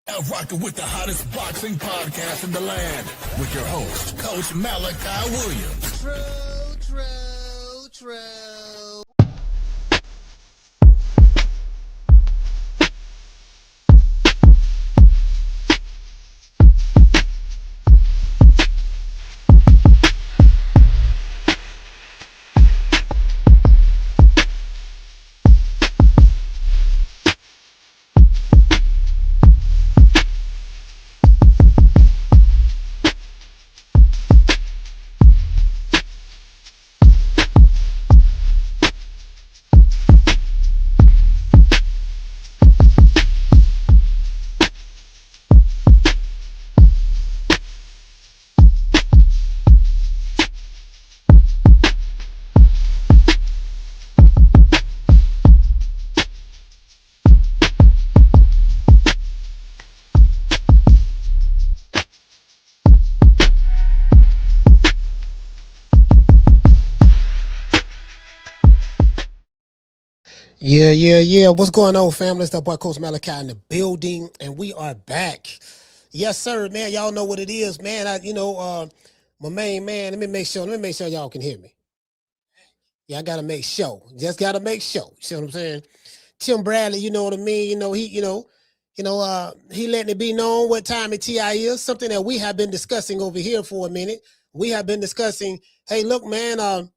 Out rocking with the hottest boxing podcast in the land with your host, Coach Malachi Williams. True. Yeah. What's going on, family? It's the boy Coach Malachi in the building, and we are back. Yes, sir, man. Y'all know what it is, man. My main man. Let me make sure y'all can hear me. Yeah, I gotta make sure. Just gotta make sure. You see what I'm saying? Tim Bradley, you know what I mean. He letting it be known what time it TI is. Something that we have been discussing over here for a minute. We have been discussing. Hey, look, man.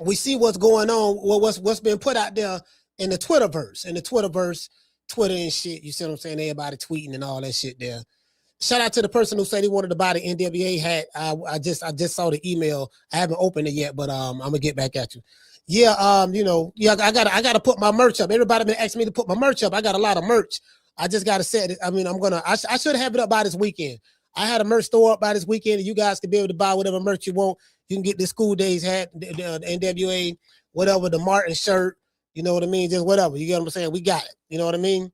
We see what's going on. What's been put out there in the Twitterverse, Twitter and shit. You see what I'm saying? Everybody tweeting and all that shit there. Shout out to the person who said he wanted to buy the NWA hat. I just saw the email. I haven't opened it yet, but I'm gonna get back at you. Yeah, I gotta put my merch up. Everybody been asking me to put my merch up. I got a lot of merch. I just gotta set it. I mean, I should have it up by this weekend. I had a merch store up by this weekend, and you guys can be able to buy whatever merch you want. You can get the School Days hat, the NWA, whatever, the Martin shirt. You know what I mean? Just whatever. You get what I'm saying? We got it. You know what I mean?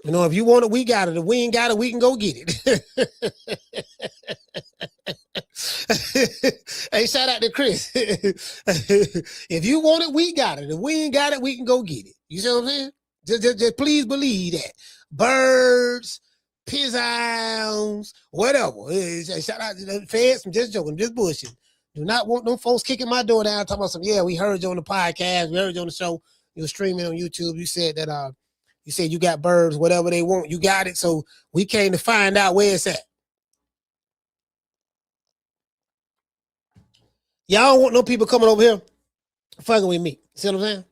You know, if you want it, we got it. If we ain't got it, we can go get it. Hey, shout out to Chris. If you want it, we got it. If we ain't got it, we can go get it. You see what I'm saying? Just please believe that. Birds, pizzazz, whatever. Shout out to the feds. I'm just joking. I'm just bullshit. Do not want no folks kicking my door down talking about some, yeah, we heard you on the podcast. We heard you on the show. You were streaming on YouTube. You said that you said you got birds, whatever they want. You got it. So we came to find out where it's at. Y'all don't want no people coming over here fucking with me. See what I'm saying?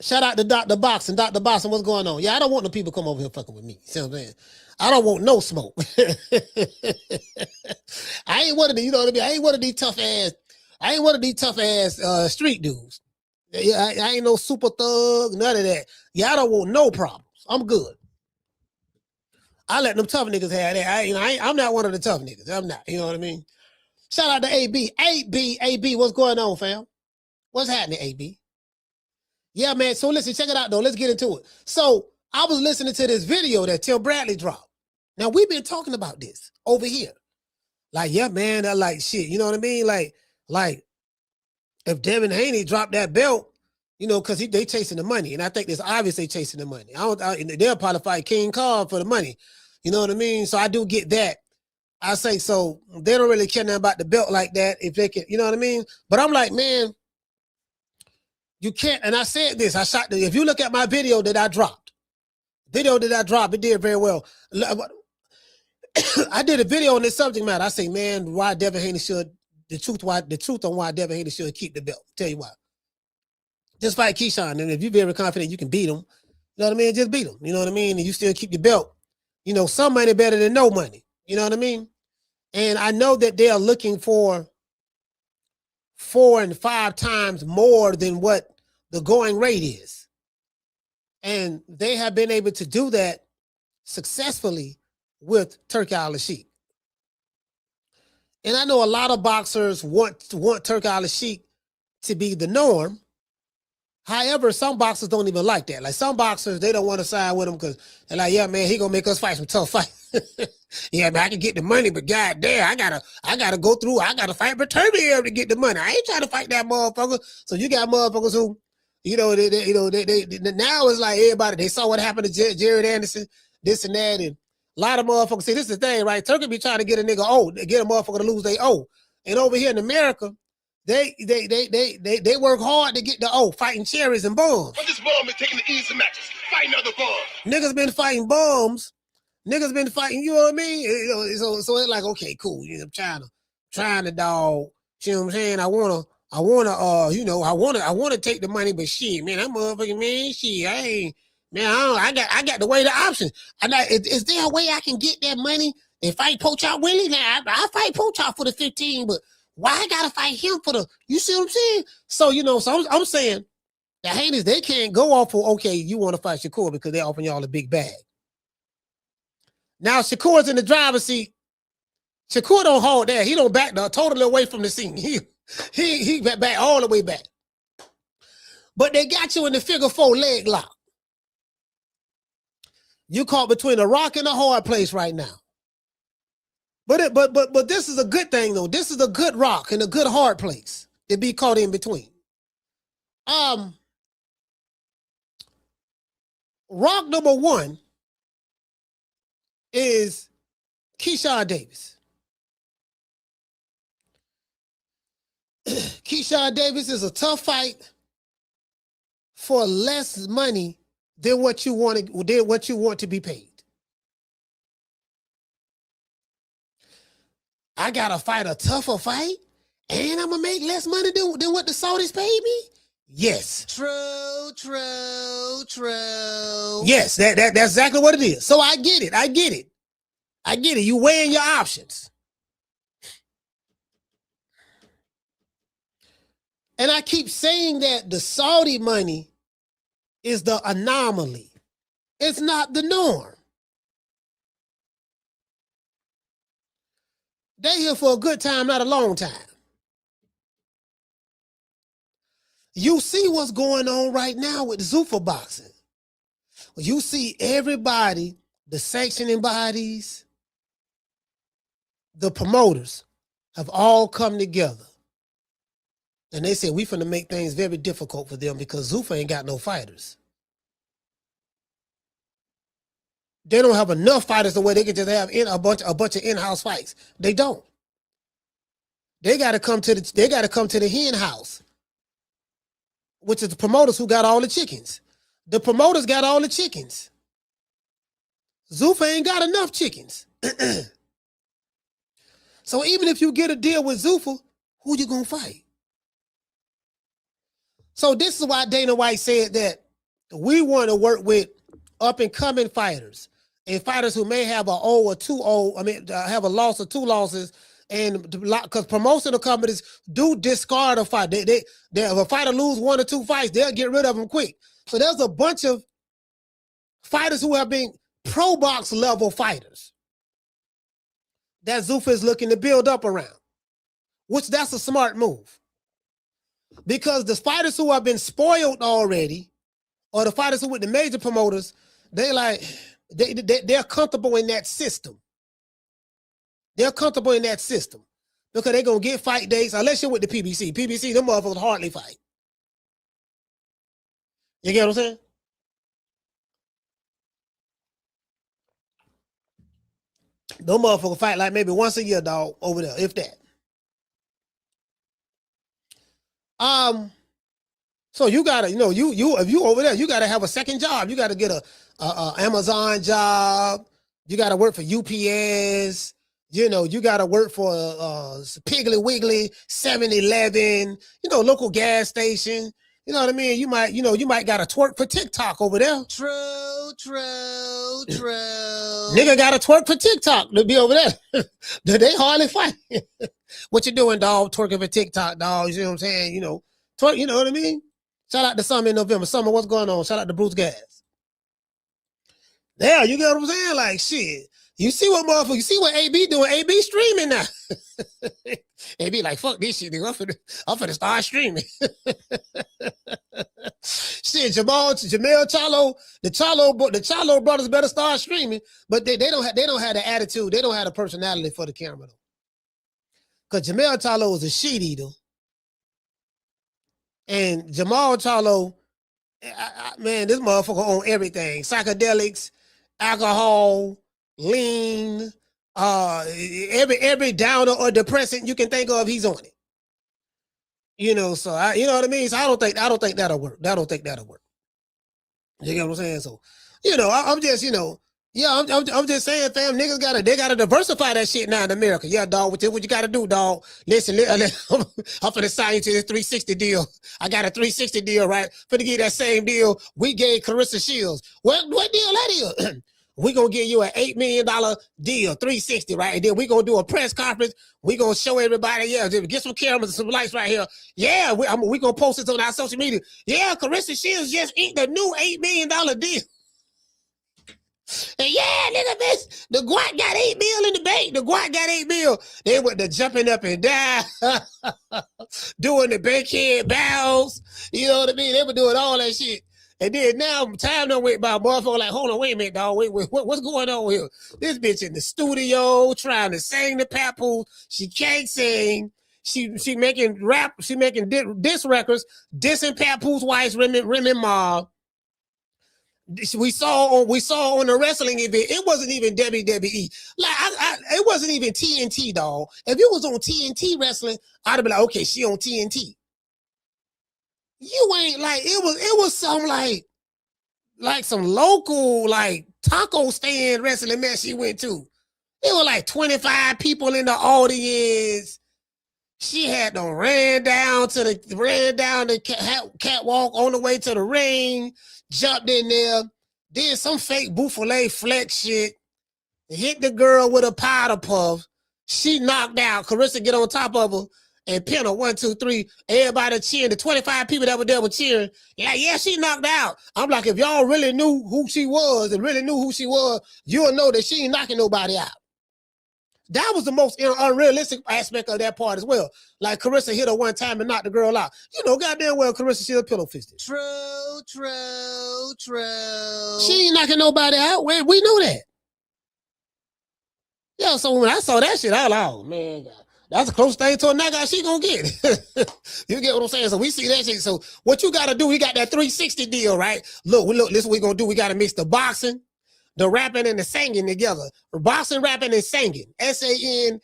Shout out to Dr. Boxing. Dr. Boxing, what's going on? Yeah, I don't want no people come over here fucking with me. See what I'm saying? I don't want no smoke. I ain't one of these, you know what I mean? I ain't one of these tough ass street dudes. I ain't no super thug, none of that. Yeah, I don't want no problems. I'm good. I let them tough niggas have that. I'm not one of the tough niggas. I'm not. You know what I mean? Shout out to AB. AB, what's going on, fam? What's happening, AB? Yeah, man. So listen, check it out, though. Let's get into it. So I was listening to this video that Tim Bradley dropped. Now, we've been talking about this over here. Like, yeah, man, I like shit. You know what I mean? Like if Devin Haney dropped that belt, you know, because they chasing the money. And I think it's obvious they chasing the money. They'll probably fight King Kong for the money. You know what I mean? So I do get that. I say, so they don't really care nothing about the belt like that. If they can, you know what I mean? But I'm like, man, you can't. And I said this, if you look at my video that I dropped, it did very well. I did a video on this subject matter. I say, man, why Devin Haney should, the truth on why Devin Haney should keep the belt. Tell you why. Just fight Keyshawn. And if you're very confident you can beat him, you know what I mean? Just beat him. You know what I mean? And you still keep your belt. You know, some money better than no money. You know what I mean? And I know that they are looking for 4 and 5 times more than what the going rate is. And they have been able to do that successfully with Turki Al-Sheikh. And I know a lot of boxers want Turki Al-Sheikh to be the norm. However, some boxers don't even like that. Like some boxers, they don't want to side with him because they're like, yeah, man, he gonna make us fight some tough fights. Yeah, man, I can get the money, but goddamn, I gotta go through. I gotta fight Berterbier to get the money. I ain't trying to fight that motherfucker. So you got motherfuckers who, now it's like everybody, they saw what happened to Jared Anderson, this and that, and a lot of motherfuckers, see, this is the thing, right? Turkey be trying to get a nigga get a motherfucker to lose their O. And over here in America, they work hard to get the O, fighting cherries and bums. But this bum is taking the easy matches, fighting other bums. Niggas been fighting bums. Niggas been fighting, you know what I mean? So it's like, okay, cool. I'm trying to dog. You know what I'm saying? I wanna take the money, but shit, man, that motherfucking man, shit, I got to weigh the options. Is there a way I can get that money and fight Pochop Willie? Now I fight Pochop for the 15, but why I gotta fight him for the? You see what I'm saying? So I'm saying the Haneys, they can't go off for, okay, you want to fight Shakur because they're offering y'all a big bag. Now Shakur's in the driver's seat. Shakur don't hold that. He don't back totally away from the scene. He back all the way back. But they got you in the figure 4 leg lock. You caught between a rock and a hard place right now. But this is a good thing though. This is a good rock and a good hard place to be caught in between. Rock number 1 is Keyshawn Davis. Keyshawn Davis is a tough fight for less money than what you want to be paid. I gotta fight a tougher fight, and I'm gonna make less money than what the Saudis paid me. Yes. True. Yes, that's exactly what it is. So I get it. You weighing your options. And I keep saying that the Saudi money is the anomaly. It's not the norm. They here for a good time, not a long time. You see what's going on right now with Zuffa Boxing. You see everybody, the sanctioning bodies, the promoters have all come together. And they said, we finna make things very difficult for them because Zuffa ain't got no fighters. They don't have enough fighters the way they can just have a bunch of in-house fights. They don't. They got to come to the hen house, which is the promoters who got all the chickens. The promoters got all the chickens. Zuffa ain't got enough chickens. So even if you get a deal with Zuffa, who you gonna fight? So this is why Dana White said that we want to work with up-and-coming fighters and fighters who may have a O or 2-0, have a loss or 2 losses, and because promotional companies do discard a fight. They if a fighter lose 1 or 2 fights, they'll get rid of them quick. So there's a bunch of fighters who have been pro box level fighters that Zuffa is looking to build up around, which that's a smart move. Because the fighters who have been spoiled already, or the fighters who with the major promoters, they're comfortable in that system. They're comfortable in that system because they're going to get fight dates, unless you're with the PBC. PBC, them motherfuckers hardly fight. You get what I'm saying? Them motherfuckers fight like maybe once a year, dog, over there, if that. So you gotta, if you over there, you gotta have a second job. You gotta get a Amazon job. You gotta work for UPS. You gotta work for Piggly Wiggly, 7-Eleven. Local gas station. You know what I mean? You might gotta twerk for TikTok over there. True. Nigga gotta twerk for TikTok to be over there. They hardly fight. What you doing, dog? Twerking for TikTok, dog. You know what I'm saying? Twerk, you know what I mean? Shout out to Summer in November. Summer, what's going on? Shout out to Bruce Gas. Yeah, you get what I'm saying? Like, shit. You see what AB doing? AB streaming now. AB like, fuck this shit, nigga. I'm finna start streaming. Shit, Jamel Chalo, the Chalo brothers better start streaming, but they don't have the attitude. They don't have the personality for the camera though. Because Jamel Chalo is a shit eater. And Jamal Charlo Man, this motherfucker on everything. Psychedelics, alcohol, lean, every downer or depressant you can think of, he's on it. You know, so you know what I mean? So I don't think that'll work. I don't think that'll work. You get what I'm saying? So, you know, I'm just, you know, yeah, I'm just saying, fam, niggas they gotta diversify that shit now in America. Yeah, dog, what you gotta do, dog? Listen, I'm finna sign you to this 360 deal. I got a 360 deal, right? Finna get that same deal we gave Clarissa Shields. What deal that is? We gonna give you an $8 million deal, 360, right? And then we gonna do a press conference. We gonna show everybody, yeah, get some cameras and some lights right here. Yeah, we gonna post this on our social media. Yeah, Clarissa Shields just inked a new $8 million deal. And yeah, look at this. The Guat got $8 million in the bank. The Guat got $8 million. They went to jumping up and down, doing the bankhead bows. You know what I mean? They were doing all that shit. And then now time done went by, motherfucker like, hold on, wait a minute, dog. Wait, what's going on here? This bitch in the studio trying to sing the Papoose. She can't sing. She making rap. She making diss records, dissing Papoose wife, Remy Ma. We saw on the wrestling event, it wasn't even WWE. Like it wasn't even TNT, dog. If it was on TNT wrestling, I'd have been like, okay, she on TNT. You ain't like it was some like some local like taco stand wrestling match she went to. It was like 25 people in the audience. She had them ran down the catwalk on the way to the ring, jumped in there, did some fake Buffalo flex shit, hit the girl with a powder puff. She knocked out. Carissa get on top of her and pin her 1, 2, 3. Everybody cheering. The 25 people that were there were cheering. Like, yeah, she knocked out. I'm like, if y'all really knew who she was, you'll know that she ain't knocking nobody out. That was the most unrealistic aspect of that part as well. Like Carissa hit her one time and knocked the girl out. You know, goddamn well, Carissa, she was pillow fisted. True. She ain't knocking nobody out. We know that. Yeah, so when I saw that shit, I was like, oh, man, God. That's the closest thing to a knockout she gonna get. You get what I'm saying? So we see that shit. So what you gotta do, we got that 360 deal, right? Look, this is what we gonna do. We gotta mix the boxing, the rapping, and the singing together. Boxing, rapping, and singing. SANGING,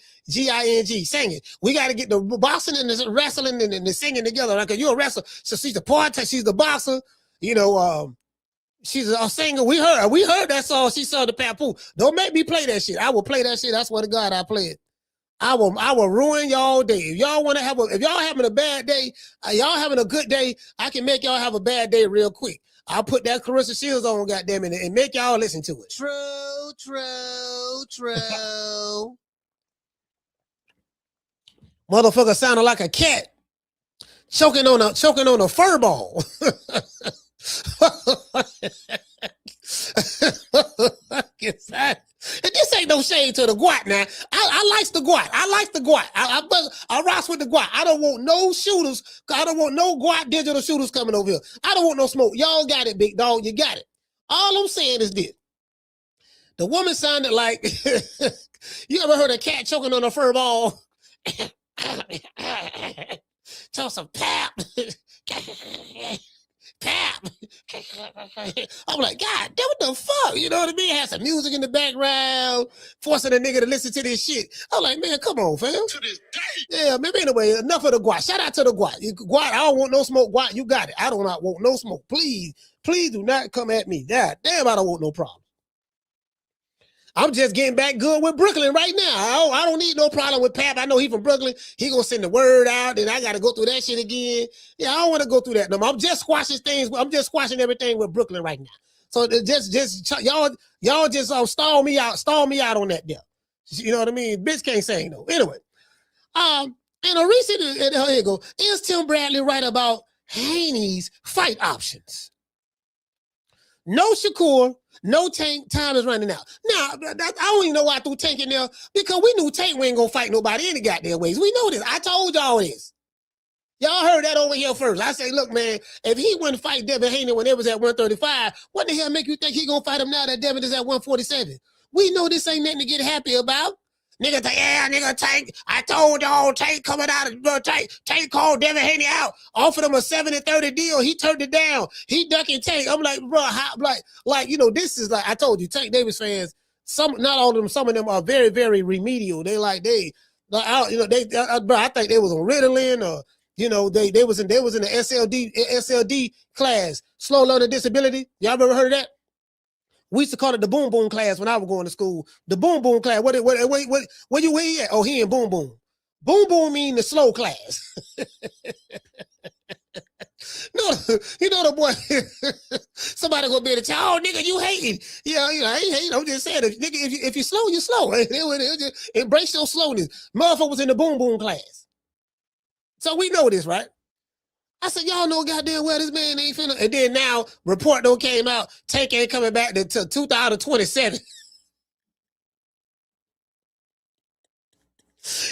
singing. We gotta get the boxing and the wrestling and the singing together. Like, you're a wrestler, so she's the part, she's the boxer, you know, she's a singer. We heard that song. She saw the Papoose. Don't make me play that shit. I will play that shit. I swear to God, I play it. I will ruin y'all day. If y'all want to if y'all having a bad day, y'all having a good day, I can make y'all have a bad day real quick. I'll put that Clarissa Shields on, goddamn it, and make y'all listen to it. True. Motherfucker sounded like a cat choking on a fur ball. And this ain't no shade to the Guat now. I like the Guat. I rocks with the Guat. I don't want no shooters. I don't want no Guat digital shooters coming over here. I don't want no smoke. Y'all got it, big dog. You got it. All I'm saying is this. The woman sounded like, you ever heard a cat choking on a fur ball? Tell some pap. Pap. I'm like, God, what the fuck? You know what I mean? Had some music in the background, forcing a nigga to listen to this shit. I'm like, man, come on, fam. To this day. Yeah, maybe anyway, enough of the Guat. Shout out to the Guat. Guat, I don't want no smoke. Guat, you got it. I do not want no smoke. Please do not come at me. God damn, I don't want no problem. I'm just getting back good with Brooklyn right now. I don't need no problem with Pap. I know he from Brooklyn. He gonna send the word out, and I gotta go through that shit again. Yeah, I don't want to go through that no more. I'm just squashing things. I'm just squashing everything with Brooklyn right now. So just y'all just stall me out on that deal. You know what I mean? Bitch can't sing though. Anyway, in a recent, here you go. Is Tim Bradley right about Haney's fight options? No Shakur, no Tank, time is running out. Now, I don't even know why I threw Tank in there, because we knew Tank wasn't going to fight nobody any goddamn ways. We know this. I told y'all this. Y'all heard that over here first. I say, look, man, if he wouldn't fight Devin Haney when it was at 135, what the hell make you think he going to fight him now that Devin is at 147? We know this ain't nothing to get happy about. Nigga, yeah, nigga, Tank. I told y'all, Tank coming out of Tank called Devin Haney out, offered him a 70-30 deal. He turned it down. He ducking Tank. I'm like, bro, how, like, you know, this is like I told you, Tank Davis fans. Not all of them. Some of them are very, very remedial. They like you know, bro. I think they was on Ritalin or you know, they was in the SLD class, slow learning disability. Y'all ever heard of that? We used to call it the boom boom class when I was going to school. The boom boom class. Where you at? Oh, he in boom boom. Boom boom mean the slow class. No, you know the boy. Somebody gonna be in the chat. Oh, nigga, you hating? Yeah, you know, I ain't hating. I'm just saying, nigga, if you slow, you slow. Just embrace your slowness. Motherfucker was in the boom boom class, so we know this, right? I said, y'all know goddamn well this man ain't finna. And then now, report though came out, Tank ain't coming back to 2027.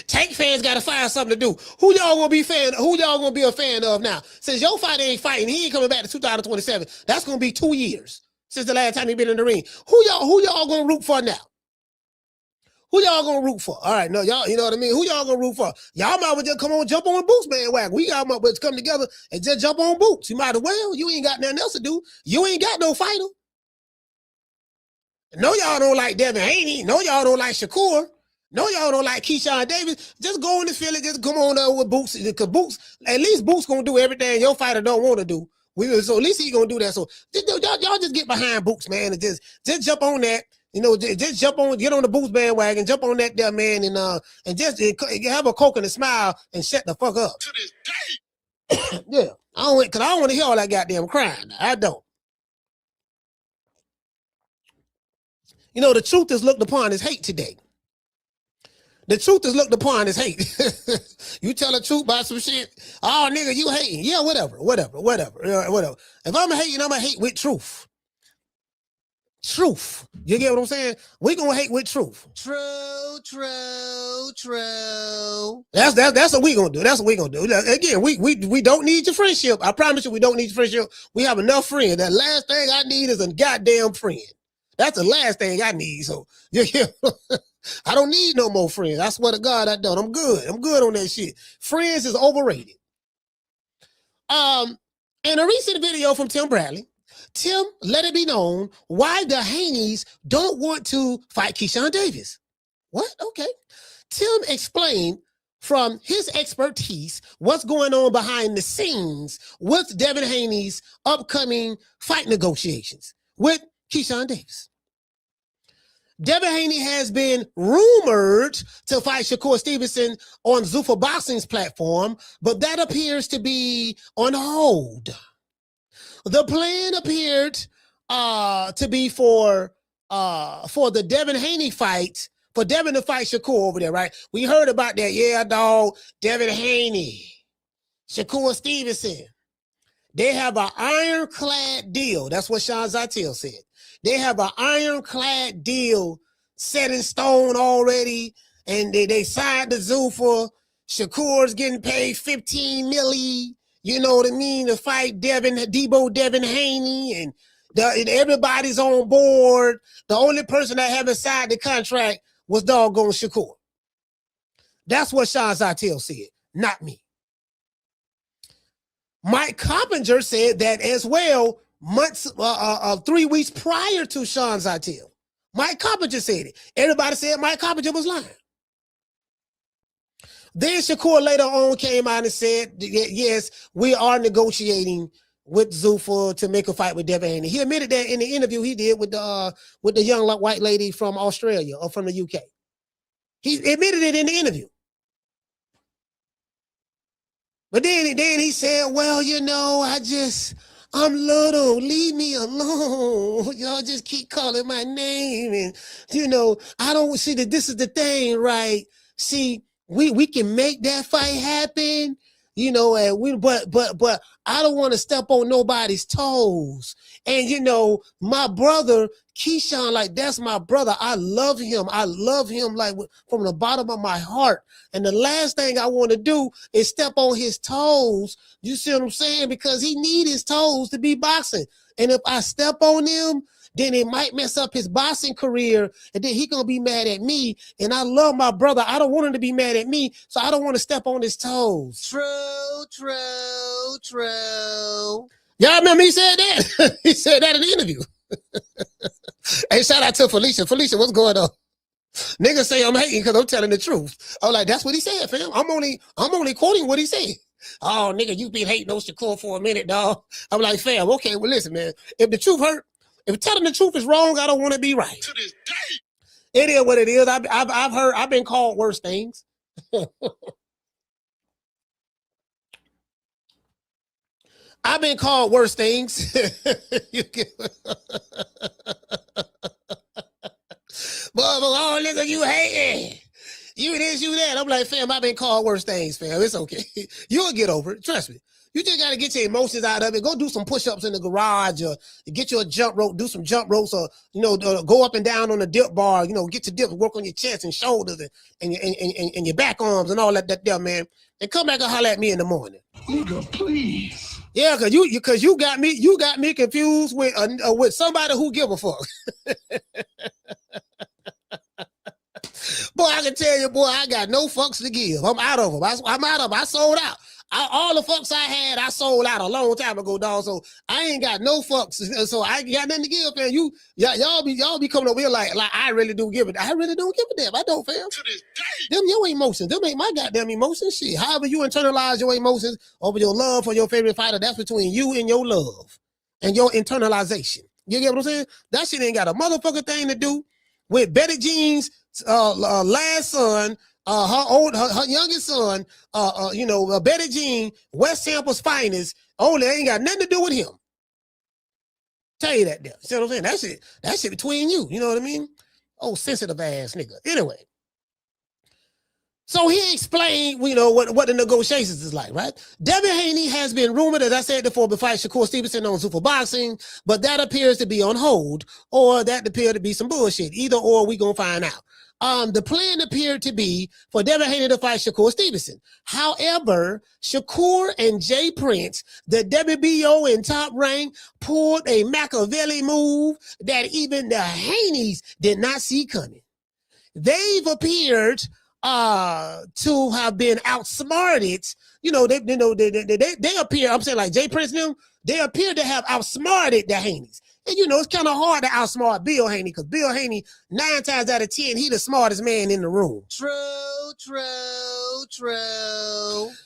Tank fans gotta find something to do. Who y'all gonna be a fan of now? Since your fighter ain't fighting, he ain't coming back to 2027. That's gonna be 2 years since the last time he been in the ring. Who y'all gonna root for now? Who y'all gonna root for? All right, no, y'all, you know what I mean? Who y'all gonna root for? Y'all might as well just come on, jump on Boots bandwagon. We got to come together and just jump on Boots. You might as well. You ain't got nothing else to do. You ain't got no fighter. No, y'all don't like Devin Haney. No, y'all don't like Shakur. No, y'all don't like Keyshawn Davis. Just go in the field and just come on over with Boots. Because Boots, at least Boots gonna do everything your fighter don't want to do. So at least he gonna do that. So y'all just get behind Boots, man, and just jump on that. You know, just jump on, get on the Boots bandwagon, jump on that there, man, and just have a Coke and a smile and shut the fuck up. To this day. Yeah, I don't want to hear all that goddamn crying. I don't. You know, the truth is looked upon as hate today. The truth is looked upon as hate. You tell the truth about some shit. Oh, nigga, you hating. Yeah, whatever. If I'm hating, I'm going to hate with truth. Truth. You get what I'm saying? We gonna hate with truth. True. That's what we gonna do. That's what we gonna do. Again, we don't need your friendship. I promise you, we don't need your friendship. We have enough friends. That last thing I need is a goddamn friend. That's the last thing I need. So I don't need no more friends. I swear to God, I don't. I'm good. I'm good on that shit. Friends is overrated. In a recent video from Tim Bradley, Tim let it be known why the Haneys don't want to fight Keyshawn Davis. What? Okay. Tim explained from his expertise what's going on behind the scenes with Devin Haney's upcoming fight negotiations with Keyshawn Davis. Devin Haney has been rumored to fight Shakur Stevenson on Zuffa Boxing's platform, but that appears to be on hold. The plan appeared to be for the Devin Haney fight, for Devin to fight Shakur over there, right? We heard about that. Yeah, dog. Devin Haney, Shakur Stevenson. They have an ironclad deal. That's what Sean Zytel said. They have an ironclad deal set in stone already, and they signed the Zuffa. Shakur's getting paid $15 million. You know what I mean? To fight Devin Haney, and everybody's on board. The only person that haven't signed the contract was doggone Shakur. That's what Sean Zytel said, not me. Mike Coppinger said that as well, 3 weeks prior to Sean Zytel. Mike Coppinger said it. Everybody said Mike Coppinger was lying. Then Shakur later on came out and said, yes, we are negotiating with Zuffa to make a fight with Devin Haney. He admitted that in the interview he did with the young white lady from Australia or from the UK. He admitted it in the interview. But then he said, well, you know, I'm little, leave me alone. Y'all just keep calling my name. And, you know, I don't see that this is the thing, right? See, we can make that fight happen, you know, and but I don't want to step on nobody's toes. And, you know, my brother, Keyshawn, like, that's my brother. I love him. I love him, like, from the bottom of my heart. And the last thing I want to do is step on his toes. You see what I'm saying? Because he needs his toes to be boxing. And if I step on them then it might mess up his boxing career, and then he gonna be mad at me. And I love my brother. I don't want him to be mad at me, so I don't want to step on his toes. True. Y'all remember he said that? He said that in the interview. Hey, shout out to Felicia. Felicia, what's going on? Niggas say I'm hating because I'm telling the truth. I'm like, that's what he said, fam. I'm only quoting what he said. Oh, nigga, you been hating on Shakur for a minute, dog. I'm like, fam, okay, well, listen, man. If the truth hurt, if telling the truth is wrong, I don't want to be right. To this day. It is what it is. I've been called worse things. I've been called worse things. Oh, nigga, you hating. You this, you that. I'm like, fam, I've been called worse things, fam. It's okay. You'll get over it. Trust me. You just got to get your emotions out of it. Go do some push-ups in the garage, or get you a jump rope, do some jump ropes, or, go up and down on a dip bar, get your dip, work on your chest and shoulders and your back arms and all that there, man. And come back and holler at me in the morning. Nigga, please. Yeah, cause you got me confused with somebody who give a fuck. Boy, I can tell you, boy, I got no fucks to give. I'm out of them. I'm out of them. I sold out. All the fucks I had, I sold out a long time ago, dog. So I ain't got no fucks. So I ain't got nothing to give, fam. Y'all be coming over here like I really do give it. I really don't give a damn. I don't, fam. To this day. Them your emotions. Them ain't my goddamn emotions. Shit. However you internalize your emotions over your love for your favorite fighter, that's between you and your love and your internalization. You get what I'm saying? That shit ain't got a motherfucking thing to do with Betty Jean's last son, her youngest son, Betty Jean, West Tampa's finest. Only ain't got nothing to do with him. Tell you that there. See what I'm saying? That shit between you. You know what I mean? Oh, sensitive ass nigga. Anyway. So he explained, what the negotiations is like, right? Devin Haney has been rumored, as I said before, to fight Shakur Stevenson on Zuffa Boxing, but that appears to be on hold, or that appeared to be some bullshit. Either or, we gonna find out. The plan appeared to be for Devin Haney to fight Shakur Stevenson. However, Shakur and J Prince, the WBO and Top Rank, pulled a Machiavelli move that even the Haneys did not see coming. They've appeared to have been outsmarted. They appear, I'm saying like J Prince and them, they appear to have outsmarted the Haneys. And it's kind of hard to outsmart Bill Haney, because Bill Haney, 9 times out of 10, he the smartest man in the room. True.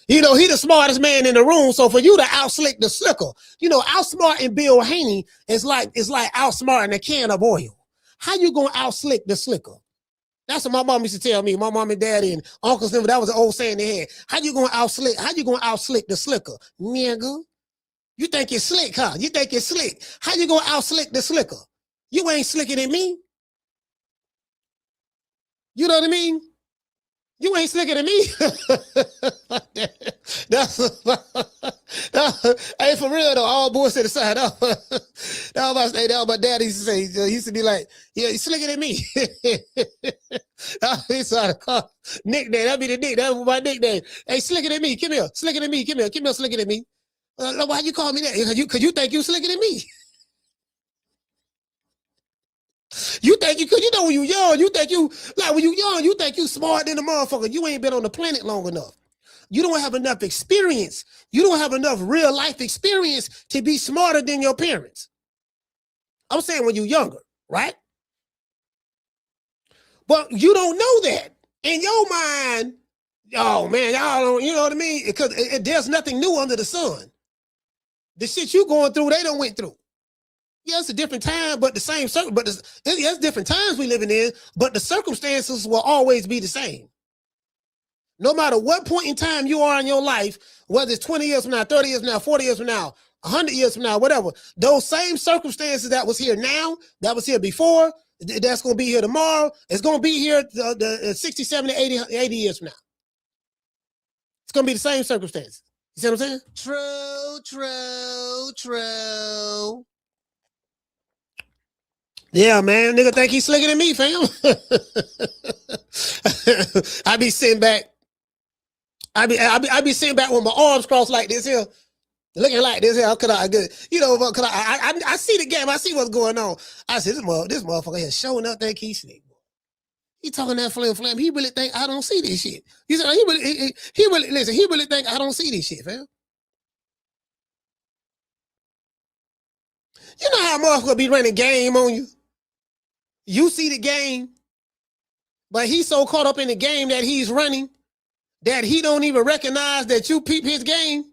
He the smartest man in the room. So for you to outslick the slicker, outsmarting Bill Haney is like outsmarting a can of oil. How you gonna outslick the slicker? That's what my mom used to tell me. My mom and daddy and uncles, that was an old saying they had. How you gonna outslick the slicker? Nigga. You think it's slick, huh? You think it's slick. How you gonna outslick the slicker? You ain't slicker than me. You know what I mean? You ain't slicker than me. Hey, for real though, all bullshit aside. That was my dad used to say. He used to be like, yeah, he's slicker than me. He started to call nickname. That'd be the nickname. That was my nickname. Hey, slicker than me. Come here. Slicker than me. Come here, slicker than me. Why you call me that? Because you think you slicker than me. You think you, cause when you young, you think you smart than the motherfucker. You ain't been on the planet long enough. You don't have enough experience. You don't have enough real life experience to be smarter than your parents. I'm saying when you're younger, right? But you don't know that. In your mind, oh man, y'all don't, you know what I mean? Because there's nothing new under the sun. The shit you going through, they don't went through. Yeah, it's a different time, but the same it's different times we living in, but the circumstances will always be the same. No matter what point in time you are in your life, whether it's 20 years from now, 30 years from now, 40 years from now, 100 years from now, whatever, those same circumstances that was here now, that was here before, that's going to be here tomorrow, it's going to be here 60, 70, 80 years from now. It's going to be the same circumstances. You see what I'm saying? True. Yeah, man, nigga think he's slicker than me, fam. I be sitting back with my arms crossed like this here. Looking like this here, cause I see the game, I see what's going on. I said, this motherfucker here showing up that Key Slick. He talking that flam. He really think I don't see this shit. He said he really think I don't see this shit, fam. You know how motherfucker be running game on you? You see the game, but he's so caught up in the game that he's running that he don't even recognize that you peep his game.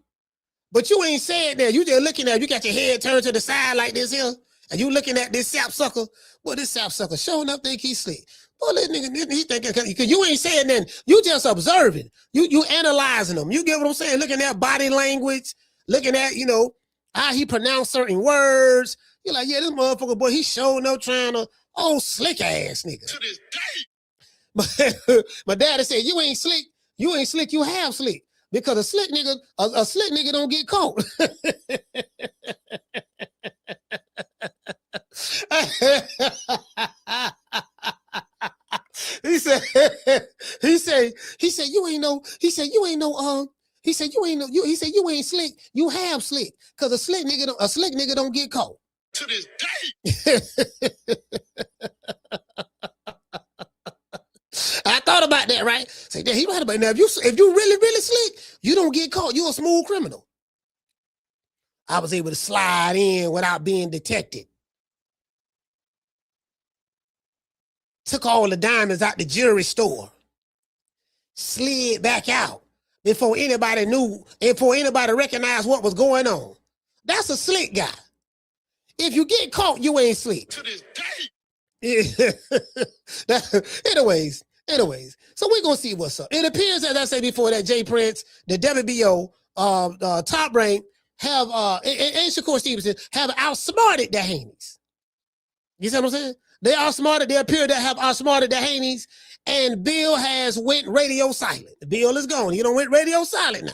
But you ain't said that. You just looking at, you got your head turned to the side like this here, and you looking at this sapsucker. Well, this sapsucker showing up think he's slick. Well, this nigga, he thinking, because you ain't saying nothing. You just observing. You analyzing them. You get what I'm saying? Looking at body language, looking at, how he pronounce certain words. You're like, yeah, this motherfucker, boy, he showing up trying to, slick ass nigga. To this day. My daddy said, you ain't slick, you have slick. Because a slick nigga don't get caught. He said you ain't slick, you have slick. Because a slick nigga don't get caught. To this day. I thought about that, right? Say, he right about it. Now, if you really slick, you don't get caught. You're a smooth criminal. I was able to slide in without being detected. Took all the diamonds out the jewelry store. Slid back out before anybody knew, and before anybody recognized what was going on. That's a slick guy. If you get caught, you ain't slick. To this day. Anyways, so we're gonna see what's up. It appears, as I said before, that J Prince, the WBO, Top Rank, have and Shakur Stevenson have outsmarted the Haneys. You see what I'm saying? They appear to have outsmarted the Haneys, and Bill has went radio silent. Bill is gone. He don't went radio silent now.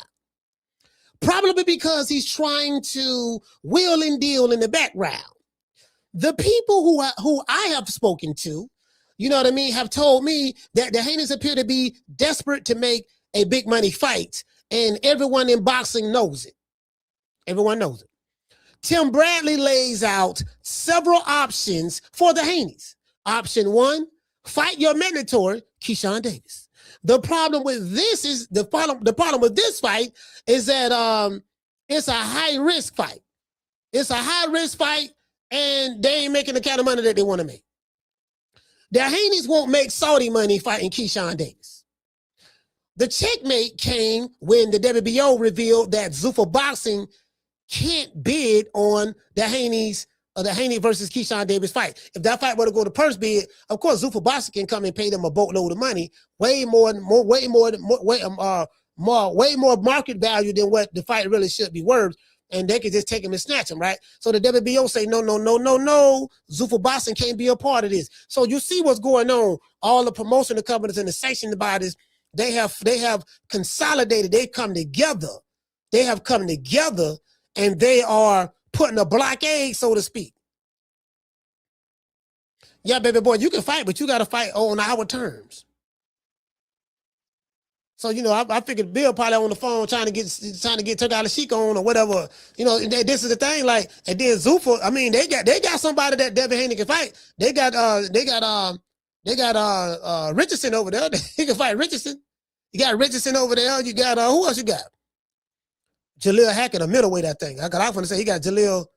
Probably because he's trying to wheel and deal in the background. The people who I have spoken to, you know what I mean, have told me that the Haneys appear to be desperate to make a big money fight, and everyone in boxing knows it. Everyone knows it. Tim Bradley lays out several options for the Haneys. Option 1, fight your mentor, Keyshawn Davis. The problem with this is the problem with this fight is that it's a high risk fight. It's a high risk fight, and they ain't making the kind of money that they want to make. The Haneys won't make Saudi money fighting Keyshawn Davis. The checkmate came when the WBO revealed that Zuffa Boxing can't bid on the Haneys the Haney versus Keyshawn Davis fight. If that fight were to go to purse bid, of course Zuffa Boxing can come and pay them a boatload of money, way more market value than what the fight really should be worth, and they could just take him and snatch him, right? So the WBO say no. Zuffa Boxing can't be a part of this. So you see what's going on. All the promotional companies and the sanctioning bodies, they have consolidated. They come together. They have come together, and they are putting a blockade, so to speak. Yeah, baby boy, you can fight, but you got to fight on our terms. So, you know, I figured Bill probably on the phone trying to get Turkala Sheik on or whatever. You know, this is the thing. Like, and then Zuffa, I mean, they got somebody that Devin Haney can fight. They got Richardson over there. He can fight Richardson. You got Richardson over there. You got who else you got? Jaleel Hackett, a middleweight, I think. I was gonna say he got Jaleel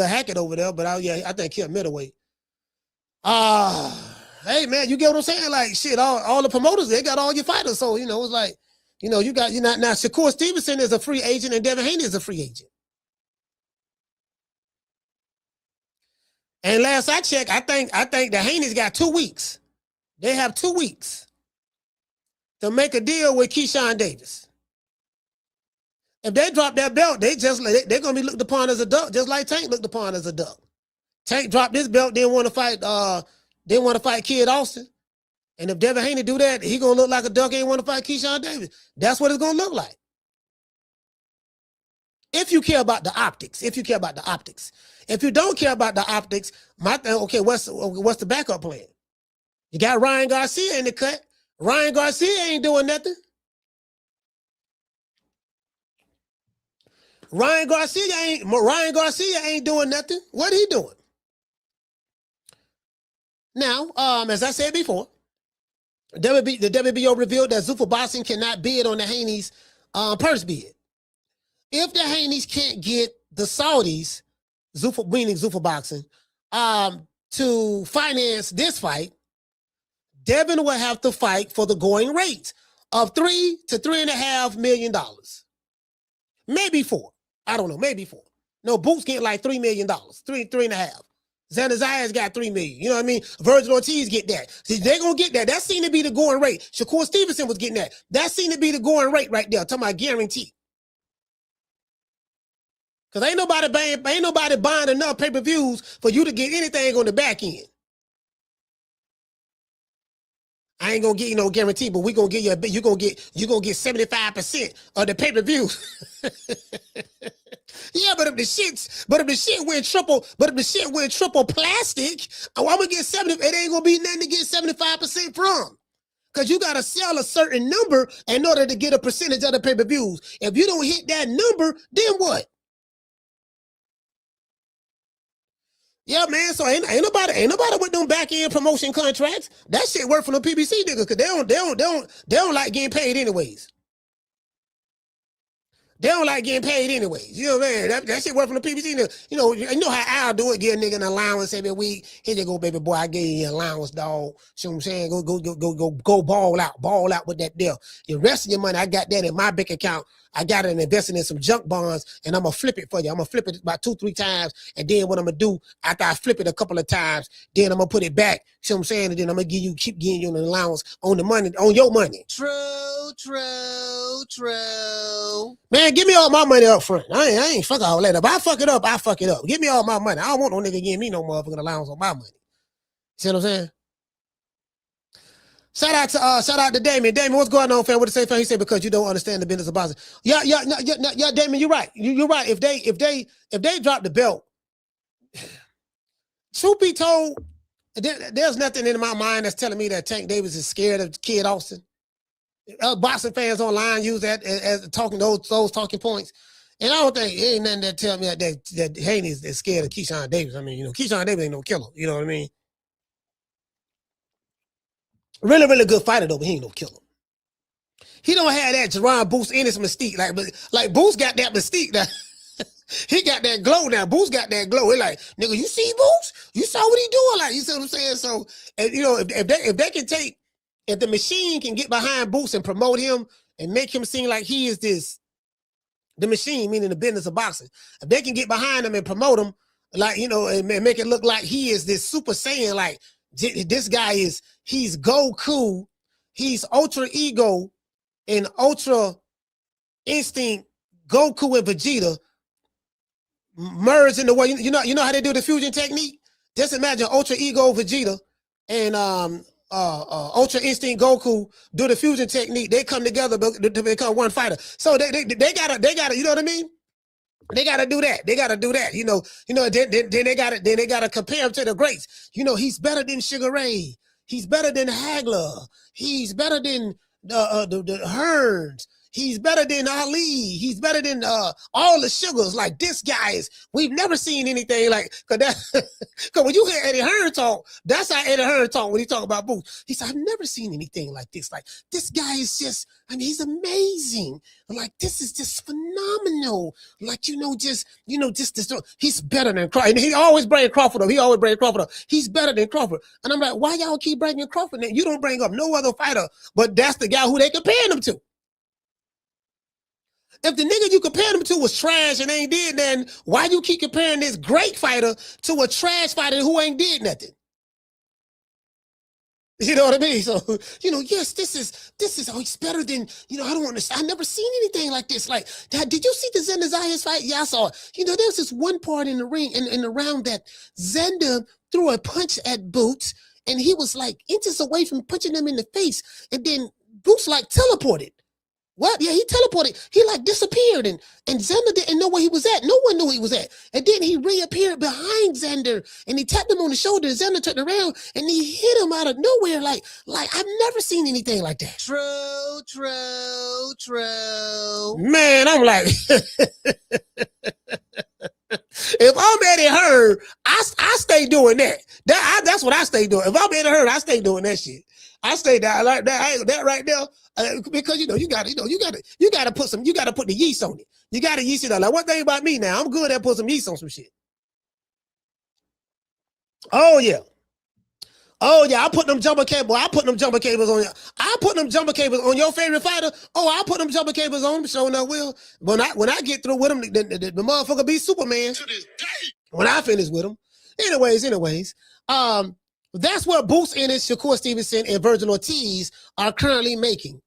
Hackett over there, but I think he's a middleweight. Hey man, you get what I'm saying? Like shit, all the promoters, they got all your fighters. So, you know, it's like, you know, now Shakur Stevenson is a free agent and Devin Haney is a free agent. And last I checked, I think the Haney's got 2 weeks. They have 2 weeks to make a deal with Keyshawn Davis. If they drop that belt, they're gonna be looked upon as a duck, just like Tank looked upon as a duck. Tank dropped this belt, didn't want to fight Kid Austin. And if Devin Haney do that, he gonna look like a duck, ain't want to fight Keyshawn Davis. That's what it's gonna look like. If you care about the optics, If you don't care about the optics, okay, what's the backup plan? You got Ryan Garcia in the cut. Ryan Garcia ain't doing nothing. Ryan Garcia ain't doing nothing. What he doing? Now, as I said before, the WBO revealed that Zuffa Boxing cannot bid on the Haney's purse bid. If the Haneys can't get the Saudis, meaning Zuffa Boxing, to finance this fight, Devin will have to fight for the going rate of $3 to $3.5 million. Maybe 4. I don't know, maybe 4. No, Boots get like $3 million, 3.5. Xander Zayas got $3 million. You know what I mean? Virgil Ortiz get that. See, they're gonna get that. That seemed to be the going rate. Shakur Stevenson was getting that. That seemed to be the going rate right there. I'm talking about guarantee. Because ain't nobody buying enough pay-per-views for you to get anything on the back end. I ain't gonna get you no guarantee, but we gonna get you gonna get 75% of the pay-per-views. Yeah, but if the shit went triple plastic, I'm gonna get 70. It ain't gonna be nothing to get 75% from. Because you gotta sell a certain number in order to get a percentage of the pay-per-views. If you don't hit that number, then what? Yeah, man. So ain't nobody with them back end promotion contracts. That shit work for the PBC niggas because they don't like getting paid anyways. They don't like getting paid anyways. You know what I mean? That shit work for the PBC niggas. You know how Al do it, give a nigga an allowance every week. Here you go, baby boy. I gave you an allowance, dog. See what I'm saying? Go ball out with that deal. The rest of your money, I got that in my bank account. I got it invested in some junk bonds, and I'm going to flip it for you. I'm going to flip it about 2-3 times, and then what I'm going to do, after I flip it a couple of times, then I'm going to put it back. See what I'm saying? And then I'm going to keep giving you an allowance on the money, on your money. True. Man, give me all my money up front. I ain't fuck all that up. I fuck it up. Give me all my money. I don't want no nigga giving me no motherfucking allowance on my money. See what I'm saying? Shout out to Damien. Damien, what's going on, fam? What to say, fam? He said because you don't understand the business of boxing. Yeah, Damien, you're right. You're right. If they drop the belt, truth be told, there's nothing in my mind that's telling me that Tank Davis is scared of Kid Austin. Boxing fans online use that as talking those talking points, and I don't think ain't nothing that tell me that Haney is scared of Keyshawn Davis. I mean, Keyshawn Davis ain't no killer. You know what I mean? Really, really good fighter though, but he ain't no killer. He don't have that Jerron Boost in his mystique. Like Boost got that mystique now. He got that glow now. Boost got that glow. He like, nigga, you see Boost? You saw what he doing? Like, you see what I'm saying? So, if the machine can get behind Boost and promote him and make him seem like he is the machine, meaning the business of boxing, if they can get behind him and promote him, like, and make it look like he is this Super Saiyan, like, this guy he's Goku, he's Ultra Ego and Ultra Instinct, Goku and Vegeta merged in the way, you know how they do the fusion technique? Just imagine Ultra Ego Vegeta and Ultra Instinct Goku do the fusion technique. They come together to become one fighter. So they gotta, you know what I mean? They gotta do that. Then they gotta compare him to the greats. He's better than Sugar Ray. He's better than Hagler. He's better than the Hearns. He's better than Ali. He's better than all the Sugars. Like, this guy we've never seen anything like, cause when you hear Eddie Hearn talk, that's how Eddie Hearn talk when he talk about Boots. He said, I've never seen anything like this. Like, this guy is just, he's amazing. Like, this is just phenomenal. Like, just this, he's better than Crawford. And he always bring Crawford up. He's better than Crawford. And I'm like, why y'all keep bringing Crawford? You don't bring up no other fighter, but that's the guy who they comparing him to. If the nigga you compared him to was trash and ain't did nothing, why you keep comparing this great fighter to a trash fighter who ain't did nothing? You know what I mean? So, yes, this is, he's better than, I don't understand. I never seen anything like this. Like, did you see the Xander Zayas fight? Yeah, I saw it. There was this one part in the ring, in the round that Xander threw a punch at Boots, and he was like inches away from punching him in the face, and then Boots like teleported. What? Yeah, he teleported. He like disappeared, and Xander didn't know where he was at. No one knew where he was at. And then he reappeared behind Xander, and he tapped him on the shoulder. And Xander turned around, and he hit him out of nowhere. Like I've never seen anything like that. True. Man, I'm like, If I'm Eddie Hearn, I stay doing that. That's what I stay doing. If I'm Eddie Hearn, I stay doing that shit. I stay down like that. That right there, because you gotta put the yeast on it. You gotta yeast it out. Like one thing about me now, I'm good at putting some yeast on some shit. Oh yeah. I put them jumper cables. I put them jumper cables on you. I put them jumper cables on your favorite fighter. Oh, I put them jumper cables on them. Sure enough, will. When I get through with them, the motherfucker be Superman. To this day. When I finish with them. Anyways. That's what Boots Ennis, Shakur Stevenson, and Virgil Ortiz are currently making.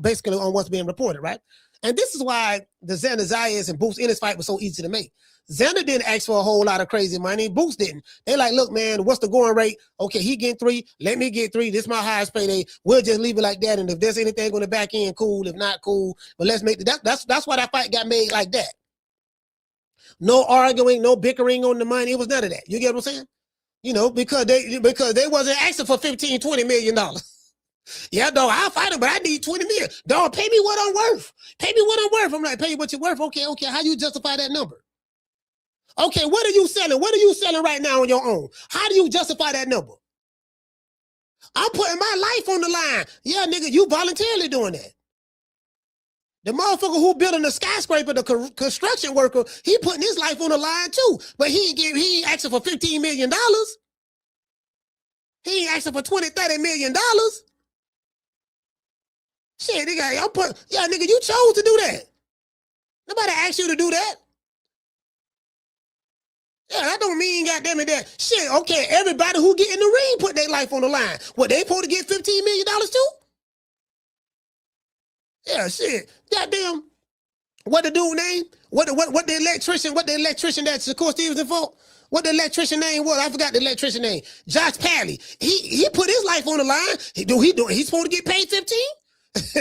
Basically on what's being reported, right? And this is why the Xander Zayas and Boots Ennis fight was so easy to make. Xander didn't ask for a whole lot of crazy money. Boots didn't. They like, look, man, what's the going rate? Okay, he getting 3. Let me get 3. This is my highest payday. We'll just leave it like that. And if there's anything on the back end, cool. If not, cool. But let's make that's why that fight got made like that. No arguing, no bickering on the money. It was none of that. You get what I'm saying? You know, because they wasn't asking for $15-20 million. Yeah, dog, I'll fight him, but I need 20 million. Dog, pay me what I'm worth. Pay me what I'm worth. I'm like, pay you what you're worth. Okay. How you justify that number? Okay, what are you selling? What are you selling right now on your own? How do you justify that number? I'm putting my life on the line. Yeah, nigga, you voluntarily doing that. The motherfucker who building the skyscraper, the construction worker, he putting his life on the line too. But he ain't asking for $15 million. He ain't asking for $20-30 million. Shit, nigga, nigga, you chose to do that. Nobody asked you to do that. Yeah, that don't mean goddamn it that. Shit, okay, everybody who get in the ring put their life on the line. What, they supposed to get $15 million too? Yeah, shit. Goddamn. What the dude name? What the electrician that Shakur Stevenson for? What the electrician name was? I forgot the electrician name. Josh Pally. He put his life on the line. He's supposed to get paid 15?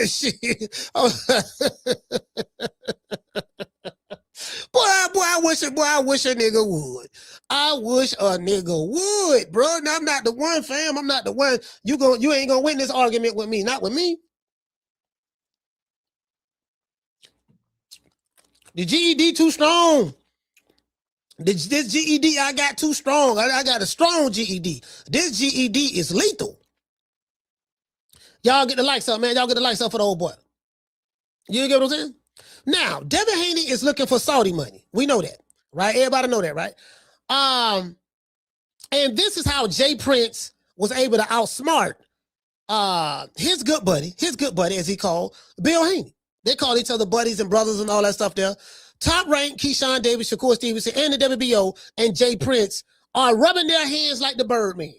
Shit. Oh. Boy, I wish a nigga would. I wish a nigga would, bro. Now, I'm not the one, fam. I'm not the one. You ain't gonna win this argument with me. Not with me. The GED too strong. This GED I got too strong. I got a strong GED. This GED is lethal. Y'all get the likes up, man. Y'all get the likes up for the old boy. You get what I'm saying? Now, Devin Haney is looking for Saudi money. We know that, right? Everybody know that, right? And this is how J Prince was able to outsmart his good buddy as he called Bill Haney. They call each other buddies and brothers and all that stuff there. Top Rank, Keyshawn Davis, Shakur Stevenson, and the WBO and J Prince are rubbing their hands like the Birdman.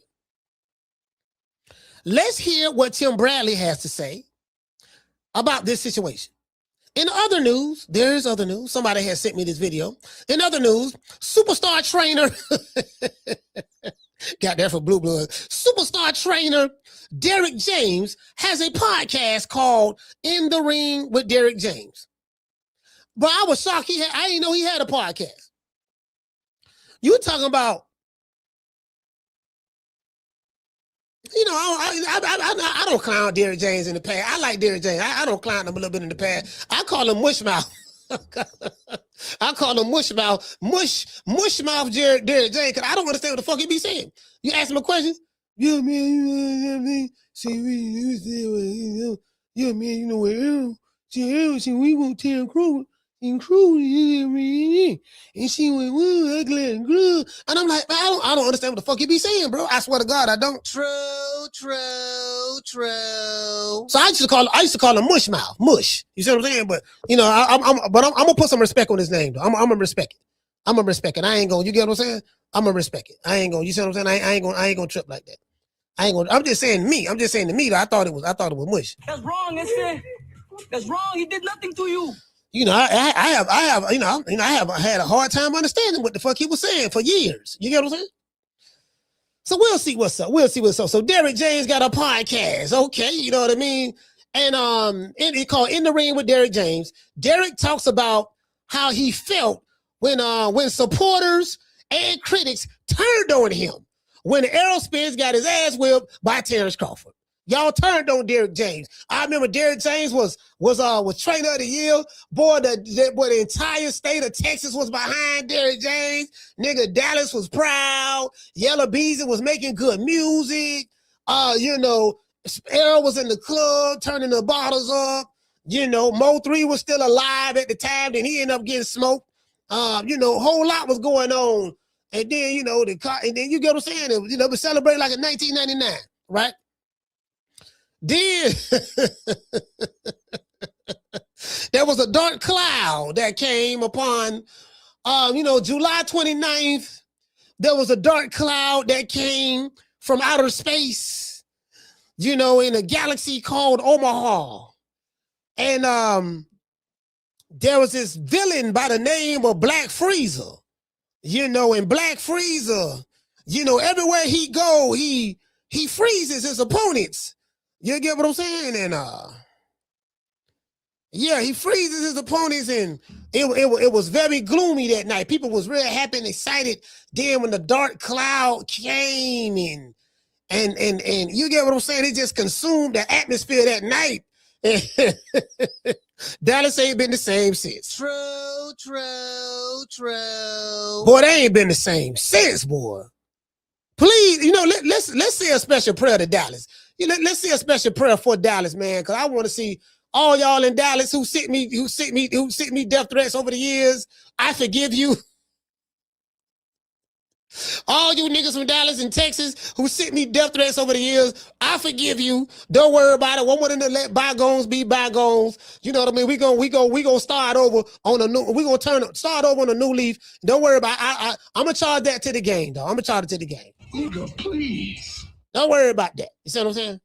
Let's hear what Tim Bradley has to say about this situation. In other news, there's other news. Somebody has sent me this video. In other news, superstar trainer, got that for Blue Blood. Superstar trainer Derrick James has a podcast called In the Ring with Derrick James. But I was shocked. I didn't know he had a podcast. You talking about, you know, I don't clown Derrick James in the past. I like Derrick James. I don't clown him a little bit in the past. I call him Mushmouth. I call him Mushmouth. Mushmouth Derrick James, because I don't understand what the fuck he be saying. You ask him a question? Yeah, man, yeah, man, you know what? We won't tell Crew. And she went, woo, ugly and good. And I'm like, I don't understand what the fuck he be saying, bro. I swear to God, I don't. True. So I used to call him Mushmouth, Mush. You see what I'm saying? But you know, I'm gonna put some respect on his name, though. I'm gonna respect it. I ain't gonna. You get what I'm saying? I'm gonna respect it. I ain't gonna. You see what I'm saying? I ain't gonna trip like that. I'm just saying to me. Though, I thought it was Mush. That's wrong, mister. That's wrong. He did nothing to you. You know, I have had a hard time understanding what the fuck he was saying for years. You get what I'm saying? So we'll see what's up. So Derrick James got a podcast. Okay, you know what I mean? And it's called In the Ring with Derrick James. Derrick talks about how he felt when supporters and critics turned on him when Errol Spence got his ass whipped by Terrence Crawford. Y'all turned on Derrick James. I remember Derrick James was trainer of the year. Boy, the entire state of Texas was behind Derrick James. Nigga, Dallas was proud. Yellow Beezy was making good music. Errol was in the club turning the bottles up. Mo 3 was still alive at the time. Then he ended up getting smoked. A whole lot was going on. And then, and then you get what I'm saying? We celebrate like in 1999, right? Then there was a dark cloud that came upon, July 29th. There was a dark cloud that came from outer space, in a galaxy called Omaha. And there was this villain by the name of Black Freezer, and Black Freezer, everywhere he go, he freezes his opponents. You get what I'm saying? And he freezes his opponents, and it was very gloomy that night. People was real happy and excited. Then when the dark cloud came and you get what I'm saying? It just consumed the atmosphere that night. Dallas ain't been the same since. True. Boy, they ain't been the same since, boy. Please, let's say a special prayer to Dallas. Let's say a special prayer for Dallas, man, because I want to see all y'all in Dallas who sent me death threats over the years. I forgive you. All you niggas from Dallas and Texas who sent me death threats over the years, I forgive you. Don't worry about it. One more than to let bygones be bygones. You know what I mean? We gonna start over on a new. We gonna start over on a new leaf. Don't worry about it. I'm gonna charge that to the game, though. I'm gonna charge it to the game. Nigga, please. Don't worry about that. You see what I'm saying?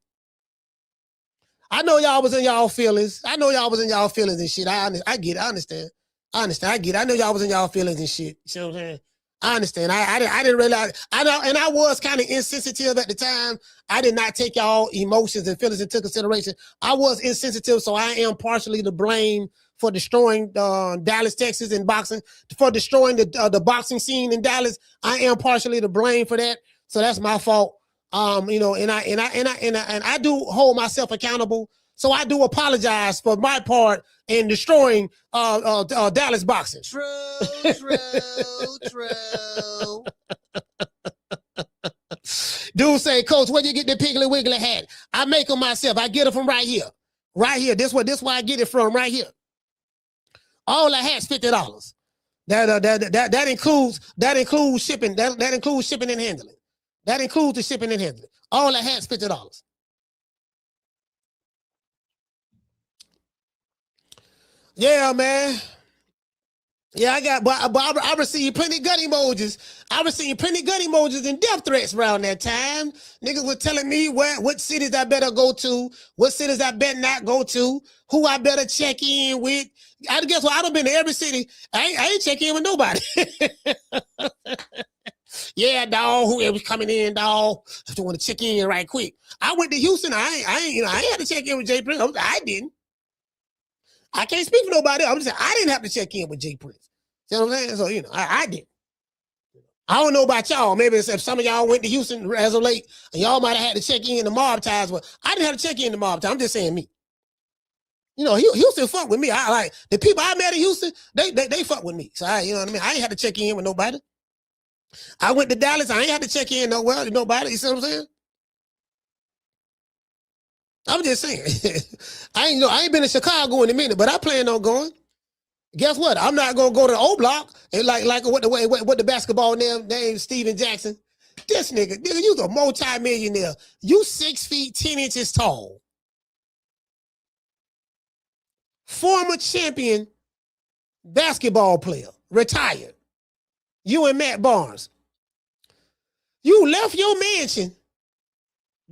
I know y'all was in y'all feelings. And shit. I get it. I understand. I get it. I know y'all was in y'all feelings and shit. You see what I'm saying? I understand. I didn't realize. I know, and I was kind of insensitive at the time. I did not take y'all emotions and feelings into consideration. I was insensitive, so I am partially to blame for destroying Dallas, Texas, and boxing, for destroying the boxing scene in Dallas. I am partially to blame for that. So that's my fault. And I do hold myself accountable. So I do apologize for my part in destroying Dallas boxing. True. Dude say, Coach, where you get the Piggly Wiggly hat? I make them myself. I get it from right here. Right here. This where I get it from, right here. All the hats, $50. That includes shipping. That includes shipping and handling. That includes the shipping and handling. All the hats, $50. Yeah, man. Yeah, I received plenty gun emojis. I received plenty gun emojis and death threats around that time. Niggas were telling me what cities I better go to, what cities I better not go to, who I better check in with. I guess what? I done been to every city. I ain't check in with nobody. Yeah, dog. Who was coming in, dog? If you want to check in right quick. I went to Houston. I ain't had to check in with J Prince. I didn't. I can't speak for nobody else. I'm just saying I didn't have to check in with J Prince. See what I'm saying? So, I didn't. I don't know about y'all. Maybe if some of y'all went to Houston as of late, and y'all might have had to check in the mob ties. But I didn't have to check in the mob ties. I'm just saying me. Houston fuck with me. I like the people I met in Houston. They fuck with me. So you know what I mean. I ain't had to check in with nobody. I went to Dallas. I ain't had to check in nobody. You see what I'm saying? I'm just saying. I ain't been to Chicago in a minute, but I plan on going. Guess what? I'm not gonna go to the O Block and like what the basketball name Steven Jackson. This nigga, you's a multi-millionaire. You 6 feet 10 inches tall. Former champion basketball player, retired. You and Matt Barnes. You left your mansion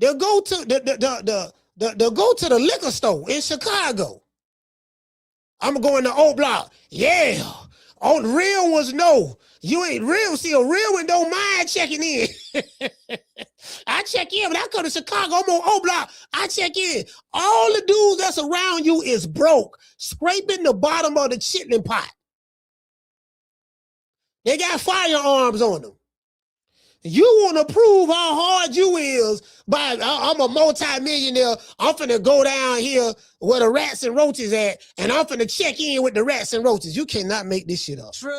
to go to the liquor store in Chicago. I'm going to O Block. Yeah. On real ones, no. You ain't real. See, a real one don't mind checking in. I check in, but I come to Chicago. I'm on O Block. I check in. All the dudes that's around you is broke, scraping the bottom of the chitlin pot. They got firearms on them. You want to prove how hard you is by I'm a multi-millionaire. I'm finna go down here where the rats and roaches at, and I'm finna check in with the rats and roaches. You cannot make this shit up. True.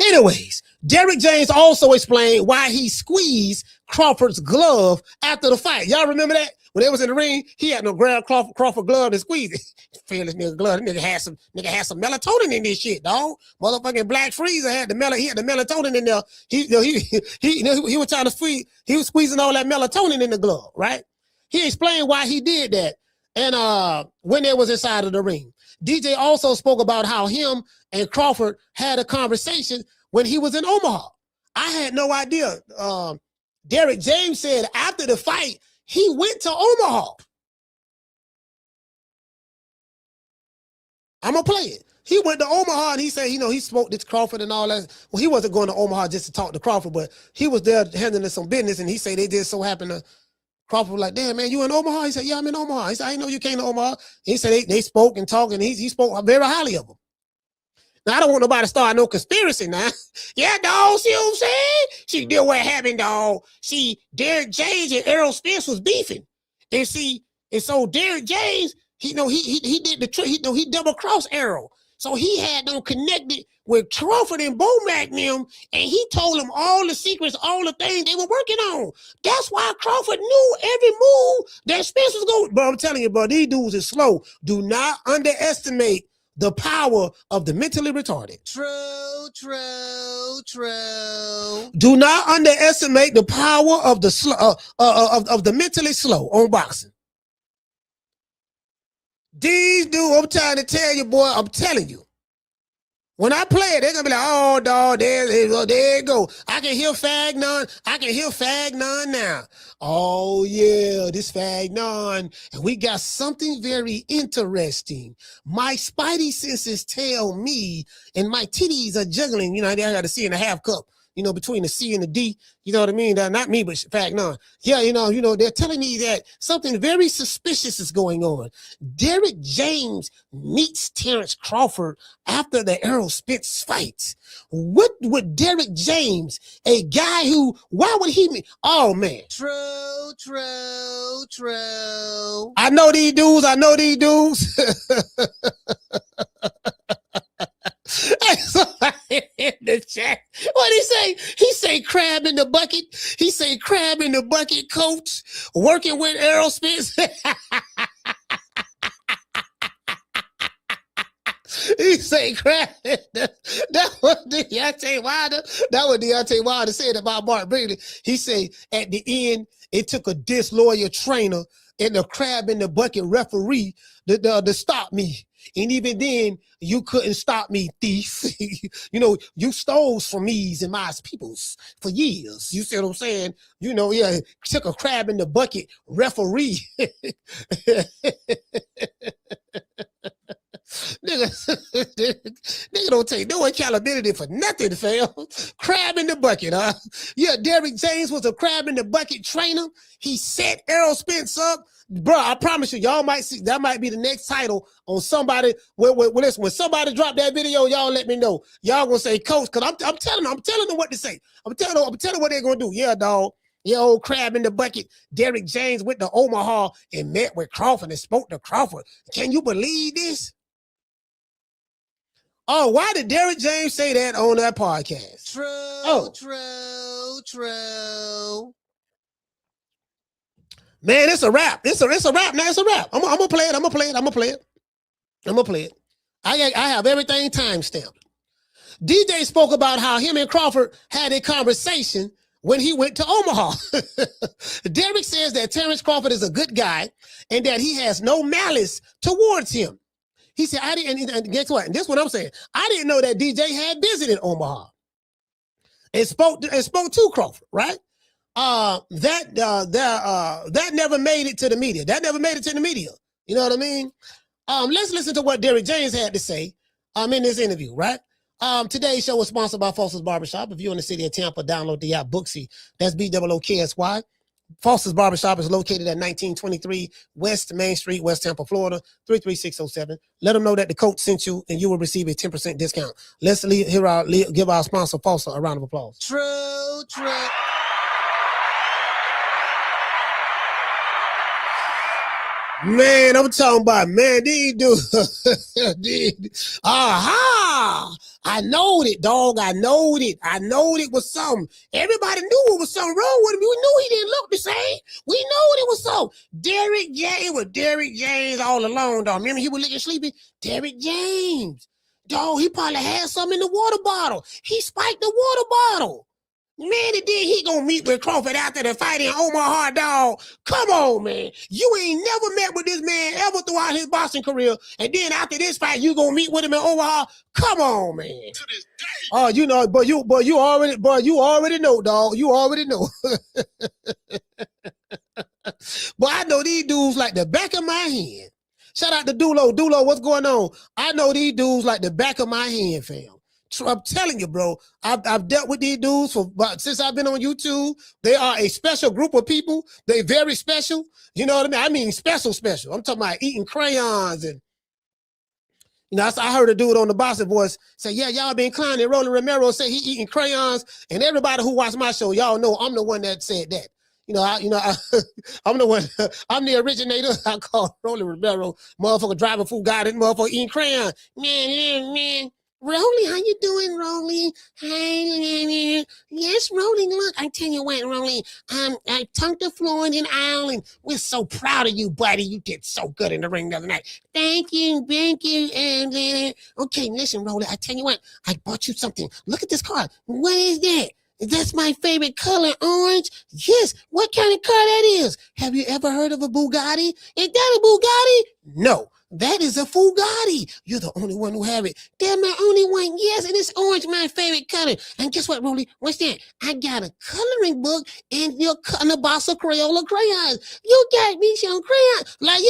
Anyways, Derrick James also explained why he squeezed Crawford's glove after the fight. Y'all remember that? When they was in the ring, he had no grab Crawford glove and squeeze it. Fearless nigga glove. Nigga had some melatonin in this shit, dog. Motherfucking Black Freezer had the melatonin in there. He was trying to squeeze. He was squeezing all that melatonin in the glove, right? He explained why he did that. And when they was inside of the ring, DJ also spoke about how him and Crawford had a conversation when he was in Omaha. I had no idea. Derrick James said after the fight, he went to Omaha. I'm going to play it. He went to Omaha and he said, he spoke to Crawford and all that. Well, he wasn't going to Omaha just to talk to Crawford, but he was there handling some business. And he said they just so happened to, Crawford was like, damn, man, you in Omaha? He said, yeah, I'm in Omaha. He said, I didn't know you came to Omaha. He said they spoke and talked, and he spoke very highly of him. Now, I don't want nobody to start no conspiracy now. Yeah, dog, see what I'm saying? See, deal what happened, dog. See, Derrick James and Errol Spence was beefing. And so Derrick James, he did the trick. He double-crossed Errol. So he had them connected with Crawford and Bomac and them, and he told them all the secrets, all the things they were working on. That's why Crawford knew every move that Spence was going. But I'm telling you, bro, these dudes is slow. Do not underestimate the power of the mentally retarded. True. Do not underestimate the power of the slow, of the mentally slow on boxing. These dudes, I'm trying to tell you, boy, I'm telling you. When I play it, they're going to be like, oh, dog, there you go. I can hear Fagnon now. Oh, yeah, this Fagnon. And we got something very interesting. My spidey senses tell me, and my titties are juggling. I got to see in a half cup. Between the C and the D, you know what I mean? Not me, but Fagnon. Yeah, they're telling me that something very suspicious is going on. Derrick James meets Terrence Crawford after the Errol Spence fight. What would Derrick James, a guy who, why would he meet? Oh, man. True. I know these dudes. Somebody in the chat. What he say? He say crab in the bucket. He say crab in the bucket, coach. Working with Errol Spence. He say crab. That was Deontay Wilder. That was Deontay Wilder said about Mark Brady. He say at the end, it took a disloyal trainer and a crab in the bucket referee to stop me. And even then, you couldn't stop me, thief. You stole from me and my peoples for years. You see what I'm saying? Took a crab in the bucket referee. Nigga don't take no accountability for nothing, fam. Crab in the bucket, huh? Yeah, Derrick James was a crab in the bucket trainer. He set Errol Spence up. Bro, I promise you, y'all might see that might be the next title on somebody. Listen, when somebody drop that video, y'all let me know. Y'all gonna say, Coach, because I'm telling them what to say. I'm telling them what they're gonna do. Yeah, dog. Yeah, old crab in the bucket. Derrick James went to Omaha and met with Crawford and spoke to Crawford. Can you believe this? Oh, why did Derrick James say that on that podcast? True. Man, it's a wrap. It's a wrap. Now it's a wrap. I'm gonna play it. I have everything timestamped. DJ spoke about how him and Crawford had a conversation when he went to Omaha. Derrick says that Terrence Crawford is a good guy and that he has no malice towards him. He said, and guess what? And this is what I'm saying. I didn't know that DJ had visited Omaha and spoke to Crawford, right? That never made it to the media. You know what I mean? Let's listen to what Derrick James had to say in this interview, right? Today's show was sponsored by Foster's Barbershop. If you're in the city of Tampa, download the app Booksy. That's BOOKSY. Foster's Barbershop is located at 1923 West Main Street, West Tampa, Florida, 33607. Let them know that the coach sent you and you will receive a 10% discount. Let's give our sponsor, Foster, a round of applause. True. Man, I'm talking about, man, these dudes. Aha! I knowed it, dog. I knowed it was something. Everybody knew it was something wrong with him. We knew he didn't look the same. We knowed it was something. It was Derrick James all along, dog. Remember he was looking sleepy? Derrick James. Dog, he probably had something in the water bottle. He spiked the water bottle. Man, and then he gonna meet with Crawford after the fight in Omaha, dog. Come on, man. You ain't never met with this man ever throughout his boxing career. And then after this fight, you gonna meet with him in Omaha. Come on, man. To this day. Oh, you know, but you already know, dog. You already know. But I know these dudes like the back of my hand. Shout out to Dulo. Dulo, what's going on? I know these dudes like the back of my hand, fam. I'm telling you, bro, I've dealt with these dudes since I've been on YouTube. They are a special group of people. They very special. You know what I mean? I mean special. I'm talking about eating crayons and, you know, I heard a dude on the Boxing Voice say, yeah, y'all been clowning. Rolling Romero say he eating crayons, and everybody who watched my show, y'all know I'm the one that said that. I'm the one. I'm the originator. I call Rolling Romero, motherfucker driving food guy, this motherfucker eating crayons. Man. Rolly, how you doing, Rolly? Hey, yes, Rolly, look, I tell you what, Rolly, I tunked the floor in an aisle, and we're so proud of you, buddy. You did so good in the ring the other night. Thank you. And okay, listen, Rolly, I tell you what, I bought you something. Look at this card. What is that? That's my favorite color, orange. Yes, what kind of car that is? Have you ever heard of a Bugatti? Is that a Bugatti? No. That is a Bugatti. You're the only one who have it. They're my only one. Yes, and it's orange, my favorite color. And guess what, Rolly? What's that? I got a coloring book and you're cutting a box of Crayola crayons. You got me some crayons. Like,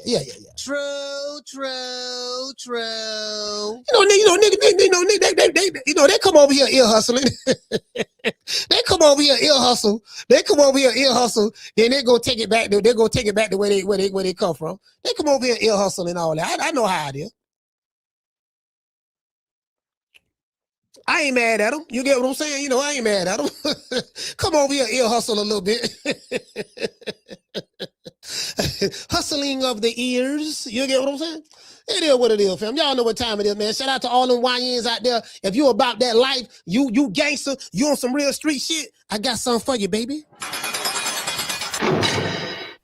yeah. True. They come over here ear hustling. They come over here ear hustle. Then they go take it back. They go take it back to where they come from. They come over here ear hustle and all that. I know how it is. I ain't mad at them. You get what I'm saying? You know, I ain't mad at them. Come over here, ear hustle a little bit. Hustling of the ears. You get what I'm saying? It is what it is, fam. Y'all know what time it is, man. Shout out to all them YNs out there. If you about that life, you gangster, you on some real street shit, I got something for you, baby.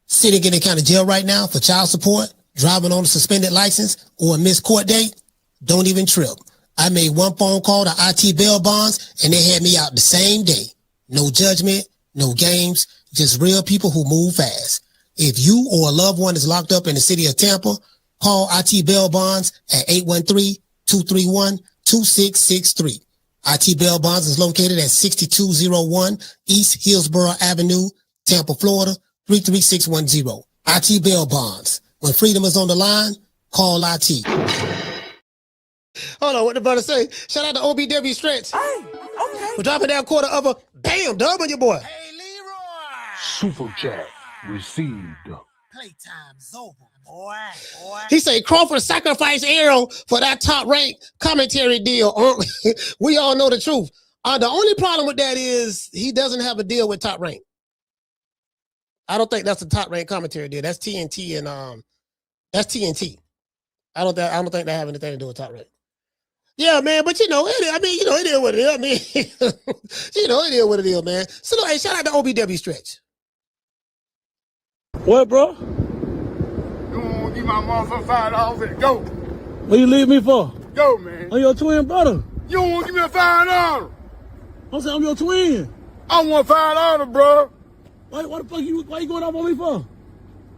Sitting in any kind of jail right now for child support, driving on a suspended license, or a missed court date? Don't even trip. I made one phone call to IT bail bonds, and they had me out the same day. No judgment, no games, just real people who move fast. If you or a loved one is locked up in the city of Tampa, call IT bail bonds at 813-231-2663. IT bail bonds is located at 6201 East Hillsborough Avenue, Tampa, Florida, 33610. IT bail bonds. When freedom is on the line, call IT. Hold on, what the brother say? Shout out to OBW Stretch. Hey, okay. We're dropping down quarter of a bam, dub on your boy. Hey, Leroy. Super chat received. Playtime's over, boy. He say Crawford sacrificed Arrow for that Top Rank commentary deal. We all know the truth. The only problem with that is he doesn't have a deal with Top Rank. I don't think that's a Top Rank commentary deal. That's TNT and that's TNT. I don't think they have anything to do with Top Rank. Yeah, man, but it is what it is. I mean, it is what it is, man. So, hey, shout out to OBW Stretch. What, bro? You want to give my motherfucker $5 and go? What you leave me for? Go, man. I'm your twin brother. You don't want to give me $5? I'm saying I'm your twin. I want $5, bro. Why the fuck why you going off on me for?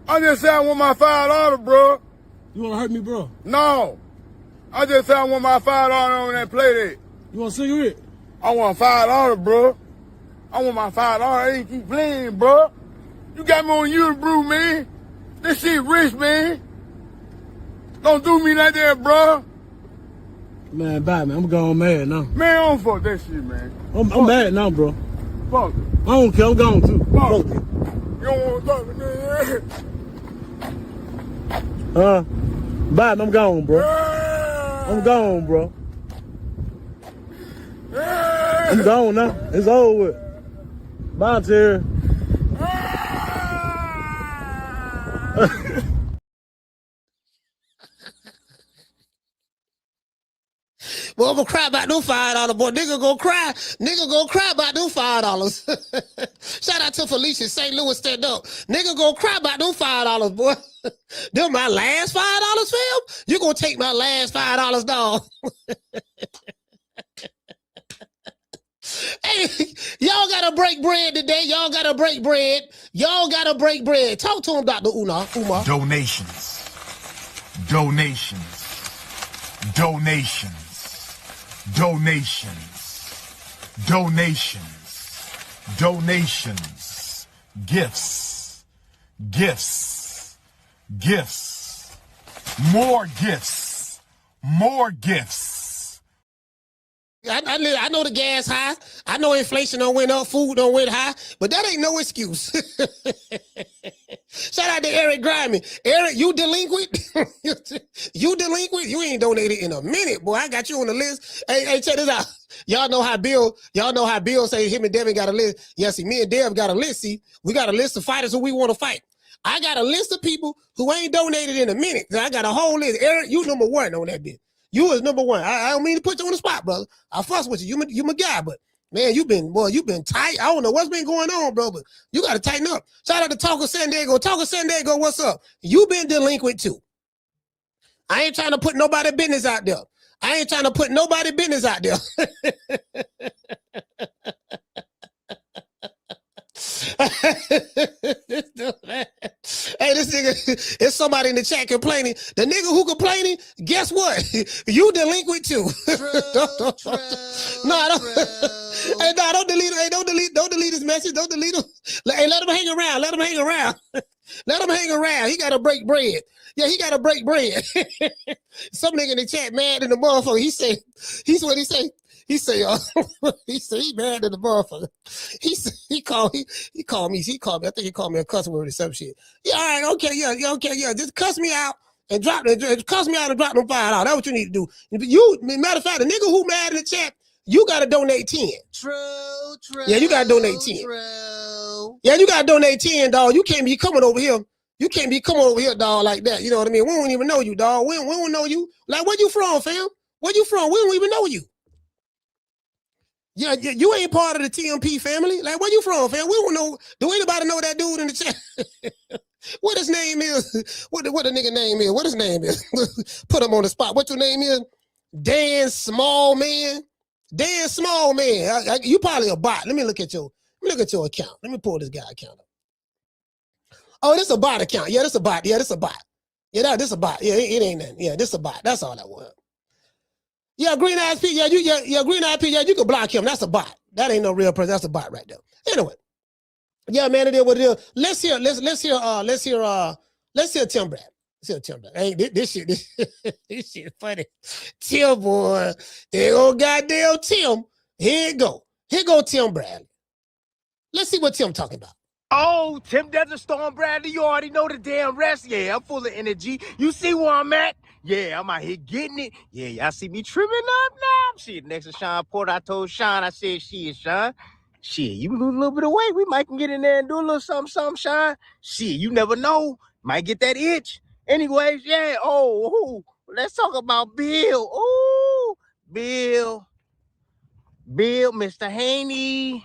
I just said I want my $5, bro. You want to hurt me, bro? No. I just said I want my $5 on that play date. You want a cigarette? I want $5, bro. I want my $5. I ain't keep playing, bro. You got me on YouTube, bro, man. This shit rich, man. Don't do me like that, bro. Man, bye, man. I'm going mad now. Man, I don't fuck that shit, man. I'm mad now, bro. Fuck. I don't care. I'm gone too. Fuck. Fuck it. You don't want to talk to me. Bye, I'm gone, bro. I'm gone, bro. I'm gone now. It's over with. Bye, Terry. Boy, I'm gonna cry about them $5, boy. Nigga gonna cry. Nigga gonna cry about them $5. Shout out to Felicia, St. Louis, stand up. Nigga gonna cry about them $5, boy. Them my last $5, fam? You gonna take my last $5, dog? Hey, y'all gotta break bread today. Y'all gotta break bread. Y'all gotta break bread. Talk to him, Dr. Umar. Donations. Donations. Donations. Donations. Donations. Donations. Gifts. Gifts. Gifts. More gifts. More gifts. I know the gas high. I know inflation don't went up, food don't went high, but that ain't no excuse. Shout out to Eric Grimey. Eric, you delinquent? You delinquent? You ain't donated in a minute, boy. I got you on the list. Hey, check this out. Y'all know how Bill say him and Devin got a list. Yeah, see, me and Dev got a list. See, we got a list of fighters who we want to fight. I got a list of people who ain't donated in a minute. I got a whole list. Eric, you number one on that bitch. You was number one. I don't mean to put you on the spot, brother. I fuss with you. You my guy, but man, you been tight. I don't know what's been going on, bro, but you got to tighten up. Shout out to Talker San Diego. Talker San Diego, what's up? You been delinquent too. I ain't trying to put nobody business out there. Hey, this nigga, it's somebody in the chat complaining. The nigga who complaining, guess what? You delinquent too. Don't delete it. Hey, don't delete his message. Don't delete him. Hey, let him hang around. Let him hang around. He gotta break bread. Yeah, he gotta break bread. Some nigga in the chat mad in the motherfucker. He say he mad at the motherfucker. He called me. I think he called me a cuss word or some shit. Yeah, all right, okay, yeah. Just cuss me out and drop them $5. That's what you need to do. Matter of fact, the nigga who mad in the chat, you gotta donate 10. True. Yeah, you gotta donate 10. True. Yeah, you gotta donate 10, dog. You can't be coming over here. You can't be coming over here, dog, like that. You know what I mean? We don't even know you, dog. We don't know you. Like, where you from, fam? Where you from? We don't even know you. Yeah, you ain't part of the TMP family. Like, where you from, fam? We don't know. Do anybody know that dude in the chat? What his name is? What the nigga name is? What his name is? Put him on the spot. What your name is? Dan Smallman. Dan Smallman. You probably a bot. Let me look at your account. Let me pull this guy account up. Oh, this a bot account. Yeah, this a bot. Yeah, this a bot. Yeah, this a bot. Yeah, it ain't nothing. Yeah, this a bot. That's all that was. Yeah, Green Eyes P. Yeah, Green Eyes P. Yeah, you can block him. That's a bot. That ain't no real person. That's a bot right there. Anyway, yeah, man, it is what it is. Let's hear Tim Brad. Let's hear Tim Brad. Hey, this shit funny. Tim, boy, there go goddamn Tim. Here go Tim Bradley. Let's see what Tim talking about. Oh, Tim Desert Storm Bradley, you already know the damn rest. Yeah, I'm full of energy. You see where I'm at? Yeah, I'm out here getting it. Yeah, y'all see me trimming up now. Shit, next to Sean Porter, I told Sean, I said, shit, Sean. Shit, you lose a little bit of weight. We might can get in there and do a little something, Sean. Shit, you never know. Might get that itch. Anyways, yeah, let's talk about Bill. Oh, Bill, Mr. Haney.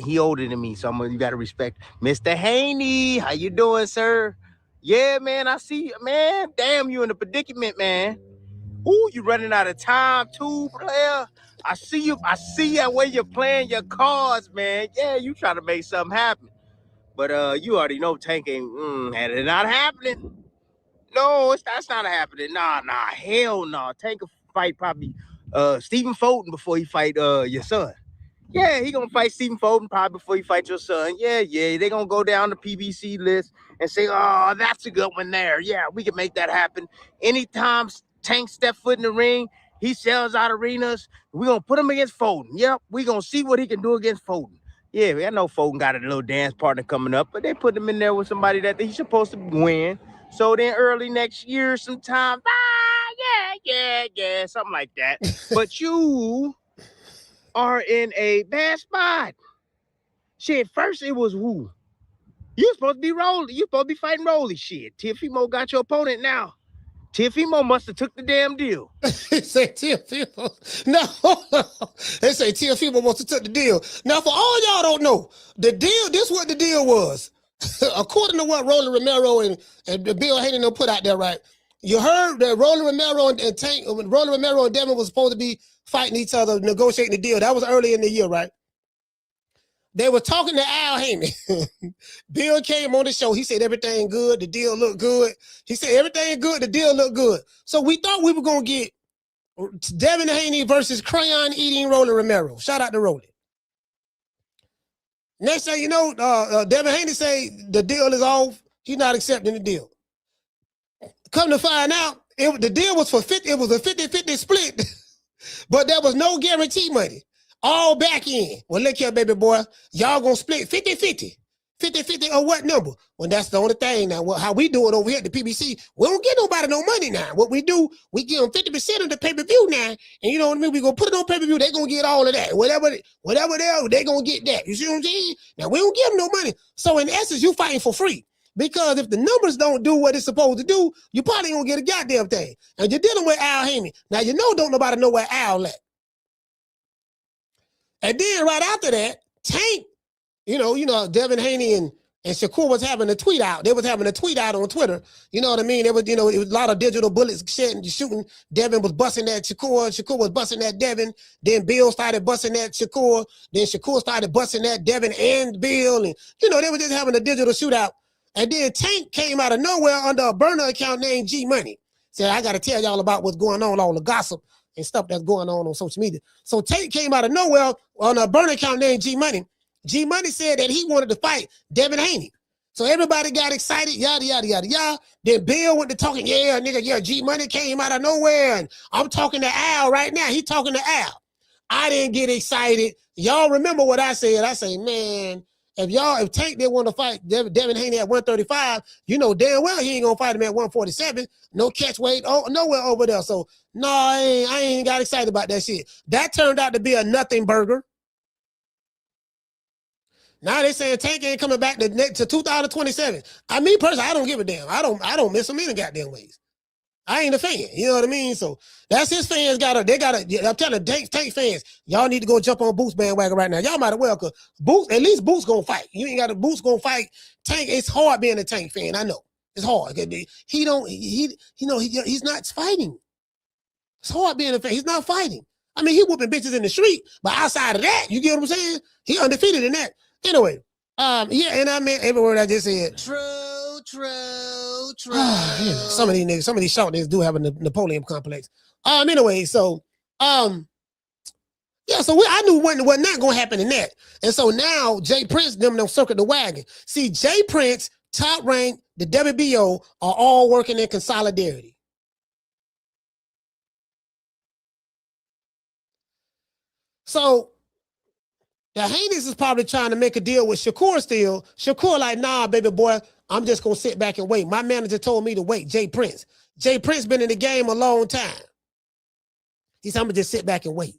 He older than me, so you gotta respect. Mr. Haney, how you doing, sir? Yeah, man, I see you, man. Damn, you in a predicament, man. Ooh, you running out of time too, player. I see you where you're playing your cards, man. Yeah, you trying to make something happen. But you already know Tank ain't it's not happening. No, that's not happening. Nah, hell no. Tank will fight probably Stephen Fulton before he fight your son. Yeah, he gonna fight Stephen Fulton probably before he fight your son. Yeah, they gonna go down the PBC list and say, oh, that's a good one there. Yeah, we can make that happen. Anytime Tank step foot in the ring, he sells out arenas. We gonna put him against Fulton. Yep, we gonna see what he can do against Fulton. Yeah, I know folk got a little dance partner coming up, but they put him in there with somebody that he's supposed to win. So then early next year sometime, yeah, something like that. But you are in a bad spot. Shit, first it was who? You supposed to be Rolly. You supposed to be fighting Rolly. Shit, Teofimo got your opponent now. Teofimo must have took the damn deal. They say Teofimo. No, they say Teofimo must have took the deal. Now, for all y'all don't know, the deal, this what the deal was. According to what Rolly Romero and Bill Haney put out there, right? You heard that Rolly Romero and Tank, Rolly Romero and Devin was supposed to be fighting each other, negotiating the deal. That was early in the year, right? They were talking to Al Haney. Bill came on the show. He said everything good. The deal looked good. He said everything good. The deal looked good. So we thought we were going to get Devin Haney versus crayon eating Rolly Romero. Shout out to Rolly. Next thing you know, Devin Haney say the deal is off. He's not accepting the deal. Come to find out, the deal was for 50. It was a 50-50 split, but there was no guarantee money. All back in. Well, look here, baby boy. Y'all gonna split 50-50. 50-50 or what number? Well, that's the only thing now. Well, how we do it over here at the PBC, we don't get nobody no money now. What we do, we give them 50% of the pay-per-view now. And you know what I mean? We gonna put it on pay-per-view. They gonna get all of that. Whatever they gonna get that. You see what I'm saying? Now, we don't give them no money. So in essence, you fighting for free. Because if the numbers don't do what it's supposed to do, you probably don't get a goddamn thing. And you're dealing with Al Haney. Now, you know don't nobody know where Al at. And then right after that, Tank, you know, Devin Haney and Shakur was having a tweet out. They was having a tweet out on Twitter. You know what I mean? It was a lot of digital bullets shooting. Devin was busting at Shakur. Shakur was busting at Devin. Then Bill started busting at Shakur. Then Shakur started busting at Devin and Bill. And, they were just having a digital shootout. And then Tank came out of nowhere under a burner account named G Money. Said, I got to tell y'all about what's going on, all the gossip and stuff that's going on social media. So Tank came out of nowhere on a burner account named G Money. G Money said that he wanted to fight Devin Haney. So everybody got excited, yada, yada, yada, yada. Then Bill went to talking, G Money came out of nowhere. And I'm talking to Al right now. He talking to Al. I didn't get excited. Y'all remember what I said. I say, man, if Tank didn't want to fight Devin Haney at 135, you know damn well he ain't going to fight him at 147. No catch weight, nowhere over there. So, no, I ain't got excited about that shit. That turned out to be a nothing burger. Now they saying Tank ain't coming back to 2027. Me personally, I don't give a damn. I don't miss him in the goddamn ways. I ain't a fan. You know what I mean? So that's his fans I'm telling Tank fans, y'all need to go jump on Boots bandwagon right now. Y'all might as well, because at least Boots gonna fight. You ain't got Boots gonna fight. Tank, it's hard being a Tank fan. I know. It's hard. He's not fighting. It's hard being a fan. He's not fighting. I mean, he whooping bitches in the street, but outside of that, you get what I'm saying? He undefeated in that. Anyway, and I meant every word I just said. True. Some of these short niggas do have a Napoleon complex. Anyway, so I knew what not gonna happen in that. And so now J Prince them circuit the wagon. See, J Prince, Top Rank, the WBO are all working in consolidarity. So the Haneys is probably trying to make a deal with Shakur still. Shakur like, nah, baby boy, I'm just going to sit back and wait. My manager told me to wait, J Prince. J Prince been in the game a long time. He said, I'm going to just sit back and wait.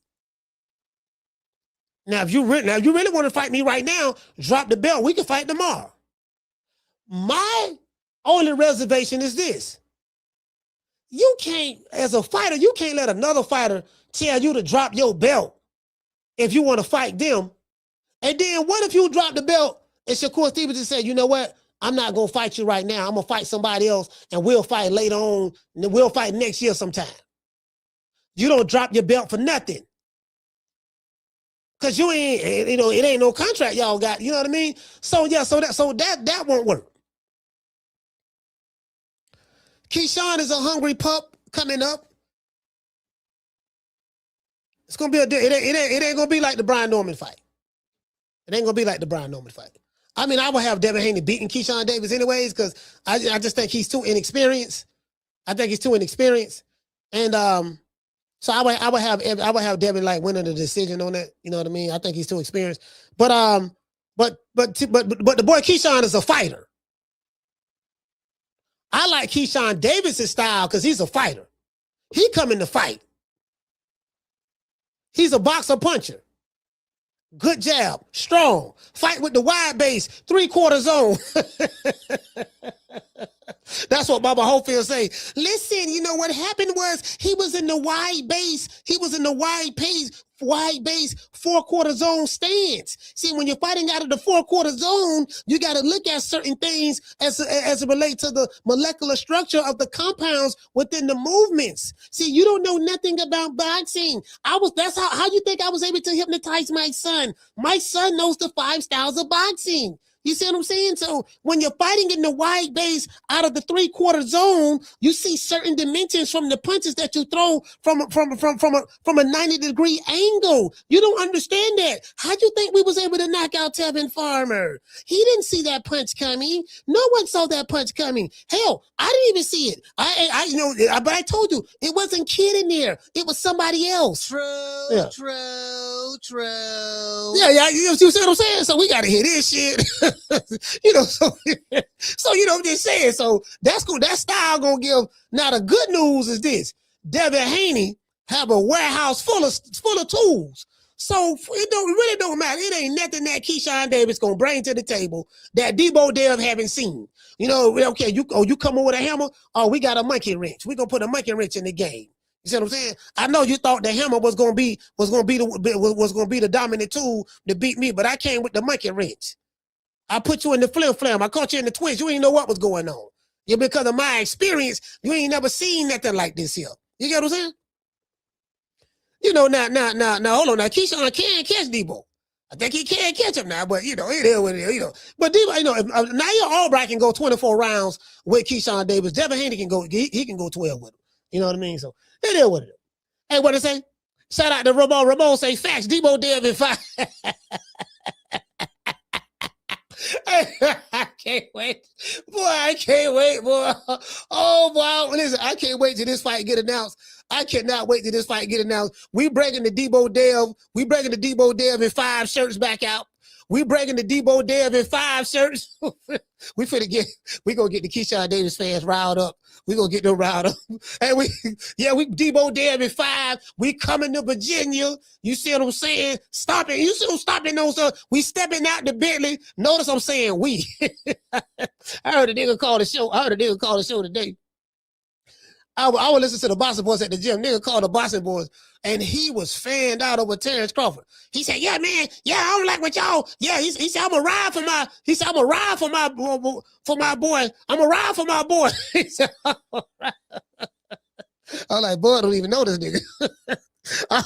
Now, if you really want to fight me right now, drop the belt. We can fight tomorrow. My only reservation is this. You can't, as a fighter, you can't let another fighter tell you to drop your belt if you want to fight them. And then what if you drop the belt and Shakur Stevenson said, you know what? I'm not going to fight you right now. I'm going to fight somebody else and we'll fight later on. And we'll fight next year sometime. You don't drop your belt for nothing. Because you ain't, it ain't no contract y'all got. You know what I mean? So yeah, so that won't work. Keyshawn is a hungry pup coming up. It's gonna be it ain't gonna be like the Brian Norman fight. It ain't gonna be like the Brian Norman fight. I mean, I would have Devin Haney beating Keyshawn Davis anyways, because I just think he's too inexperienced. I think he's too inexperienced, and so I would have Devin like winning the decision on that. You know what I mean? I think he's too experienced. But But the boy Keyshawn is a fighter. I like Keyshawn Davis' style because he's a fighter. He coming to fight. He's a boxer puncher. Good jab, strong. Fight with the wide base, 3/4 zone. That's what Baba Hopefield say. Listen, you know what happened was he was in the wide base. He was in the wide base, 4/4 zone stance. See, when you're fighting out of the 4/4 zone, you got to look at certain things as it relates to the molecular structure of the compounds within the movements. See, you don't know nothing about boxing. That's how you think I was able to hypnotize my son. My son knows the 5 styles of boxing. You see what I'm saying? So when you're fighting in the wide base out of the 3/4 zone, you see certain dimensions from the punches that you throw from a 90-degree angle. You don't understand that. How'd you think we was able to knock out Tevin Farmer? He didn't see that punch coming. No one saw that punch coming. Hell, I didn't even see it. But I told you it wasn't Kid in there. It was somebody else. True. Yeah. Yeah. You see what I'm saying? So we gotta hear this shit. So I'm just saying. So that's cool. That style gonna give. Now the good news is this: Devin Haney have a warehouse full of tools. So it really don't matter. It ain't nothing that Keyshawn Davis gonna bring to the table that Debo Dev haven't seen. Okay, you coming with a hammer? Oh, we got a monkey wrench. We gonna put a monkey wrench in the game. You see what I'm saying? I know you thought the hammer was gonna be the dominant tool to beat me, but I came with the monkey wrench. I put you in the flim-flam. I caught you in the twins. You ain't know what was going on. Yeah, because of my experience, you ain't never seen nothing like this here. You get what I'm saying? Now, hold on. Now, Keyshawn can't catch Debo. I think he can't catch him now, but, it is what it is, But Debo, if Nair Albright can go 24 rounds with Keyshawn Davis. Devin Haney can go, he can go 12 with him. You know what I mean? So, it is what it is. Hey, what it say? Shout out to Ramon. Ramon say, facts, Debo Dev in 5. I can't wait. Boy, I can't wait, boy. Oh, boy. Listen, I can't wait till this fight get announced. I cannot wait till this fight get announced. We breaking the Debo Dev in 5 shirts back out. We breaking the Debo Dev in 5 shirts. We gonna get the Keyshawn Davis fans riled up. We gonna get them riled up. And we Debo Dev in 5. We coming to Virginia. You see what I'm saying? Stopping. You see who's stopping those? We stepping out the Bentley. Notice I'm saying we. I heard a nigga call the show today. I would listen to the Boxing Boys at the gym. Nigga called the Boxing Boys, and he was fanned out over Terrence Crawford. He said, "Yeah, man. Yeah, I don't like what y'all. Yeah, he said, I'm gonna ride for my. He said, I'm gonna ride for my boy. I'm gonna ride for my boy." He said, I'm like, boy, I don't even know this nigga. I'm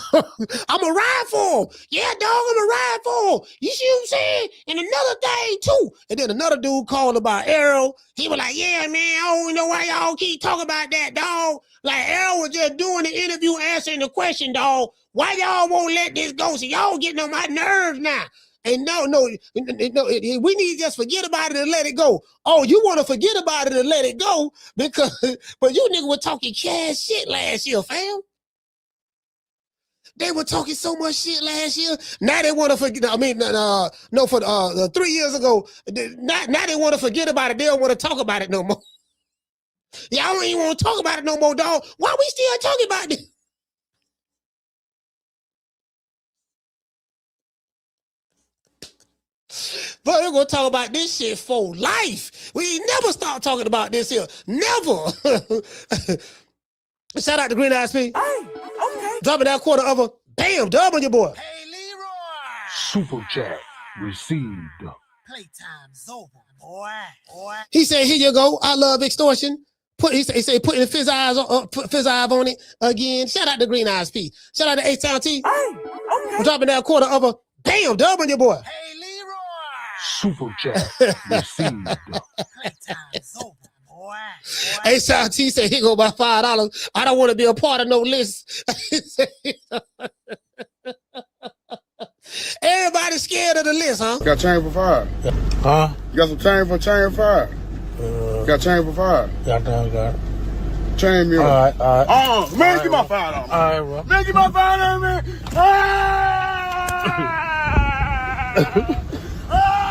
gonna ride for him. Yeah, dog, I'm gonna ride for him. You see what I'm saying? And another thing too. And then another dude called about Errol. He was like, yeah, man, I don't know why y'all keep talking about that, dog. Like Errol was just doing the interview, answering the question, dog. Why y'all won't let this go? So y'all getting on my nerves now. And no, we need to just forget about it and let it go. Oh, you want to forget about it and let it go but you nigga were talking cash shit last year, fam. They were talking so much shit last year. Now they want to forget. I mean, for 3 years ago. Now they want to forget about it. They don't want to talk about it no more. Y'all don't even want to talk about it no more, dog. Why we still talking about this? But we're going to talk about this shit for life. We ain't never stop talking about this here. Never. Shout out to Green Eyes P. Hey, okay. Dropping that quarter of a bam, dub on your boy. Hey, Leroy. Super chat received. Playtime's over, boy. He said, here you go. I love extortion. He said putting the fizz eyes on it again. Shout out to Green Eyes P. Shout out to H-Town T. Hey, okay. Dropping that quarter of a bam, dub on your boy. Hey, Leroy. Super chat received. Playtime's over. H-Town T said he go by $5. I don't want to be a part of no list. Everybody's scared of the list, huh? Got chain for 5. Huh? You got some chain for 5. Got chain for 5. Got it. Chain me. All right. Man, get my $5. All right, bro. Man, get my $5, man. Ah!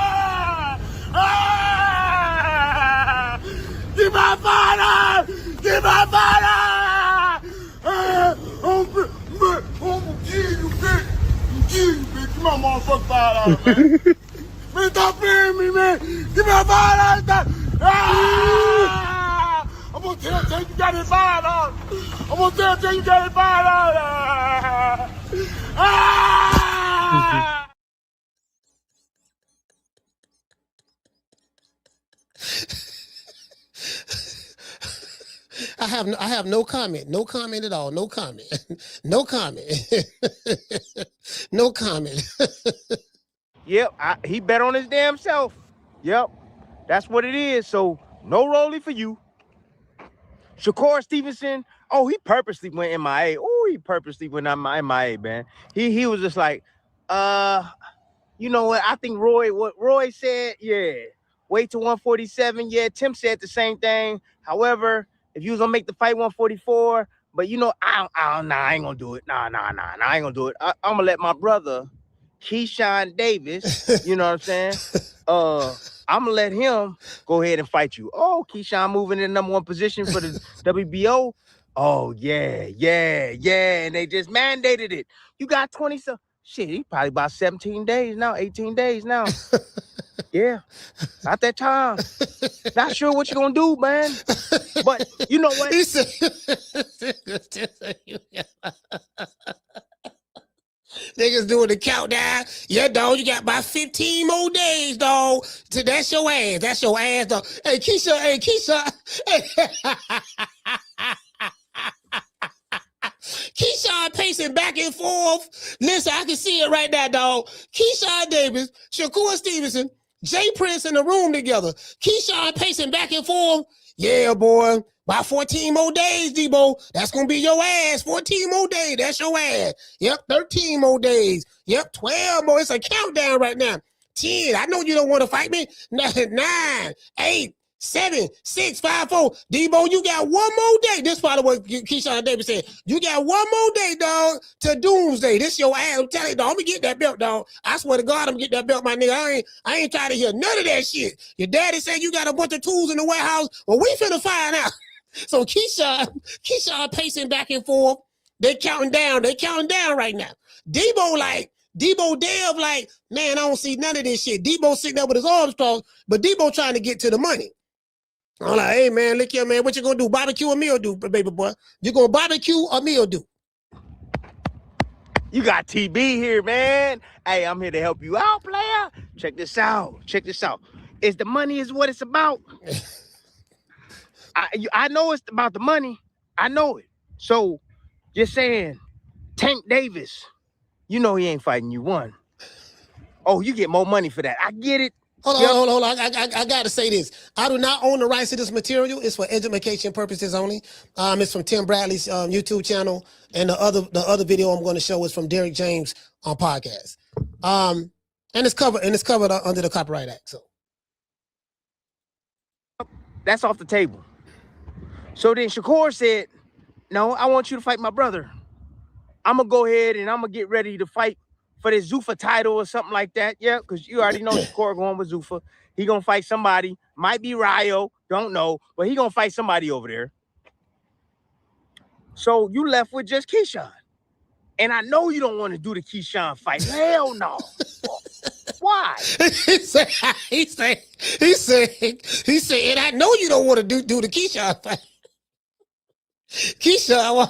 $5, man. Man, stop playing me, man. Give me that $5 back. Ah! I'm gonna tell you got it $5. I'm gonna tell you got it $5. Ah! I have no comment. No comment at all. No comment. No comment. No comment. Yep, he bet on his damn self. Yep, that's what it is. So no rolling for you. Shakur Stevenson, oh, he purposely went MIA. Oh, he purposely went MIA, man. He was just like, you know what? I think what Roy said, yeah, wait till 147. Yeah, Tim said the same thing. However, if you was gonna make the fight 144, but you know, I ain't gonna do it. Nah, I ain't gonna do it. I'm gonna let my brother, Keyshawn Davis, you know what I'm saying? I'm gonna let him go ahead and fight you. Oh, Keyshawn moving in the #1 position for the WBO. Oh, yeah. And they just mandated it. You got 20 so shit, he probably about 17 days now, 18 days now. Yeah, not that time. Not sure what you're gonna do, man. But you know what? He said, niggas doing the countdown. Yeah, dog, you got about 15 more days, dog. That's your ass. That's your ass, dog. Hey, Keyshawn. Hey. Keyshawn pacing back and forth. Listen, I can see it right now, dog. Keyshawn Davis, Shakur Stevenson, J Prince in the room together. Keyshawn pacing back and forth. Yeah, boy. About 14 more days, Debo. That's going to be your ass. 14 more days. That's your ass. Yep, 13 more days. Yep, 12 more. It's a countdown right now. 10. I know you don't want to fight me. 9, 8, 7, 6, 5, 4. Debo, you got one more day. This is probably what Keyshawn Davis said. You got one more day, dog, to doomsday. This your ass. I'm telling you, dog. I'm going to get that belt, dog. I swear to God, I'm going to get that belt, my nigga. I ain't trying to hear none of that shit. Your daddy said you got a bunch of tools in the warehouse. Well, we finna find out. So Keyshawn pacing back and forth. They counting down right now. Debo Dev like, man, I don't see none of this shit. Debo sitting there with his arms crossed, but Debo trying to get to the money. I'm like, hey, man, look here, man. What you gonna do? Barbecue or meal do, baby boy? You gonna barbecue or meal do? You got TB here, man. Hey, I'm here to help you out, player. Check this out. Is the money is what it's about. I know it's about the money. I know it. So you're saying Tank Davis, you know he ain't fighting you one. Oh, you get more money for that. I get it. Hold on. I got to say this. I do not own the rights to this material. It's for education purposes only. It's from Tim Bradley's YouTube channel. And the other video I'm going to show is from Derek James on podcast. And it's covered under the Copyright Act. So that's off the table. So then Shakur said, no, I want you to fight my brother. I'm going to go ahead and I'm going to get ready to fight for this Zuffa title or something like that. Yeah, because you already know Shakur going with Zuffa. He going to fight somebody. Might be Ryo. Don't know. But he going to fight somebody over there. So you left with just Keyshawn. And I know you don't want to do the Keyshawn fight. Hell no. Why? he said, and I know you don't want to do the Keyshawn fight. Keyshawn,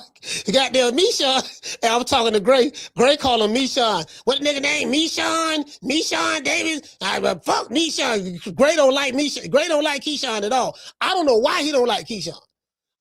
goddamn Meeshawn. And I was talking to Gray. Gray called him Meeshawn. What nigga name? Meeshawn Davis. Fuck Meeshawn. Gray don't like Meeshawn. Gray don't like Keyshawn at all. I don't know why he don't like Keyshawn.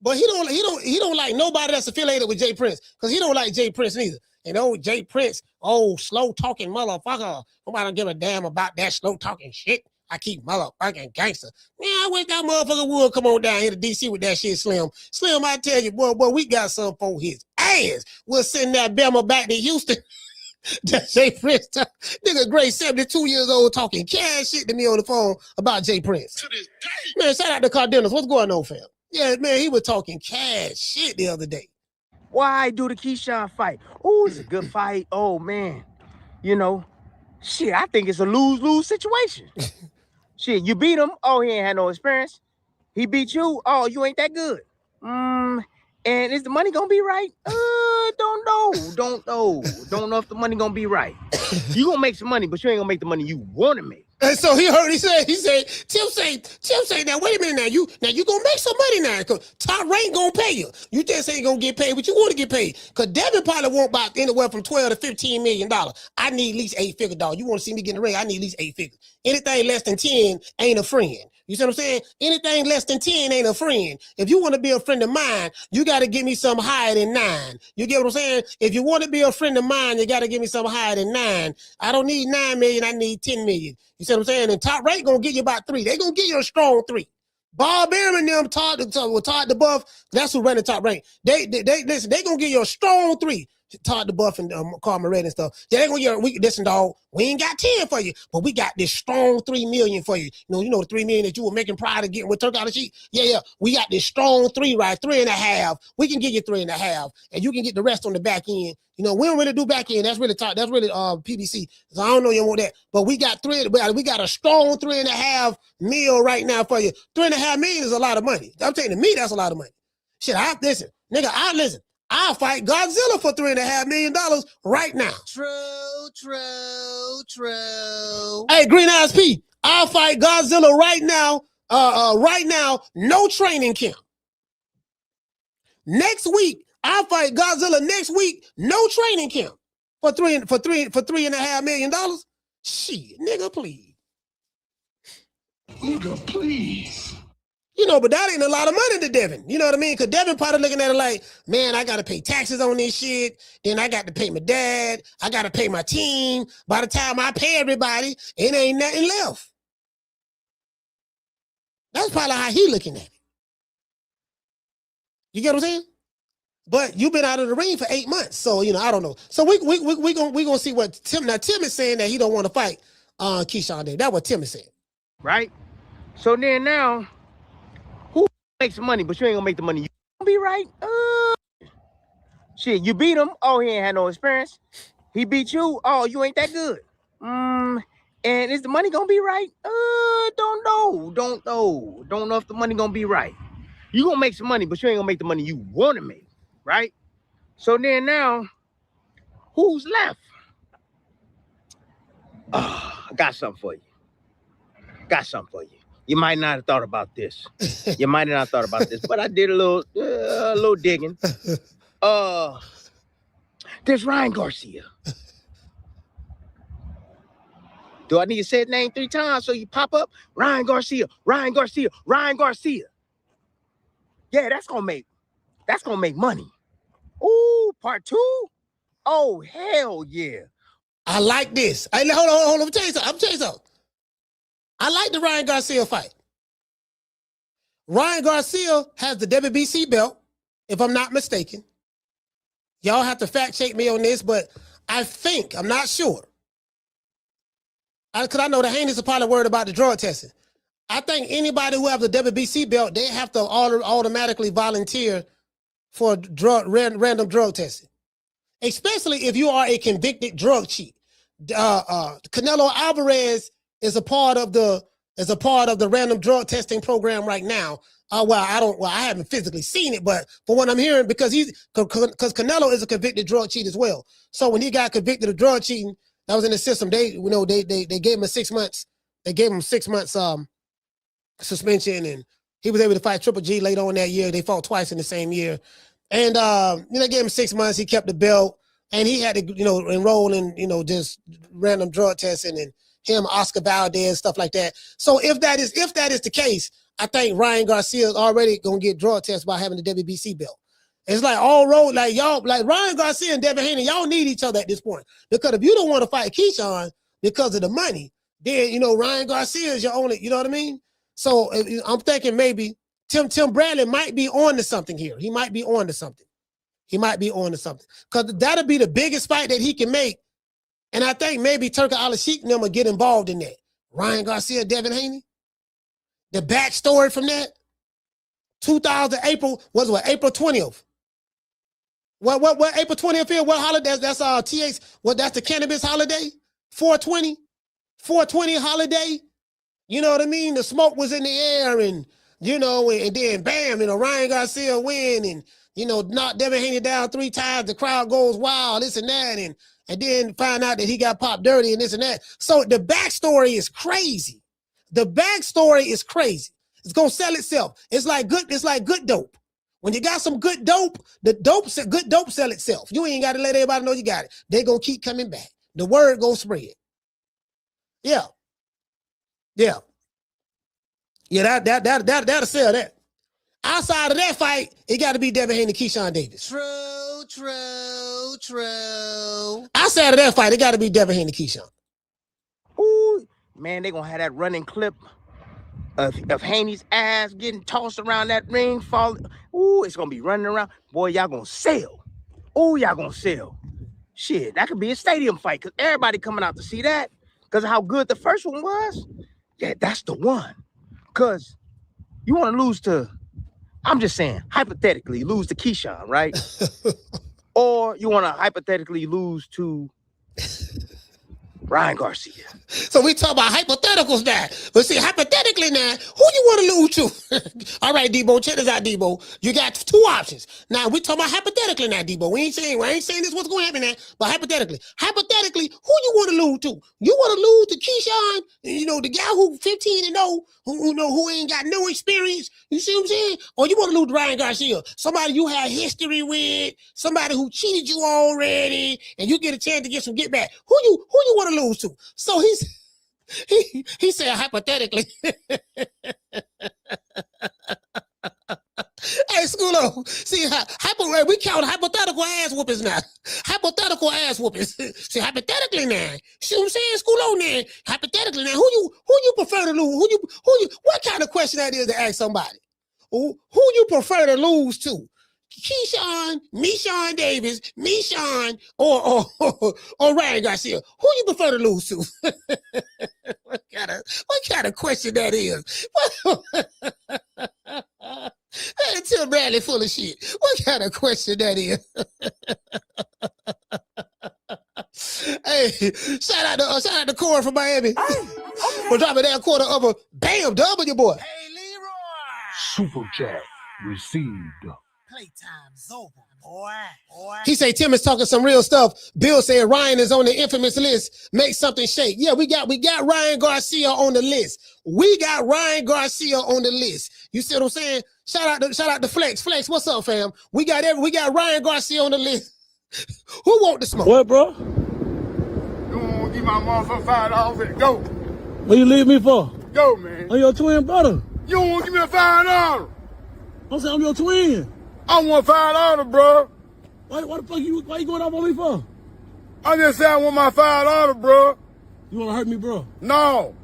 But he don't like nobody that's affiliated with J Prince. Because he don't like J Prince neither. And old J Prince, slow talking motherfucker. Nobody don't give a damn about that slow talking shit. I keep motherfucking gangster. Man, I wish that motherfucker would come on down here to DC with that shit, Slim. Slim, I tell you, boy, we got some for his ass. We'll send that Bama back to Houston. That J Prince, nigga, Gray, 72 years old, talking cash shit to me on the phone about J Prince. To this day. Man, shout out to Cardenas. What's going on, fam? Yeah, man, he was talking cash shit the other day. Why do the Keyshawn fight? Oh, it's a good fight. Oh, man. You know, shit, I think it's a lose-lose situation. Shit, you beat him. Oh, he ain't had no experience. He beat you. Oh, you ain't that good. And is the money gonna be right? Don't Don't know if the money gonna be right. You gonna make some money, but you ain't gonna make the money you want to make. And so he said, Tim say, now wait a minute, now you gonna make some money now, cause Top Rank gonna pay you. You just ain't gonna get paid, but you want to get paid. Cause Devin probably want about anywhere from $12 to $15 million. I need at least 8 figure, dog. You want to see me get in the ring? I need at least 8 figures. Anything less than 10 ain't a friend. You see what I'm saying? Anything less than 10 ain't a friend. If you want to be a friend of mine, you got to give me something higher than 9. You get what I'm saying? If you want to be a friend of mine, you got to give me something higher than 9. I don't need 9 million. I need 10 million. You see what I'm saying? And Top Rank gonna give you about 3. They gonna give you a strong 3. Bob Arum and them, Todd the Buff, that's who running Top Rank. They listen. They gonna give you a strong 3. Todd the Buff and Carl Moret and stuff. They gonna give you. Listen, dog. We ain't got 10 for you, but we got this strong 3 million for you. You know the 3 million that you were making prior to getting with Turk out of sheet. Yeah. We got this strong 3, right? 3.5. We can give you 3.5, and you can get the rest on the back end. We don't really do back end. That's really top. That's really PBC. So I don't know you want that, but we got 3. We got a strong 3.5 mil right now for you. 3.5 million is a lot of money. I'm telling you, to me, that's a lot of money. Shit, listen. I'll fight Godzilla for $3.5 million right now. True. Hey, Green Eyes P, I'll fight Godzilla right now. Right now, no training camp. Next week, I'll fight Godzilla next week, no training camp for $3.5 million. Shit, nigga, please. Nigga, please. But that ain't a lot of money to Devin. You know what I mean? Because Devin probably looking at it like, man, I got to pay taxes on this shit. Then I got to pay my dad. I got to pay my team. By the time I pay everybody, it ain't nothing left. That's probably how he looking at it. You get what I'm saying? But you've been out of the ring for 8 months. So, I don't know. So we gonna see what Tim is saying, that he don't want to fight Keyshawn Davis. That's what Tim is saying. Right? So then now, who makes some money, but you ain't gonna make the money you gonna be right? Shit, you beat him. Oh, he ain't had no experience. He beat you. Oh, you ain't that good. And is the money gonna be right? Don't know if the money gonna be right. You gonna make some money, but you ain't gonna make the money you want to make, right? So then now, who's left? I got something for you. You might not have thought about this. But I did a little digging. There's Ryan Garcia. Do I need to say his name 3 times so you pop up? Ryan Garcia. Yeah, that's gonna make money. Ooh, part 2? Oh, hell yeah. I like this. Hold on. Let me tell you something. I like the Ryan Garcia fight. Ryan Garcia has the WBC belt, if I'm not mistaken. Y'all have to fact check me on this, but I'm not sure. Because I know the Haney's are probably worried about the drug testing. I think anybody who has the WBC belt, they have to automatically volunteer for random drug testing, especially if you are a convicted drug cheat. Canelo Alvarez is a part of the random drug testing program right now. I haven't physically seen it, but for what I'm hearing, because Canelo is a convicted drug cheat as well. So when he got convicted of drug cheating, that was in the system. They gave him 6 months. They gave him 6 months suspension, and he was able to fight Triple G later on that year. They fought twice in the same year, and they gave him 6 months. He kept the belt, and he had to enroll in just random drug testing, and him, Oscar Valdez, stuff like that. So if that is the case, I think Ryan Garcia is already gonna get drug tested by having the WBC belt. It's like all road, like y'all, like Ryan Garcia and Devin Haney, y'all need each other at this point. Because if you don't want to fight Keyshawn because of the money, then Ryan Garcia is your only, you know what I mean? So I'm thinking maybe Tim Bradley might be on to something here. He might be on to something. Because that'll be the biggest fight that he can make. And I think maybe Turki Al-Sheikh and them will get involved in that. Ryan Garcia, Devin Haney. The backstory from that. 2000 April 20th. What April 20th is? What holiday? That's TH. That's the cannabis holiday. 420 holiday. You know what I mean? The smoke was in the air, and and then bam, Ryan Garcia win, and you know, knock Devin Haney down 3 times. The crowd goes wild, this and that, and then find out that he got popped dirty and this and that. So the backstory is crazy. The backstory is crazy. It's gonna sell itself. It's like good dope. When you got some good dope, good dope sell itself. You ain't got to let everybody know you got it. They gonna keep coming back. The word gonna spread. Yeah. That'll sell that. Outside of that fight, it got to be Devin Haney, Keyshawn Davis. True. Outside of that fight, it got to be Devin Haney, Keyshawn. Ooh, man, they gonna have that running clip of Haney's ass getting tossed around that ring, falling. Ooh, it's gonna be running around. Boy, y'all gonna sell. Ooh, y'all gonna sell. Shit, that could be a stadium fight because everybody coming out to see that because of how good the first one was. Yeah, that's the one. Because you want to lose to, I'm just saying, hypothetically, lose to Keyshawn, right? Or you want to hypothetically lose to Ryan Garcia. So we talk about hypotheticals now. But see, hypothetically now, who you want to lose to? All right, Debo, check this out, Debo. You got 2 options. Now, we talking about hypothetically now, Debo. We ain't saying this what's going to happen now, but hypothetically. Hypothetically, who you want to lose to? You want to lose to Keyshawn, you know, the guy who 15-0, who ain't got no experience, you see what I'm saying? Or you want to lose to Ryan Garcia, somebody you have history with, somebody who cheated you already, and you get a chance to get some get back. Who you want to lose to? So he said hypothetically. Hey, Schoolo, see, we count hypothetical ass whoopings now. Hypothetical ass whoopings. See, hypothetically now. See what I'm saying, Schoolo now? Hypothetically now, who you prefer to lose? What kind of question that is to ask somebody? Who you prefer to lose to? Keyshawn Davis, or Ryan Garcia. Who you prefer to lose to? What kind of question that is? Tim Bradley full of shit. What kind of question that is? Hey, shout out to Corey from Miami. For dropping that quarter of a bam W, boy. Hey, Leroy. Super chat received. Playtime's over, boy. He say Tim is talking some real stuff. Bill said Ryan is on the infamous list. Make something shake. Yeah, we got Ryan Garcia on the list. You see what I'm saying? Shout out to Flex. Flex, what's up, fam? We got Ryan Garcia on the list. Who want the smoke? What, bro? You want to give my motherfucker $5 and go? What you leave me for? Go, man. I'm your twin brother. You don't want to give me a $5? I'm saying I'm your twin. I want $5, bro. Why the fuck why you going off on me for? I just said I want my $5, bro. You want to hurt me, bro? No.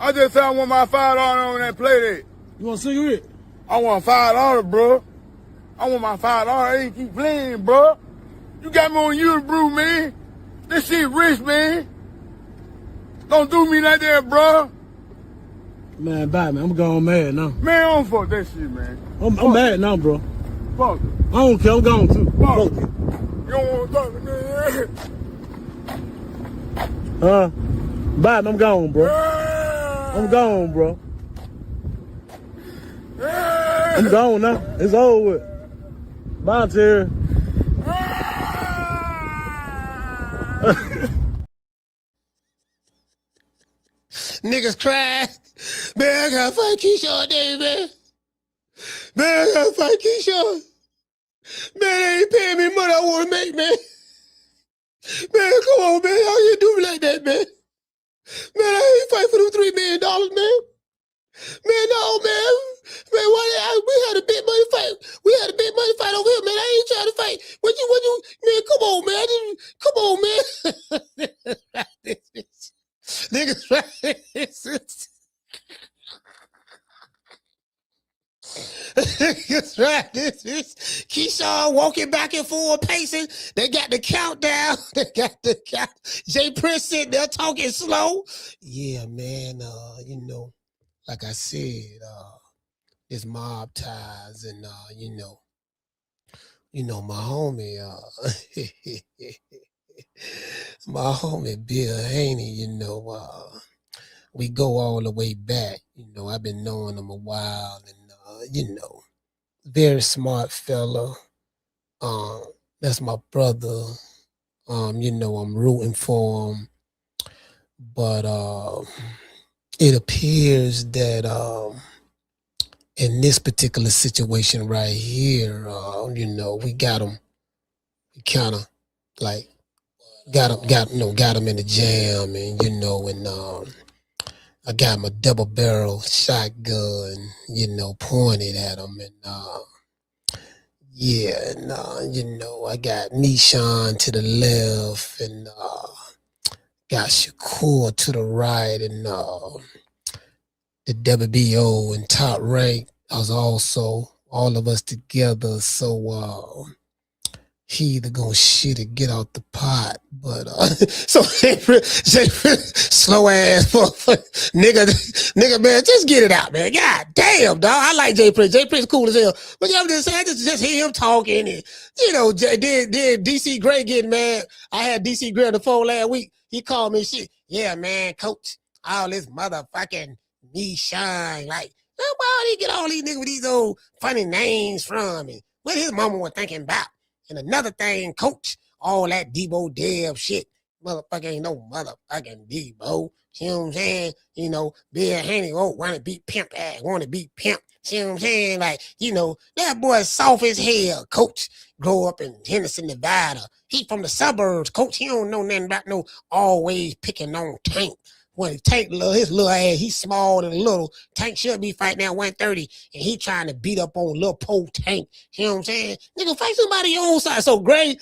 I just said I want my $5 on that play date. You want a cigarette? I want $5, bro. I want my $5. I ain't keep playing, bro. You got me on YouTube, bro, man. This shit rich, man. Don't do me like that, bro. Man, bye, man. I'm going mad now. Man, I don't fuck that shit, man. I'm mad now, bro. Fuck it. I don't care. I'm gone, too. Fuck Fuck it. it. You don't want to talk to me. Bye, man. I'm gone, bro. I'm gone, bro. I'm gone now. It's over with. Bye, Terry. Niggas cry. Man, I gotta fight Keyshawn Davis, man. Man, I gotta fight Keyshawn. Man, they ain't paying me money I wanna make, man. Man, come on, man. How you do me like that, man? Man, I ain't fight for them $3 million, man. Man, no, man. Man, we had a big money fight. We had a big money fight over here, man. I ain't trying to fight. What you, man, come on, man. Come on, man. Niggas right. Niggas right. This is Keyshawn walking back and forth, pacing. They got the countdown. They got the count. J Prince sitting there talking slow. Yeah, man. You know, like I said, this mob ties and my homie, my homie Bill Haney, we go all the way back. I've been knowing him a while, and very smart fella. That's my brother. You know, I'm rooting for him. But it appears that in this particular situation right here, you know, we got him. We kind of like got him in the jam, and you know, and I got my double barrel shotgun, you know, pointed at him, and yeah, and you know, I got Keyshawn to the left, and got Shakur to the right, and the WBO and Top Rank. I was also all of us together, so he either gonna shit or get out the pot. But so J Prince, slow ass nigga, man, just get it out, man. God damn, dog. I like J Prince. J Prince cool as hell. But I'm just saying, I just hear him talking, and you know, did DC Gray get mad? I had DC Gray on the phone last week. He called me shit. Yeah, man, coach, all this motherfucking knee shine. Like, where did he get all these niggas with these old funny names from? And what his mama was thinking about? And another thing, coach, all that Debo Dev shit. Motherfucker ain't no motherfucking Debo. See what I'm saying? You know, Bill Haney want to be pimp ass, want to be pimp. See what I'm saying? Like, you know, that boy soft as hell, coach. Grow up in Henderson, Nevada. He from the suburbs, coach. He don't know nothing about no always picking on Tank. When Tank, his little ass, he's small and little. Tank should be fighting at 130, and he trying to beat up on little po Tank. You know what I'm saying? Nigga, fight somebody your own side. So Gray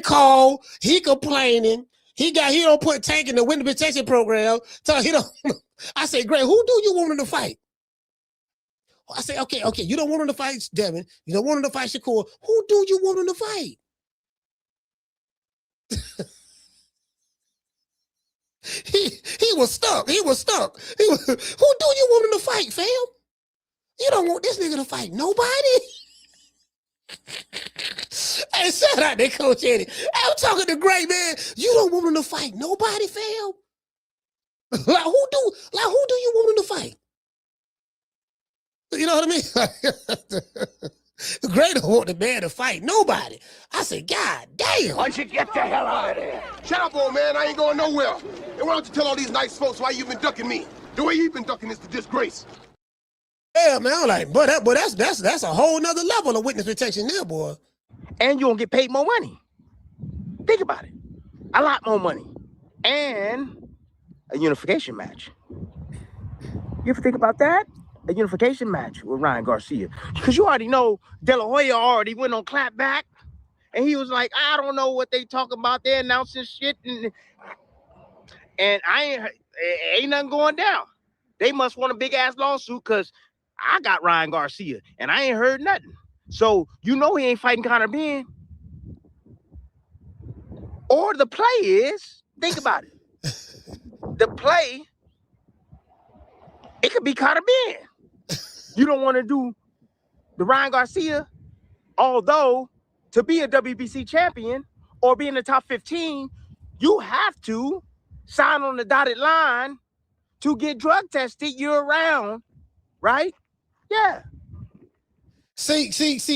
called, he complaining. He don't put Tank in the winter protection program. So he don't. I say, Gray, who do you want him to fight? I say, okay, you don't want him to fight Devin. You don't want him to fight Shakur. Who do you want him to fight? He was stuck. Who do you want him to fight, fam? You don't want this nigga to fight nobody. Hey, shout out to Coach Eddie. I'm talking to Gray, man. You don't want him to fight nobody, fam. Like who do you want him to fight? You know what I mean? Gray don't want the man to fight nobody. I said, God damn. Why don't you get the hell out of there? Shut up, old man. I ain't going nowhere. And why don't you tell all these nice folks why you been ducking me? The way you've been ducking is the disgrace. Yeah, man. I'm like, but that's a whole nother level of witness protection there, boy. And you gonna get paid more money. Think about it. A lot more money. And a unification match. You ever think about that? A unification match with Ryan Garcia. Because you already know De La Hoya already went on clapback. And he was like, I don't know what they talking about. They're announcing shit. And ain't nothing going down. They must want a big ass lawsuit because I got Ryan Garcia and I ain't heard nothing. So you know he ain't fighting Conor Ben. Or the play is, think about it. The play, it could be Conor Ben. You don't want to do the Ryan Garcia, although to be a WBC champion or be in the top 15, you have to sign on the dotted line to get drug tested year-round, right? Yeah. See,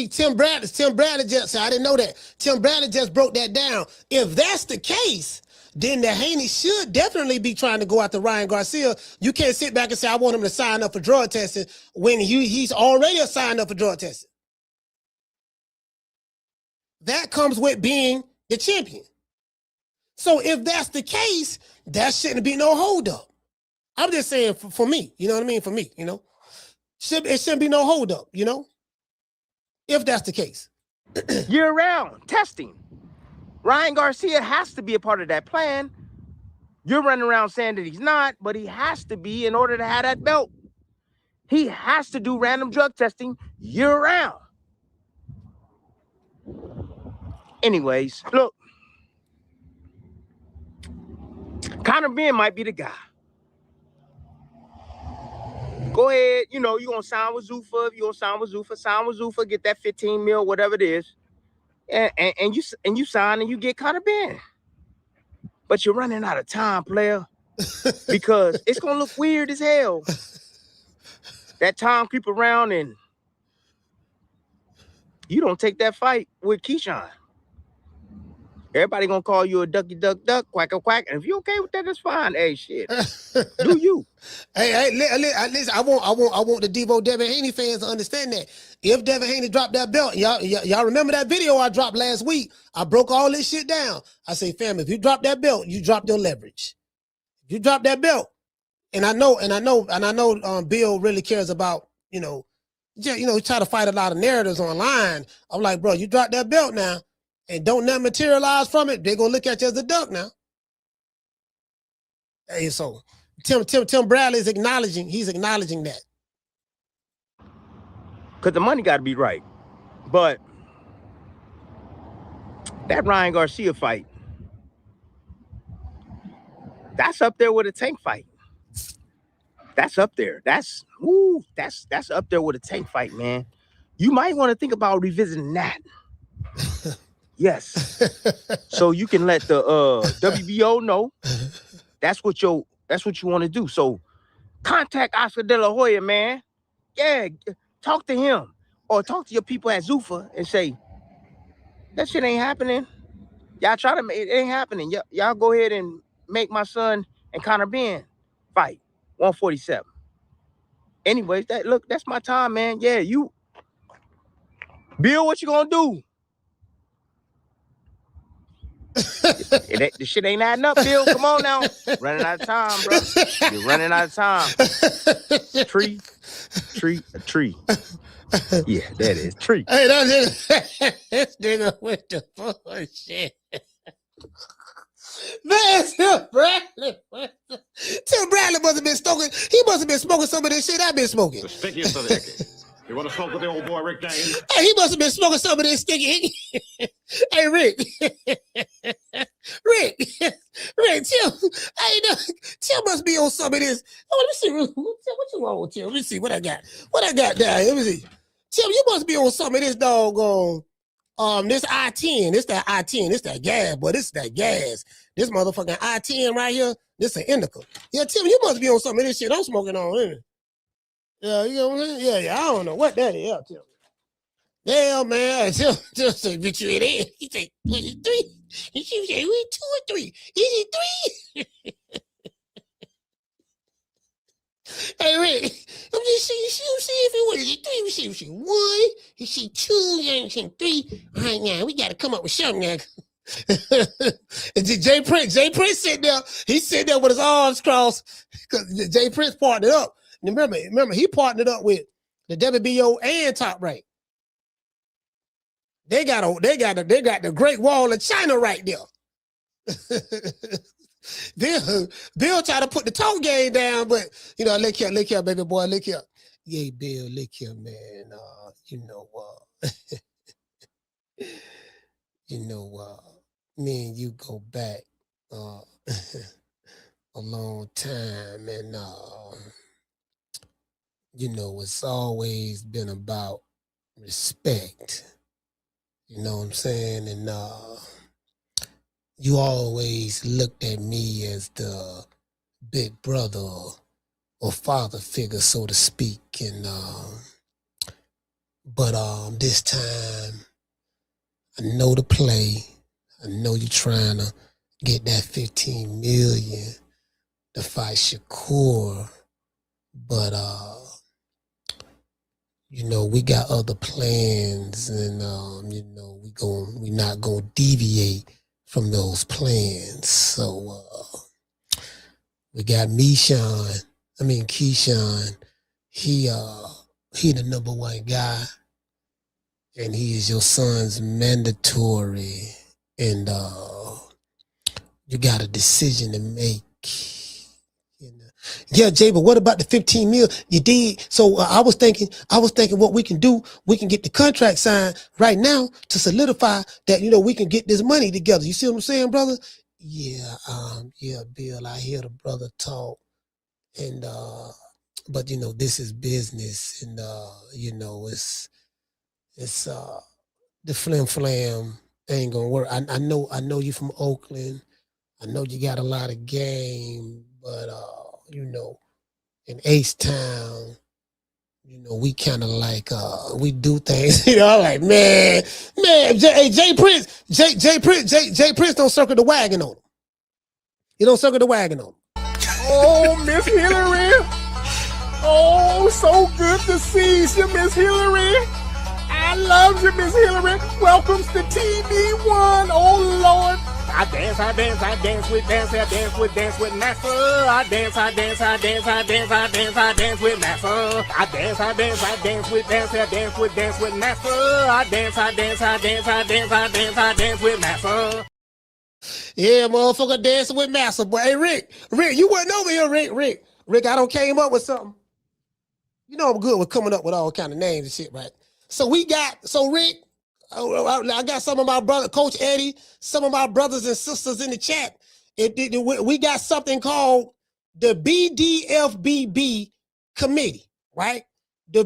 Tim Bradley just, I didn't know that. Tim Bradley just broke that down. If that's the case, then the Haney should definitely be trying to go after Ryan Garcia. You can't sit back and say, I want him to sign up for drug testing when he's already signed up for drug testing. That comes with being the champion. So if that's the case, that shouldn't be no holdup. I'm just saying for me, you know what I mean? For me, you know, it shouldn't be no holdup, you know, if that's the case. Year-round testing. Ryan Garcia has to be a part of that plan. You're running around saying that he's not, but he has to be in order to have that belt. He has to do random drug testing year-round. Anyways, look. Conor Ben might be the guy. Go ahead, you know, you're going to sign with Zuffa. If you're going to sign with Zuffa, get that 15 mil, whatever it is. And you sign and you get Conor Ben. But you're running out of time, player. Because it's going to look weird as hell. That time creep around and You don't take that fight with Keyshawn. Everybody gonna call you a ducky duck duck, quack a quack. And if you okay with that, that's fine. Hey, shit. Do you? Hey, listen, I want the Devin Haney fans to understand that. If Devin Haney dropped that belt, y'all remember that video I dropped last week? I broke all this shit down. I say, fam, if you drop that belt, you drop your leverage. If you drop that belt, and I know, Bill really cares about, he try to fight a lot of narratives online. I'm like, bro, you drop that belt now, and don't nothing materialize from it, they're gonna look at you as a duck now. Hey, so Tim Bradley is acknowledging that. Because the money got to be right. But that Ryan Garcia fight, that's up there with a Tank fight. That's up there. That's up there with a Tank fight, man. You might want to think about revisiting that. Yes. So you can let the WBO know that's what you want to do. So contact Oscar De La Hoya, man. Yeah, talk to him or talk to your people at Zuffa and say that shit ain't happening. Y'all try to, it ain't happening. Y'all go ahead and make my son and Conor Ben fight 147. Anyways, that's my time, man. Yeah, you, Bill, what you gonna do? The shit ain't adding up, Bill. Come on now. Running out of time, bro. You're running out of time. Tree. Yeah, that is tree. Hey, this nigga with the bullshit. Man, Tim Bradley must have been smoking. He must have been smoking some of this shit I've been smoking. The stickiest of the icky. You want to smoke with the old boy Rick Dane? Hey, he must have been smoking some of this sticky. Hey, Rick, Tim. Hey, Tim must be on some of this. Oh, let me see. What you want with Tim? Let me see what I got. What I got down. Let me see. Tim, you must be on some of this doggone. This I-10. This that I-10. This that gas, boy. This is that gas. This motherfucking I-10 right here. This an indica. Yeah, Tim, you must be on some of this shit I'm smoking on, isn't it? Yeah, you know what I'm saying? Yeah, I don't know what that is. Yeah, Tim. Yeah, man. Just say, bitch, you in there. He say, what is 3? He say, we 2 or 3. Is it 3? Hey, Rick, let me see if it was 3. We see if she 1, you see 2, you see 3. All right, now, we got to come up with something now. And J Prince sitting there. He's sitting there with his arms crossed because J Prince partnered up. Remember, he partnered up with the WBO and Top Rank. They got the Great Wall of China right there. Bill tried to put the toe game down, but look here, baby boy, look here. Yeah, Bill, look here, man. Me and you go back a long time, and it's always been about respect. You know what I'm saying? And you always looked at me as the big brother or father figure, so to speak. And but this time, I know the play. I know you're trying to get that $15 million to fight Shakur, but we got other plans, and we're not gonna deviate from those plans. So we got Keyshawn. He the number 1 guy, and he is your son's mandatory. And you got a decision to make. Yeah, Jay, but what about the 15 mil? You did. So I was thinking what we can do, we can get the contract signed right now to solidify that, we can get this money together. You see what I'm saying, brother? Yeah, Bill, I hear the brother talk. And but this is business, and it's the flim ain't gonna work. I know you from Oakland. I know you got a lot of game, but in Ace Town, you know, we kind of like we do things. You know, I'm like, man, J Prince don't circle the wagon on him. He don't circle the wagon on him. Oh, Miss Hillary. Oh, so good to see you, Miss Hillary. I love you, Miss Hillary. Welcome to TV1. Oh, Lord. I dance with Master. I dance with Master. I dance with Master. I dance with Master. Yeah, motherfucker dancing with Master. Boy, hey, Rick, you wasn't over here, Rick, I done came up with something. You know I'm good with coming up with all kind of names and shit, right? So Rick, I got some of my brother, Coach Eddie, some of my brothers and sisters in the chat. We got something called the BDFBB committee, right? The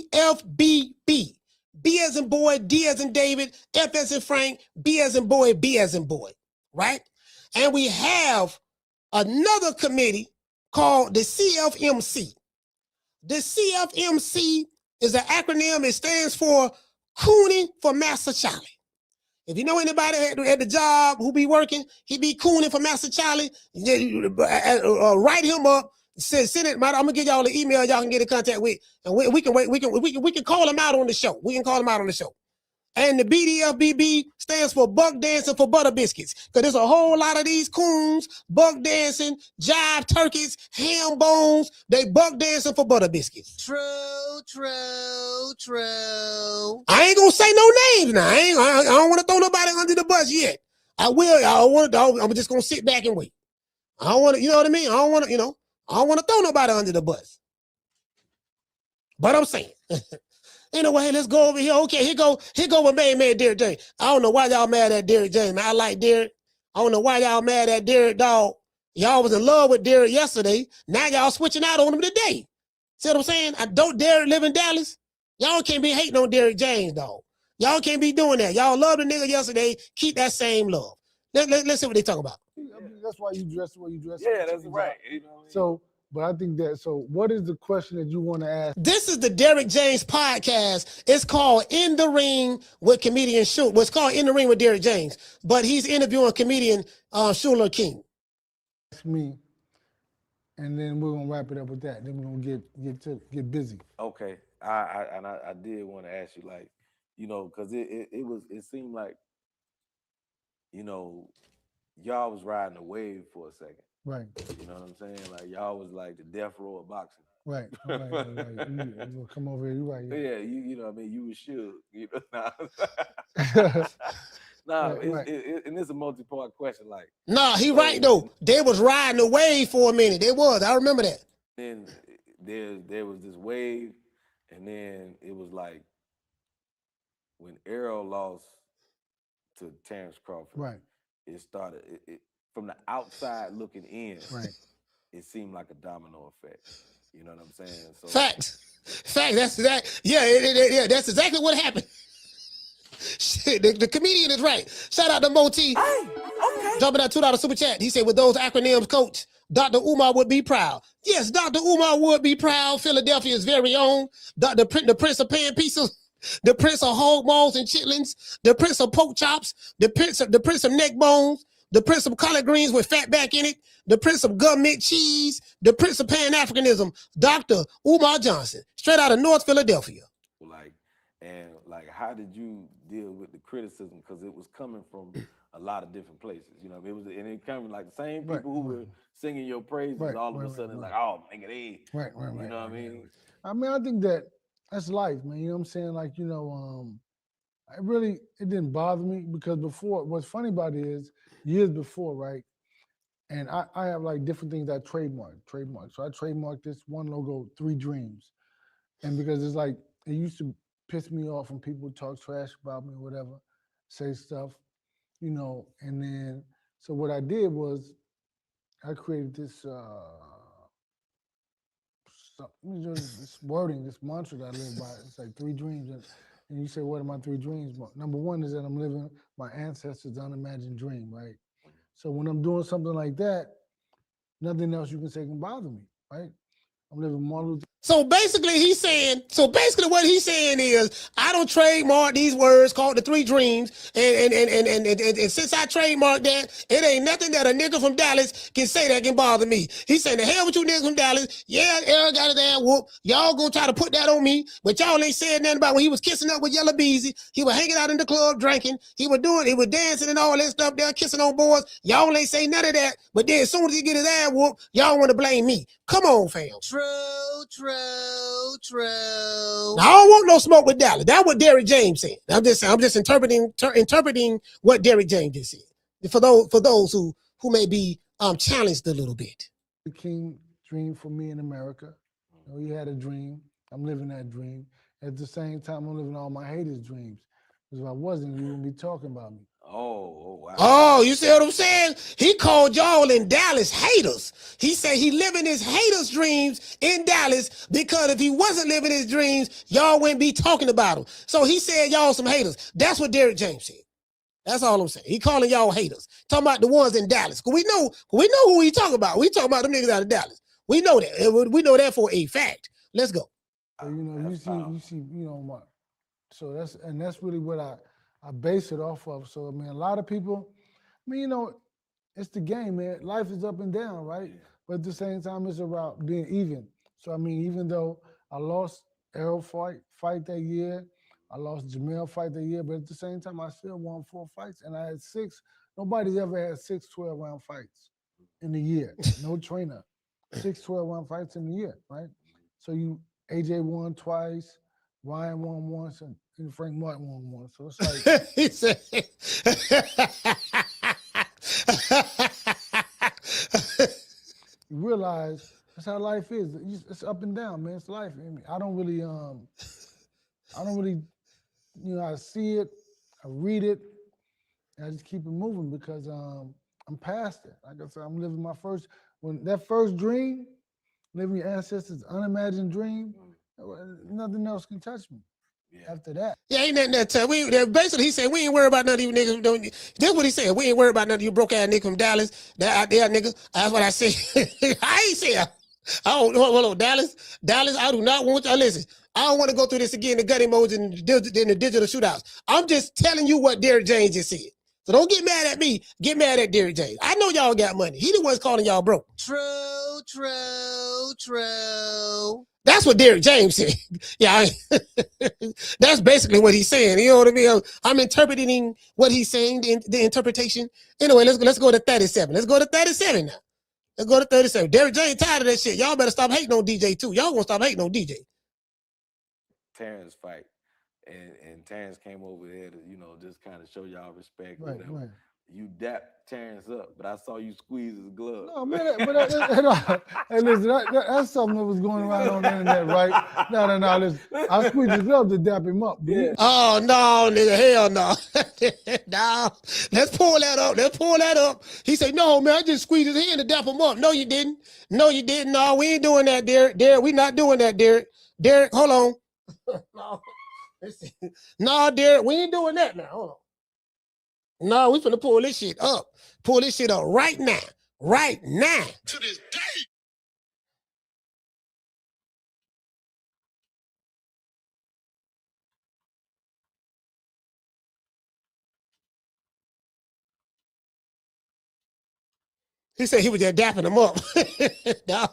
BDFBB. B as in boy, D as in David, F as in Frank, B as in boy, B as in boy, right? And we have another committee called the CFMC. The CFMC is an acronym. It stands for Cooning for Master Charlie. If you know anybody at the job who be working, he be cooning for Master Charlie. Write him up. Send it. I'm gonna give y'all the email y'all can get in contact with, and we can call him out on the show. We can call him out on the show. And the BDFBB stands for Buck Dancing for Butter Biscuits. Because there's a whole lot of these coons, buck dancing, jive turkeys, ham bones, they buck dancing for butter biscuits. True. I ain't gonna say no names now. I don't want to throw nobody under the bus yet. I will. I'm just gonna sit back and wait. I don't want to, you know what I mean? I don't want to throw nobody under the bus. But I'm saying. Anyway, let's go over here. Okay, here go with man Derrick James. I don't know why y'all mad at Derrick James, man. I like Derrick. I don't know why y'all mad at Derrick, dog. Y'all was in love with Derrick yesterday. Now y'all switching out on him today. See what I'm saying? I don't Derrick live in Dallas. Y'all can't be hating on Derrick James, dog. Y'all can't be doing that. Y'all loved the nigga yesterday. Keep that same love. Let's see what they talk about. I mean, that's why you dress the way you dress. Yeah, that's right. You know what I mean? So, but I think that, so what is the question that you want to ask? This is the Derrick James podcast. It's called In the Ring with Comedian Schuler. Well, it's called In the Ring with Derrick James, but he's interviewing comedian Schuler King. Ask me, and then we're gonna wrap it up with that. Then we're gonna get busy. Okay, I did want to ask you, like, you know, because it seemed like, you know, y'all was riding a wave for a second. Right. You know what I'm saying? Like, y'all was like the death row of boxing. Right. You come over here. You right. Yeah, you know what I mean? You was shook. You know, right. And it's a multi-part question. Like, nah, he right though. They was riding a wave for a minute. They was. I remember that. Then there was this wave, and then it was like when Errol lost to Terrence Crawford. Right. It started. It from the outside looking in. Right. It seemed like a domino effect. You know what I'm saying? So Facts. That's that. Yeah, that's exactly what happened. Shit, the comedian is right. Shout out to Moti. Dropping that $2 super chat. He said, with those acronyms, coach, Dr. Umar would be proud. Yes, Dr. Umar would be proud. Philadelphia's very own. The Prince of Pan Pieces. The Prince of hog balls and chitlins. The Prince of pork chops. The Prince of neck bones. The Prince of collard greens with fat back in it. The Prince of government cheese. The Prince of Pan-Africanism. Dr. Umar Johnson. Straight out of North Philadelphia. Like, how did you deal with the criticism? Because it was coming from a lot of different places. You know, it came from like the same people who were singing your praises. All of a sudden, like, oh, nigga, they. Right. You know what I mean? I mean, I think that that's life, man. You know what I'm saying? Like, you know, it didn't bother me because before, what's funny about it is years before, right? And I have like different things I trademark. So I trademarked this one logo, 3 Dreams. And because it's like, it used to piss me off when people talk trash about me or whatever, say stuff, you know, and then, so what I did was I created this, this wording, this mantra that I live by. It's like 3 dreams. And you say, what are my 3 dreams? Number 1 is that I'm living my ancestors' unimagined dream, right? So when I'm doing something like that, nothing else you can say can bother me, right? I'm living Martin Luther. So basically what he's saying is, I don't trademark these words called the 3 dreams. And since I trademarked that, it ain't nothing that a nigga from Dallas can say that can bother me. He's saying, the hell with you niggas from Dallas. Yeah, Errol got his ass whooped. Y'all gonna try to put that on me, but y'all ain't saying nothing about when he was kissing up with Yellow Beezy. He was hanging out in the club drinking. He was dancing and all that stuff there, kissing on boys. Y'all ain't say none of that. But then as soon as he get his ass whooped, y'all want to blame me. Come on, fam. True. Now, I don't want no smoke with Dallas. That's what Derrick James said. I'm just interpreting what Derrick James just said. For those who may be challenged a little bit. The king dream for me in America. You know, he had a dream. I'm living that dream. At the same time, I'm living all my haters' dreams. Because if I wasn't, you wouldn't be talking about me. Oh, wow. Oh, you see what I'm saying? He called y'all in Dallas haters. He said he living his haters' dreams in Dallas because if he wasn't living his dreams, y'all wouldn't be talking about him. So he said y'all some haters. That's what Derrick James said. That's all I'm saying. He calling y'all haters. Talking about the ones in Dallas. Cause we know who he talking about. We talking about them niggas out of Dallas. We know that. We know that for a fact. Let's go. So, you know, you see, you know, so that's really what I base it off of. So, I mean, a lot of people, I mean, you know, it's the game, man. Life is up and down, right? Yeah. But at the same time, it's about being even. So, I mean, even though I lost Errol fight that year, I lost Jamel fight that year, but at the same time, I still won 4 fights, and I had 6. Nobody's ever had 6 12-round fights in a year. No trainer. 6 12-round fights in a year, right? So AJ won twice, Ryan won once, and Frank Martin won once. So it's like he said. You realize that's how life is. It's up and down, man. It's life. I mean, I don't really, you know, I see it, I read it, and I just keep it moving because I'm past it. Like I said, I'm living my first dream, living your ancestors' unimagined dream. Nothing else can touch me. Yeah. After that. Yeah, ain't nothing that tough. Basically, he said, we ain't worried about none of you niggas. That's what he said. We ain't worried about none of you broke ass niggas from Dallas. That out there, nigga. That's what I said. I ain't say. Hold on, Dallas, I do not want y'all. Listen, I don't want to go through this again, the gut emoji and the digital shootouts. I'm just telling you what Derrick James just said. So don't get mad at me. Get mad at Derrick James. I know y'all got money. He the one's calling y'all broke. True. That's what Derrick James said. Yeah, that's basically what he's saying. You know what I mean? I'm interpreting what he's saying, the interpretation. Anyway, let's go to 37. Let's go to 37 now. Let's go to 37. Derrick James tired of that shit. Y'all better stop hating on DJ too. Y'all gonna stop hating on DJ. Terrence fight. And Terrence came over here to, you know, just kind of show y'all respect. Right. You dapped Terrence up, but I saw you squeeze his glove. No, man, hey, listen, that's something that was going around on the internet, right? No, listen. I squeezed his glove to dap him up. Yeah. Oh, no, nigga, hell no. No, let's pull that up. He said, no, man, I just squeezed his hand to dap him up. No, you didn't. No, we ain't doing that, Derrick. Derrick, we not doing that, Derrick. Derrick, hold on. No, Derrick, we ain't doing that now. Hold on. No, we finna pull this shit up. Pull this shit up right now. Right now. To this day. He said he was just dapping him up. Yeah,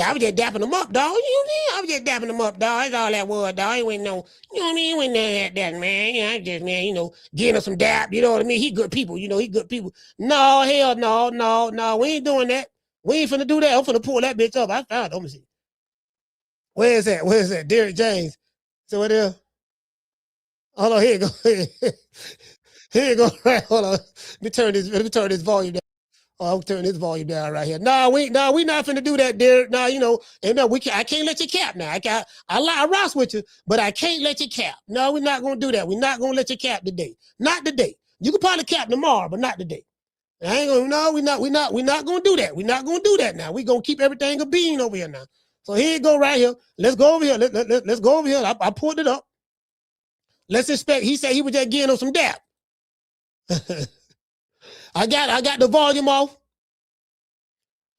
I was just dapping him up, dog. You know what I mean? I was just dapping him up, dog. That's all that was, dog. He wasn't no, you know what I mean? He wasn't that, man. You know, I just, man, you know, getting him some dap. You know what I mean? He good people. You know, he good people. No, hell no. We ain't doing that. We ain't finna do that. I'm finna pull that bitch up. I found it. Let me see. Where is that? Derrick James. So what else? Hold on, here you go. Here you go. Right, hold on. Let me turn this volume down. Oh, I'm turning this volume down right here. No, we not finna do that, Derrick. No, you know, and no, I can't let you cap now. I rock with you, but I can't let you cap. No, we're not gonna do that. We're not gonna let you cap today. Not today. You can probably cap tomorrow, but not today. I ain't gonna. No, we're not gonna do that. We're not gonna do that now. We're gonna keep everything a bean over here now. So here you go right here. Let's go over here. Let's go over here. I pulled it up. Let's expect. He said he was just getting him some dap. I got the volume off.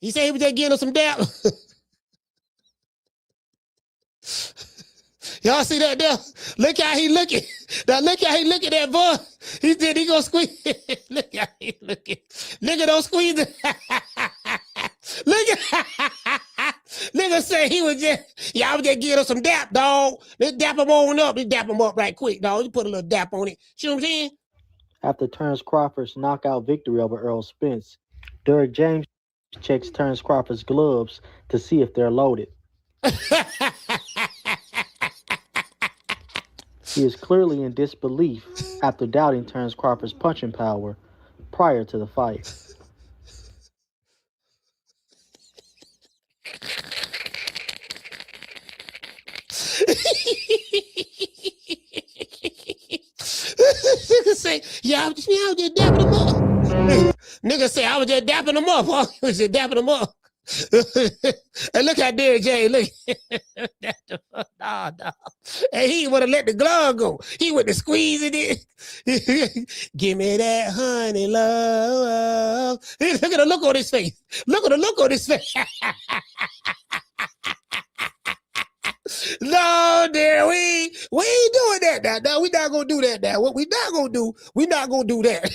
He said he was just getting him some dap. Y'all see that there? Look how he looking. Now look how he looking at boy. He said he gonna squeeze. Look how he looking. Look at those squeezing. Look at nigga say he was just, y'all was just giving us some dap, dog. Let's dap him on up. Let's dap him up right quick, dog. You put a little dap on it. See what I'm saying? After Terrence Crawford's knockout victory over Errol Spence, Derrick James checks Terrence Crawford's gloves to see if they're loaded. He is clearly in disbelief after doubting Terrence Crawford's punching power prior to the fight. Nigga say, yeah, I was just dapping him up. Nigga say, I was just dapping him up. Huh? I was just dapping him up. And look how Derrick James, look. Nah. And he would have let the glove go. He would have squeezed it in. Give me that honey love. Look at the look on his face. Look at the look on his face. No, dear, we ain't doing that now. No, we not gonna do that now. What we not gonna do, we not gonna do that.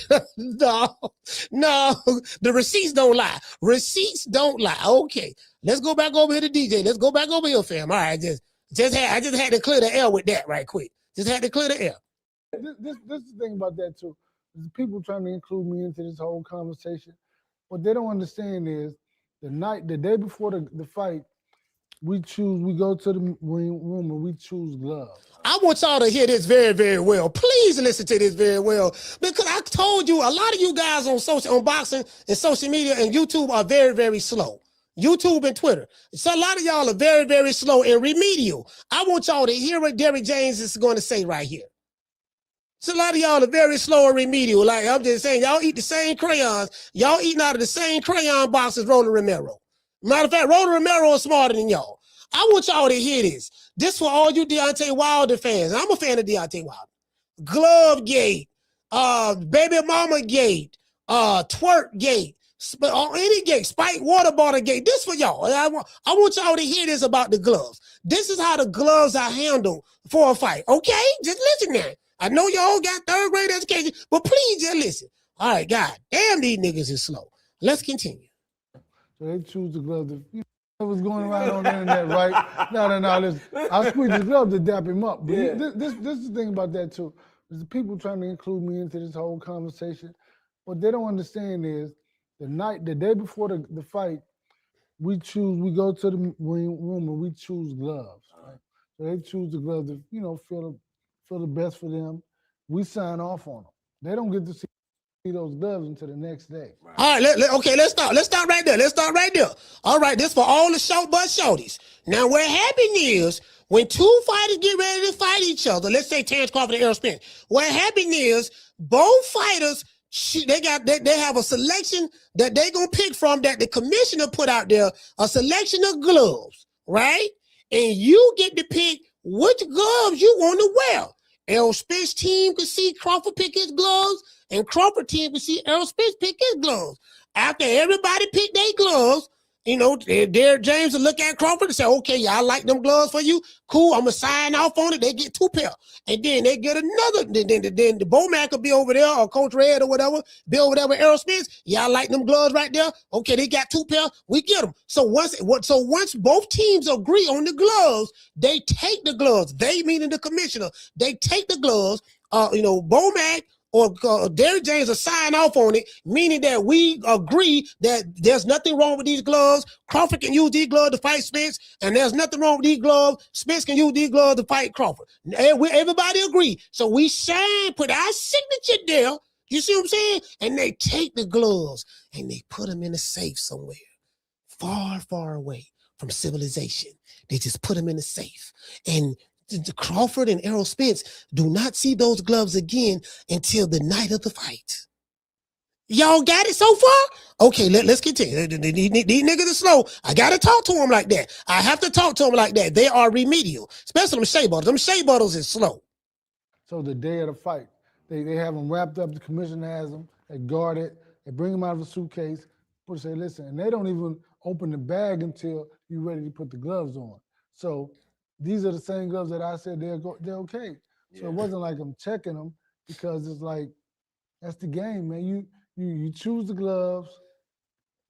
No, the receipts don't lie. Receipts don't lie. Okay, let's go back over here to DJ. Let's go back over here, fam. All right, I just had to clear the air with that right quick. Just had to clear the air. This is the thing about that too. Is people trying to include me into this whole conversation. What they don't understand is the day before the fight, we go to the room and we choose gloves. I want y'all to hear this very, very well. Please listen to this very well. Because I told you, a lot of you guys on boxing and social media and YouTube are very, very slow. YouTube and Twitter. So a lot of y'all are very, very slow and remedial. I want y'all to hear what Derrick James is going to say right here. So a lot of y'all are very slow and remedial. Like I'm just saying, y'all eat the same crayons. Y'all eating out of the same crayon box as Roland Romero. Matter of fact, Roland Romero is smarter than y'all. I want y'all to hear this. This for all you Deontay Wilder fans. I'm a fan of Deontay Wilder. Glove gate, baby mama gate, twerk gate, any gate, spike water bottle gate. This for y'all. I want y'all to hear this about the gloves. This is how the gloves are handled for a fight. Okay? Just listen now. I know y'all got third grade education, but please just listen. All right, God damn, these niggas is slow. Let's continue. So they choose the glove. You know what's going around on the internet, right? No. Listen, I squeeze the glove to dap him up. But this is the thing about that too. Is the people trying to include me into this whole conversation. What they don't understand is the day before the fight, we go to the room and we choose gloves. Right? So they choose the gloves to feel the best for them. We sign off on them. They don't get to see those gloves until the next day. Right. All right, okay, let's start. Let's start right there. All right, this for all the short butt shorties. Now, what happened is when two fighters get ready to fight each other, let's say Terrence Crawford and Errol Spence, what happened is both fighters, they have a selection that they gonna pick from that the commissioner put out there, a selection of gloves, right? And you get to pick which gloves you want to wear. Errol Spence team could see Crawford pick his gloves, and Crawford team could see Errol Spence pick his gloves. After everybody picked their gloves, Derrick James will look at Crawford and say, okay, yeah, I like them gloves for you. Cool, I'm going to sign off on it. They get 2 pair. And then they get another. Then the Bowman could be over there, or Coach Red or whatever, be over there with Errol Spence. Yeah, I like them gloves right there. Okay, they got 2 pair. We get them. So once both teams agree on the gloves, they take the gloves. They, meaning the commissioner, they take the gloves. Bowman or Derrick James will sign off on it, meaning that we agree that there's nothing wrong with these gloves. Crawford can use these gloves to fight Spence, and there's nothing wrong with these gloves. Spence can use these gloves to fight Crawford. Everybody agree. So we put our signature there. You see what I'm saying? And they take the gloves and they put them in a safe somewhere, far, far away from civilization. They just put them in a safe. And Crawford and Errol Spence do not see those gloves again until the night of the fight. Y'all got it so far? Okay, let's continue. These niggas are slow. I got to talk to them like that. I have to talk to them like that. They are remedial, especially them shea butters. Them shea butters is slow. So the day of the fight, they have them wrapped up. The commissioner has them. They guard it. They bring them out of a suitcase. Say, listen, and they don't even open the bag until you're ready to put the gloves on. So these are the same gloves that I said they're okay. So Yeah. it wasn't like I'm checking them because it's like that's the game, man. You choose the gloves,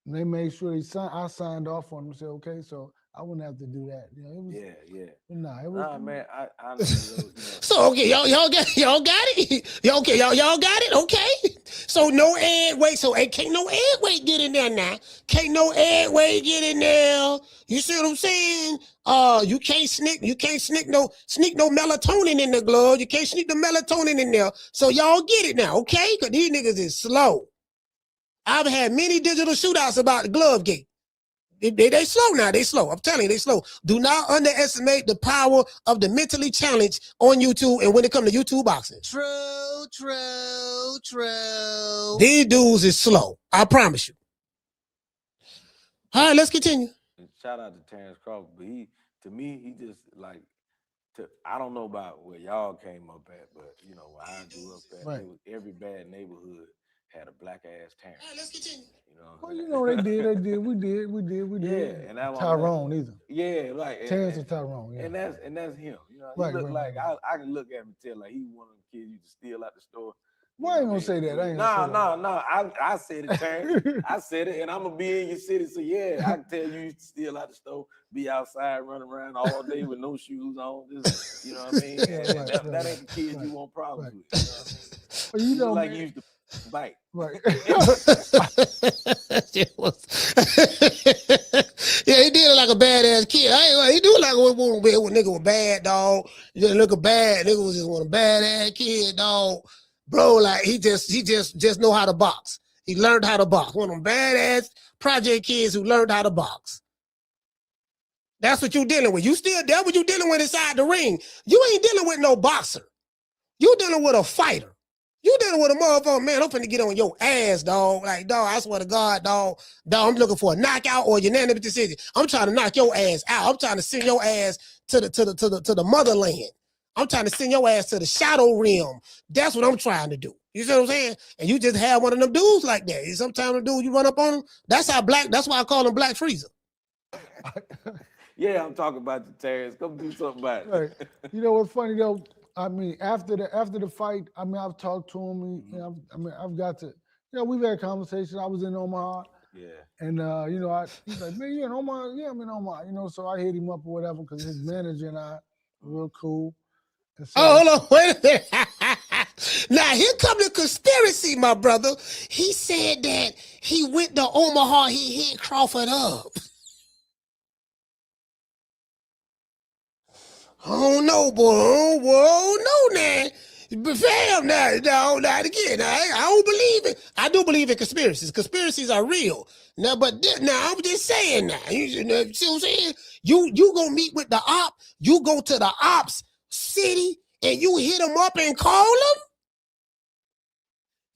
and they made sure I signed off on them. Said okay, so I wouldn't have to do that. You know, it was yeah. it was Nah, man. I honestly, though, So okay, y'all got it. Y'all got it. Okay. So no egg weight. So can't no egg weight get in there now. Can't no egg weight get in there. You see what I'm saying? You can't sneak no melatonin in the glove. You can't sneak the melatonin in there. So y'all get it now, okay? Cause these niggas is slow. I've had many digital shootouts about the glove gate. They slow now. They slow. I'm telling you, they slow. Do not underestimate the power of the mentally challenged on YouTube and when it comes to YouTube boxing. True. These dudes is slow. I promise you. All right, let's continue. Shout out to Terrence Crawford, but to me, he just like, I don't know about where y'all came up at, but you know, where I grew up at, Right. every bad neighborhood had a black ass Terrence. All right, let's continue. You know, well, you know, they did. We did. Yeah, and that Tyrone either. Yeah, like Terrence and Tyrone. Yeah. and that's him. You know, Right, he look right, like I can look at him and tell like he one of them kids you just steal out the store. Well, I ain't gonna say that. I ain't gonna say that. Nah. I said it, Terrence. I said it, and I'm gonna be in your city. So yeah, I can tell you to steal out the store, be outside running around all day with no shoes on. Just, you know what I mean? That ain't the kids you want problems with. You know what I mean? Well, you know, like you used to bite. Right. Yeah, he did it like a badass kid. He do it like a nigga was bad, dog. He just look a bad nigga was just one badass kid, dog. Bro, like he just know how to box. He learned how to box. One of them badass project kids who learned how to box. That's what you dealing with. That's what you dealing with inside the ring. You ain't dealing with no boxer. You dealing with a fighter. You dealing with a motherfucker, man, I'm finna get on your ass, dog. Like, dog, I swear to God, dog, I'm looking for a knockout or a unanimous decision. I'm trying to knock your ass out. I'm trying to send your ass to the motherland. I'm trying to send your ass to the shadow realm. That's what I'm trying to do. You see what I'm saying? And you just have one of them dudes like that. Sometimes the dude you run up on him, that's why I call him Black Freezer. Yeah, I'm talking about you, Terrence. Come do something about it. Right. You know what's funny though? I mean, after the fight, I mean, I've talked to him. You know, I've got to, you know, we've had conversations. I was in Omaha. Yeah. And you know, he's like, man, you in Omaha? Yeah, I'm in Omaha. You know, so I hit him up or whatever because his manager and I were real cool. So, hold on, wait a minute. Now here comes the conspiracy, my brother. He said that he went to Omaha. He hit Crawford up. Oh no, boy. Oh no, now. But fam, now again, I don't believe it. I do believe in conspiracies. Conspiracies are real. Now, but now I'm just saying now. You see what I'm saying? You gonna meet with the op. You go to the ops city and you hit them up and call them.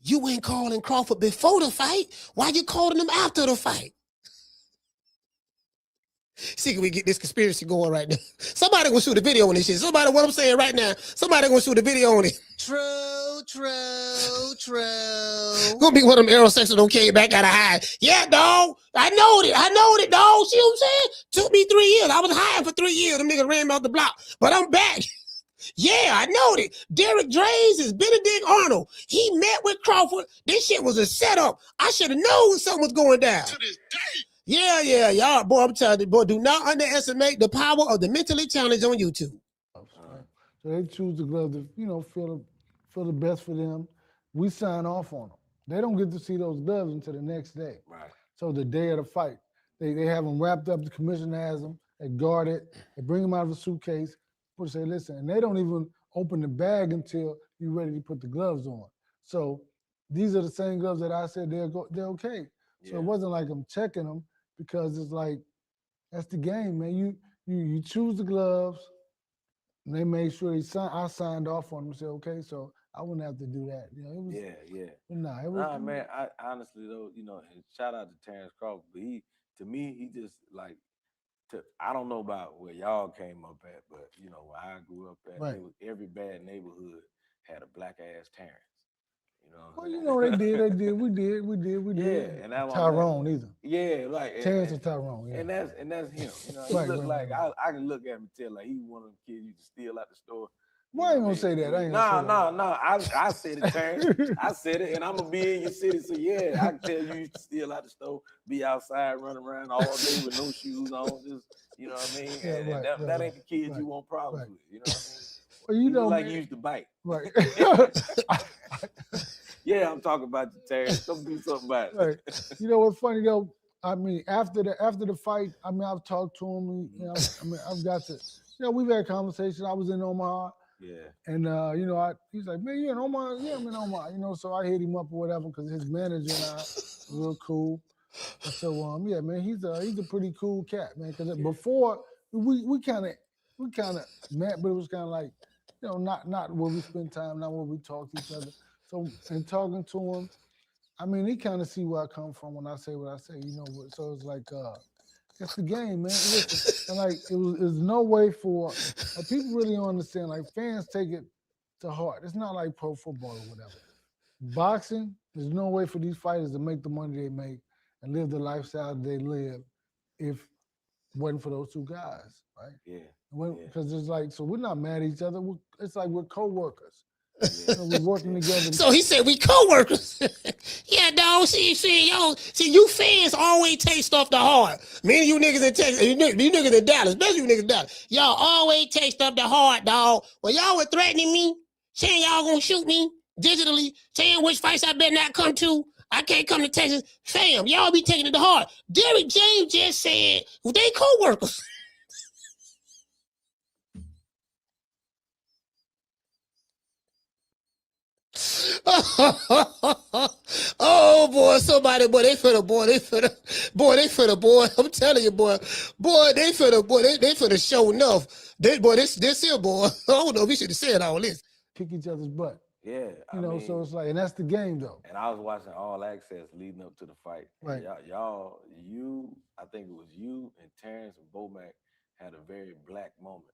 You ain't calling Crawford before the fight. Why you calling them after the fight? See, can we get this conspiracy going right now? Somebody gonna shoot a video on this shit. Somebody, what I'm saying right now, somebody gonna shoot a video on it. True. Gonna be one of them aerosexual don't came back out of high. Yeah, dog. I know it, dog. See what I'm saying? Took me 3 years. I was high for 3 years. Them niggas ran me off the block. But I'm back. Yeah, I know it. Derek Drays is Benedict Arnold. He met with Crawford. This shit was a setup. I should have known something was going down. To this day. Yeah, y'all, boy, I'm telling you, boy, do not underestimate the power of the mentally challenged on YouTube. So they choose the glove to, you know, feel the best for them. We sign off on them. They don't get to see those gloves until the next day. Right. So the day of the fight, they have them wrapped up. The commissioner has them. They guard it. They bring them out of the suitcase. People say, listen, and they don't even open the bag until you're ready to put the gloves on. So these are the same gloves that I said they're okay. So it wasn't like I'm checking them. Because it's like, that's the game, man. You choose the gloves, and they made sure I signed off on them. Said okay, so I wouldn't have to do that. You know, it was, Yeah. Nah, Man. I honestly though, you know, and shout out to Terrence Crawford, but to me, he just like, I don't know about where y'all came up at, but you know, where I grew up at, right. Every bad neighborhood had a black ass Terrence. Well, you know, they did. We did. Yeah, and that's Tyrone either. Yeah, like Terrence and Tyrone. Yeah. And that's him. You know, he Right, look right, like I can look at him and tell like he one of them kids you just steal out the store. Well, I ain't gonna say that. I ain't gonna say that. No. I said it, Terrence. I said it, and I'm gonna be in your city. So yeah, I can tell you used to steal out the store, be outside running around all day with no shoes on. Just you know what I mean. Yeah, And that ain't the kids you want problems with. You know what I mean? Well, you know, like you used to bite. Right. Yeah, I'm talking about you, Terrence. Come do something about it. Right. You know what's funny though? I mean, after the fight, I mean, I've talked to him. You know, I mean, I've got to. You know, we've had conversations. I was in Omaha. Yeah. And you know, he's like, man, you in Omaha? Yeah, I'm in Omaha. You know, so I hit him up or whatever because his manager and I were real cool. And so yeah, man, he's a pretty cool cat, man. Because before we kind of met, but it was kind of like, you know, not where we spend time, not where we talk to each other. So in talking to him, I mean, he kind of see where I come from when I say what I say, you know. So it's like, it's the game, man. Listen, and like, it was no way for people really don't understand. Like, fans take it to heart. It's not like pro football or whatever. Boxing, there's no way for these fighters to make the money they make and live the lifestyle they live if it wasn't for those two guys, right? Yeah. Because it's like, so we're not mad at each other. It's like we're co-workers. You know, we're working together. So he said we co-workers. Yeah, dog. See, you fans always take stuff to heart. Me and you niggas in Texas, you niggas in Dallas, especially you niggas in Dallas. Y'all always take stuff to heart, dog. When y'all were threatening me, saying y'all gonna shoot me digitally, saying which fights I better not come to, I can't come to Texas. Fam, y'all be taking it to heart. Derrick James just said they co-workers. Oh boy, somebody, boy, they finna, I'm telling you, boy, they finna show enough. This here, boy, I don't know if we should have said all this. Kick each other's butt. Yeah, you know, so it's like, and that's the game though. And I was watching All Access leading up to the fight. Right. I think it was you and Terrence and Bomac had a very black moment.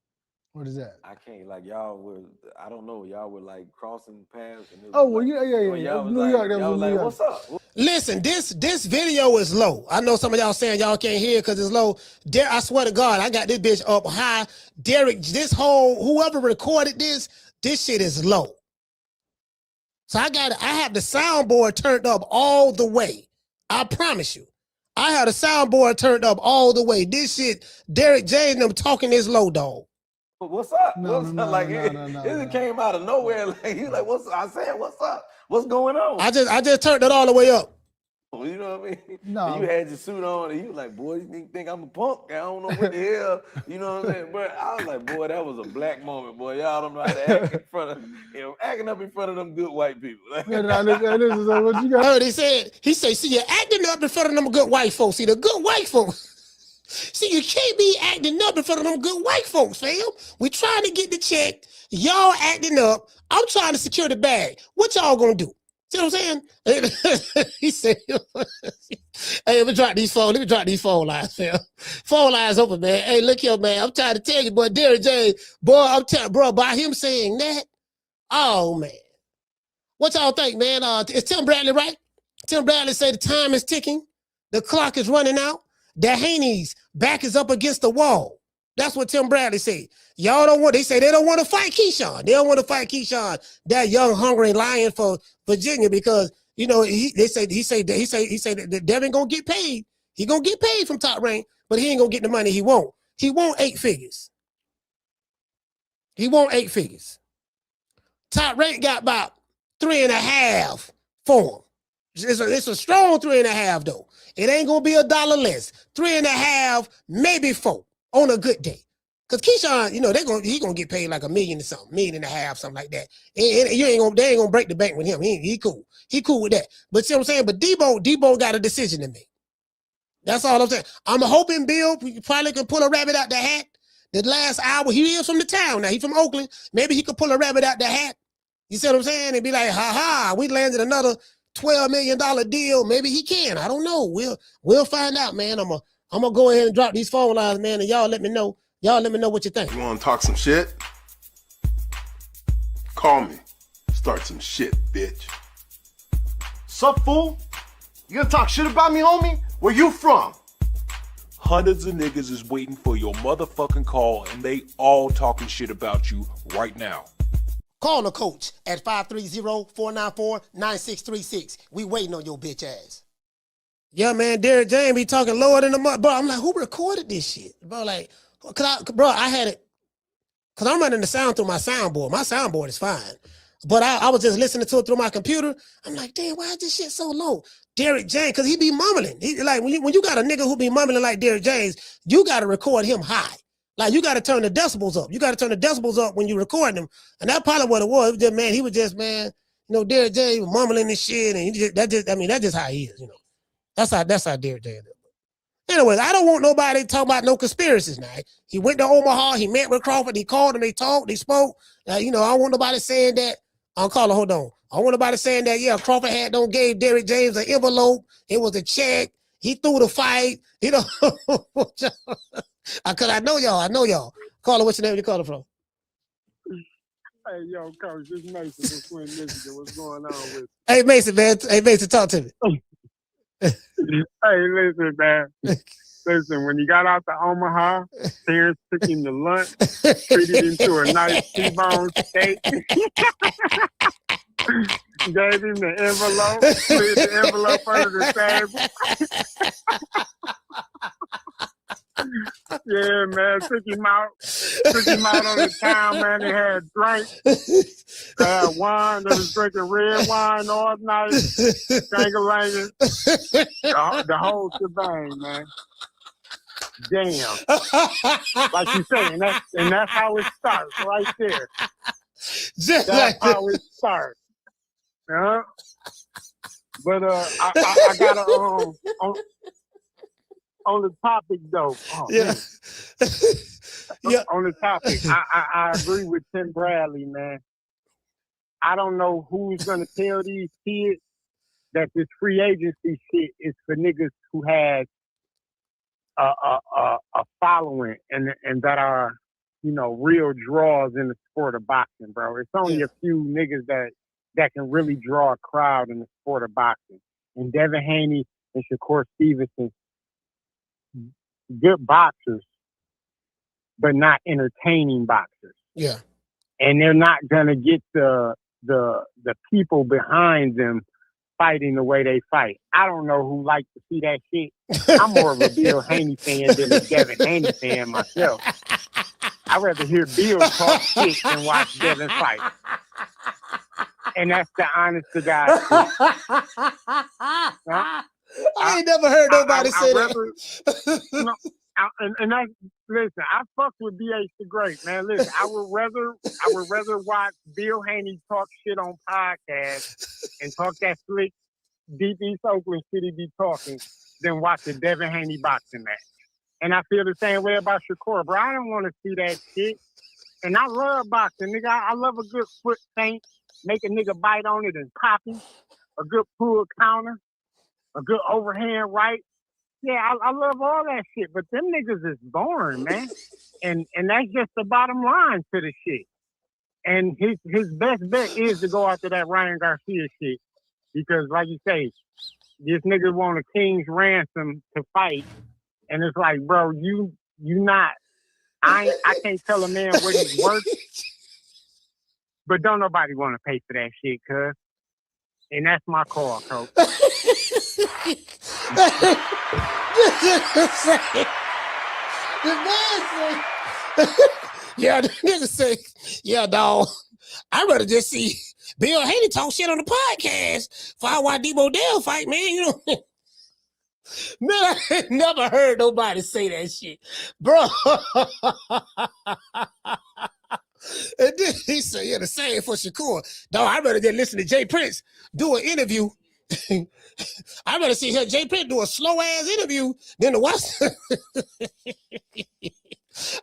What is that? I can't, like, y'all were, I don't know, y'all were like crossing paths. And oh, well, yeah. Y'all was New like, York, that y'all was like, New York. what's up? Listen, this video is low. I know some of y'all saying y'all can't hear because it's low. I swear to God, I got this bitch up high. Derrick, whoever recorded this shit is low. So I have the soundboard turned up all the way. I promise you. I had a soundboard turned up all the way. This shit, Derrick James them talking this low, dog. What's up? It came out of nowhere. Like, you like, what's up? I said, what's up? What's going on? I just turned it all the way up. You know what I mean? No. And you had your suit on and you like, boy, you think I'm a punk? I don't know what the hell. You know what I'm saying? But I was like, boy, that was a black moment, boy. Y'all don't know how to act in front of, acting up in front of them good white people. This is what you got. I heard he said, see, you're acting up in front of them good white folks. See, the good white folks. See, you can't be acting up in front of them good white folks, fam. We trying to get the check. Y'all acting up. I'm trying to secure the bag. What y'all gonna do? See what I'm saying? He said, hey, let me drop these phone lines, fam. Phone lines open, man. Hey, look here, man. I'm trying to tell you, boy, Derrick James, boy, by him saying that, oh, man. What y'all think, man? Is Tim Bradley right? Tim Bradley said the time is ticking. The clock is running out. That Haney's back is up against the wall. That's what Tim Bradley said. They say they don't want to fight Keyshawn. They don't want to fight Keyshawn, that young, hungry lion for Virginia, because, you know, he say that Devin gonna get paid. He gonna get paid from Top Rank, but he ain't gonna get the money he want. He want 8 figures. Top Rank got about 3.5 for him. It's a strong 3.5 though. It ain't gonna be $1 less. 3.5, maybe 4 on a good day. Cause Keyshawn, you know, he gonna get paid like $1 million or something, $1.5 million, something like that. They ain't gonna break the bank with him. He cool. He cool with that. But see what I'm saying? But Debo got a decision to make. That's all I'm saying. I'm hoping Bill probably can pull a rabbit out the hat. The last hour, he is from the town now. He's from Oakland. Maybe he could pull a rabbit out the hat. You see what I'm saying? And be like, we landed another $12 million deal. Maybe he can. I don't know. We'll find out, man. I'm gonna go ahead and drop these phone lines, man, and y'all let me know. Y'all let me know what you think. You want to talk some shit? Call me. Start some shit, bitch. Sup, fool? You gonna talk shit about me, homie? Where you from? Hundreds of niggas is waiting for your motherfucking call, and they all talking shit about you right now. Call the coach at 530-494-9636. We waiting on your bitch ass. Yeah, man, Derrick James be talking lower than the mother. Bro, I'm like, who recorded this shit? Bro, like, I had it, because I'm running the sound through my soundboard. My soundboard is fine. But I was just listening to it through my computer. I'm like, damn, why is this shit so low? Derrick James, because he be mumbling. He, like, when you got a nigga who be mumbling like Derrick James, you got to record him high. Like, you got to turn the decibels up. You got to turn the decibels up when you record them. And that's probably what it was. It was just, man, he was just, man, you know, Derrick James was mumbling and shit. And that's just how he is, you know. That's how Derrick James is. Anyways, I don't want nobody talking about no conspiracies now. He went to Omaha. He met with Crawford. He called him. They talked. They spoke. You know, I don't want nobody saying that. I'll call it. Hold on. I don't want nobody saying that, yeah, Crawford gave Derrick James an envelope. It was a check. He threw the fight. You know, because I know y'all. Call it, what's your name? You call it from? Hey, yo, Coach, this Mason from Twin Michigan. What's going on with you? Hey, Mason, man. Hey, Mason, talk to me. Hey, listen, man. Listen, when you got out to Omaha, parents took him to lunch, treated him to a nice T-bone steak, gave him the envelope, slid the envelope under the table. Yeah, man, took him out on the town, man. They had drinks, had wine. They was drinking red wine all night, dang-a-langin', the whole shebang, man. Damn. Like you say, and that's how it starts right there. That's how it starts. But I gotta on the topic though. Oh, yeah. Yeah. On the topic, I agree with Tim Bradley, man. I don't know who's gonna tell these kids that this free agency shit is for niggas who had a following and that are, you know, real draws in the sport of boxing, bro. It's only a few niggas that can really draw a crowd in the sport of boxing. And Devin Haney and Shakur Stevenson, good boxers, but not entertaining boxers. Yeah. And they're not gonna get the people behind them fighting the way they fight. I don't know who likes to see that shit. I'm more of a Bill Haney fan than a Devin Haney fan myself. I'd rather hear Bill talk shit than watch Devin fight. And that's the honest to God truth. I ain't never heard nobody say that. And that's, listen, I fucked with BH the Great, man. Listen, I would rather watch Bill Haney talk shit on podcasts and talk that slick deep East Oakland shit he be talking than watch a Devin Haney boxing match. And I feel the same way about Shakur, bro. I don't want to see that shit. And I love boxing, nigga. I love a good foot feint, make a nigga bite on it and pop him, a good pull counter, a good overhand right. Yeah, I love all that shit, but them niggas is boring, man. And that's just the bottom line to the shit. And his best bet is to go after that Ryan Garcia shit. Because like you say, this nigga want a king's ransom to fight. And it's like, bro, you not, I can't tell a man what he's worth. But don't nobody want to pay for that shit, cuz. And that's my call, coach. Yeah, the nigga say, yeah, dog. I'd rather just see Bill Haney talk shit on the podcast before I watch Debo Dale fight, man. You know, man, I ain't never heard nobody say that shit, bro. And then he said, yeah, the same for Shakur. Dog, I'd rather just listen to J Prince do an interview. I'd rather see J Prince do a slow ass interview than to watch.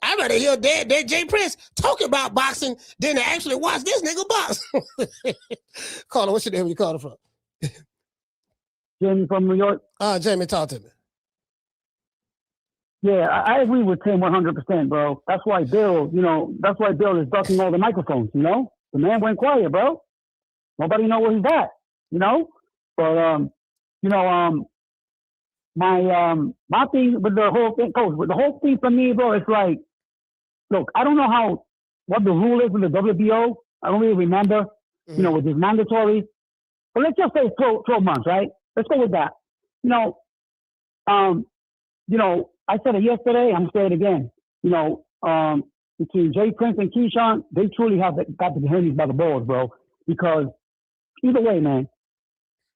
I'd rather hear that J Prince talk about boxing than to actually watch this nigga box. Caller, what's your name? You calling from? Jamie from New York. Jamie, talk to me. Yeah, I agree with Tim 100%, bro. That's why Bill is ducking all the microphones, you know? The man went quiet, bro. Nobody know where he's at, you know? But my thing with the whole thing, coach, with the whole thing for me, bro, it's like, look, I don't know what the rule is in the WBO. I don't really remember, with this mandatory. But let's just say 12 months, right? Let's go with that. I said it yesterday. I'm gonna say it again. Between J Prince and Keyshawn, they truly got the Heneys by the balls, bro. Because either way, man,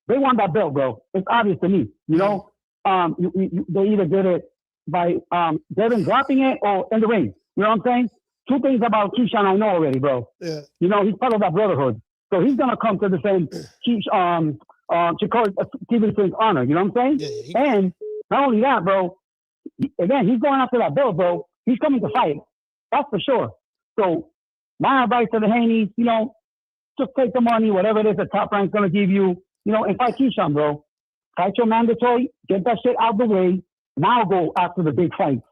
they want that belt, bro. It's obvious to me. They either did it by Devin dropping it or in the ring. You know what I'm saying? Two things about Keyshawn I know already, bro. Yeah. He's part of that brotherhood. So he's gonna come to the same Shakur Stevenson's honor. You know what I'm saying? Yeah, and not only that, bro. Again, he's going after that belt, bro. He's coming to fight. That's for sure. So my advice to the Haneys, just take the money, whatever it is the Top Rank's gonna give you, and fight Keyshawn, bro. Fight your mandatory, get that shit out the way. Now go after the big fights.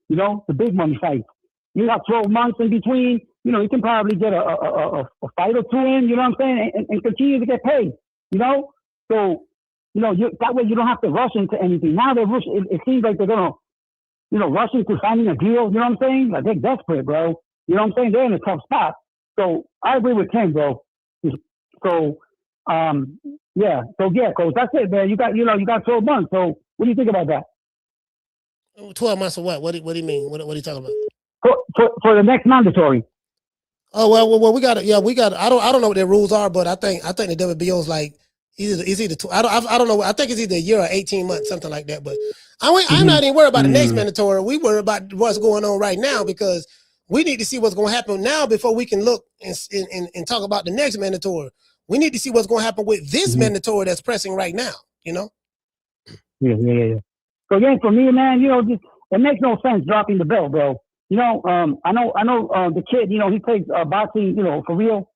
The big money fights. You got 12 months in between. You can probably get a fight or two in. You know what I'm saying, and continue to get paid. So that way you don't have to rush into anything. Now it seems like they're gonna, rush into signing a deal. You know what I'm saying? Like they're desperate, bro. You know what I'm saying? They're in a tough spot. So I agree with Tim, bro. So yeah. So yeah, coach. That's it, man. You got 12 months. So what do you think about that? 12 months of what? What do you mean? What are you talking about? For the next mandatory. Oh well, we got it. Yeah, we got it. I don't know what their rules are, but I think the WBO's like it's either I don't know. I think it's either a year or 18 months, something like that. But I'm not even worried about the next mandatory. We worry about what's going on right now because we need to see what's going to happen now before we can look and talk about the next mandatory. We need to see what's going to happen with this mandatory that's pressing right now. Yeah. So again, for me, man, it makes no sense dropping the belt, bro. I know the kid, he plays boxing, for real.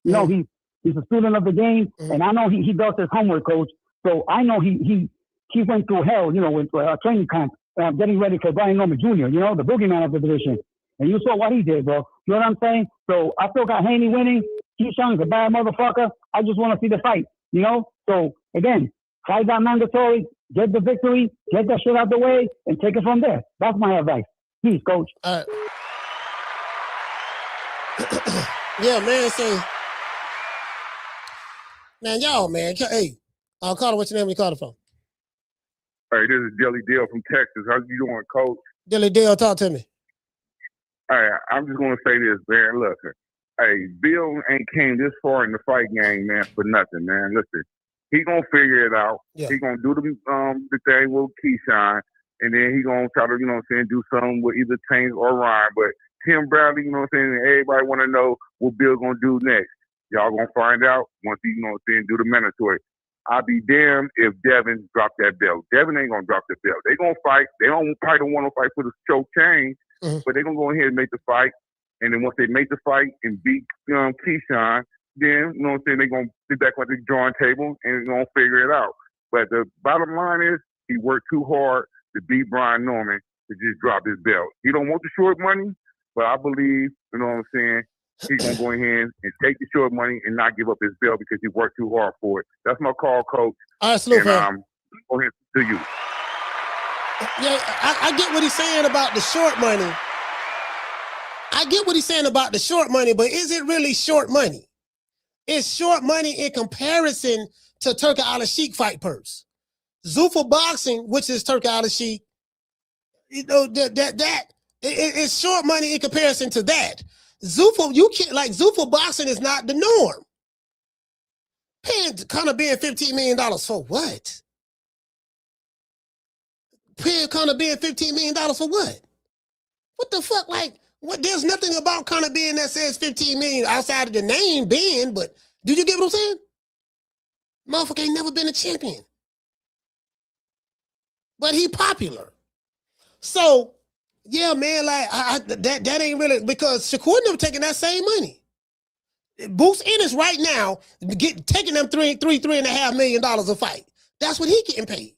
He's a student of the game, and I know he does his homework, coach. So I know he went through hell, with training camp, getting ready for Brian Norman Jr., the boogeyman of the division. And you saw what he did, bro. You know what I'm saying? So I still got Haney winning. Keyshawn's a bad motherfucker. I just want to see the fight, So again, fight that mandatory, get the victory, get that shit out the way, and take it from there. That's my advice. Peace, coach. All right. Yeah, man. So, man, y'all, man. Hey, Carter, what's your name? Where you calling from? Hey, this is Dilly Dale from Texas. How you doing, coach? Dilly Dale, talk to me. Hey, I'm just going to say this, man. Look, hey, Bill ain't came this far in the fight game, man, for nothing, man. Listen, he going to figure it out. Yeah. He going to do the thing with Keyshawn, and then he going to try to, do something with either Tank or Ryan. But Tim Bradley, everybody want to know what Bill's going to do next. Y'all going to find out once he, do the mandatory. I'll be damned if Devin dropped that belt. Devin ain't going to drop the belt. They going to fight. They don't probably want to fight for the choke chain, but they going to go ahead and make the fight. And then once they make the fight and beat Keyshawn, then, they're going to sit back at the drawing table and going to figure it out. But the bottom line is he worked too hard to beat Brian Norman to just drop his belt. He don't want the short money, but I believe, he's going to go ahead and take the short money and not give up his belt because he worked too hard for it. That's my call, coach. All right, salute, man. Go ahead to you. Yeah, I get what he's saying about the short money. I get what he's saying about the short money, but is it really short money? It's short money in comparison to Turki Al-Sheikh fight purse. Zuffa Boxing, which is Turki Al-Sheikh, it's short money in comparison to that. Zuffa Boxing is not the norm. Paying Conor being $15 million for what? Paying Conor being $15 million for what? What the fuck? What? There's nothing about Conor being that says $15 million outside of the name being, but do you get what I'm saying? Motherfucker ain't never been a champion. But he popular. So, yeah, man, that ain't really, because Shakur never taking that same money. Boots Ennis right now taking them $3.5 million a fight. That's what he getting paid.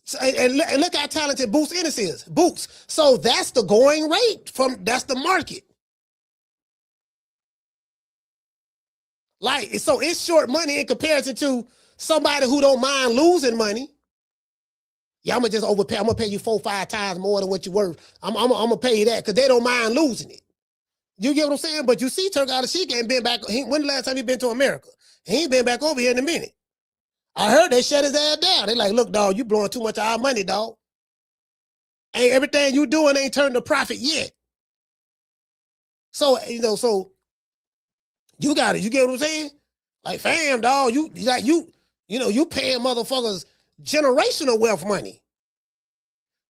So, and look how talented Boots Ennis is. Boots. So that's the going rate that's the market. Like, so it's short money in comparison to somebody who don't mind losing money. Yeah, I'm gonna just overpay. I'm gonna pay you 4 or 5 times more than what you worth. I'm gonna pay you that because they don't mind losing it. You get what I'm saying? But you see, Turk Al-Sheikh ain't been back. When the last time he been to America? He ain't been back over here in a minute. I heard they shut his ass down. They like, look, dog, you blowing too much of our money, dog. Ain't everything you doing ain't turned to profit yet. So, you know, so you got it. You get what I'm saying? Like, fam, dog, you know, you paying motherfuckers generational wealth money.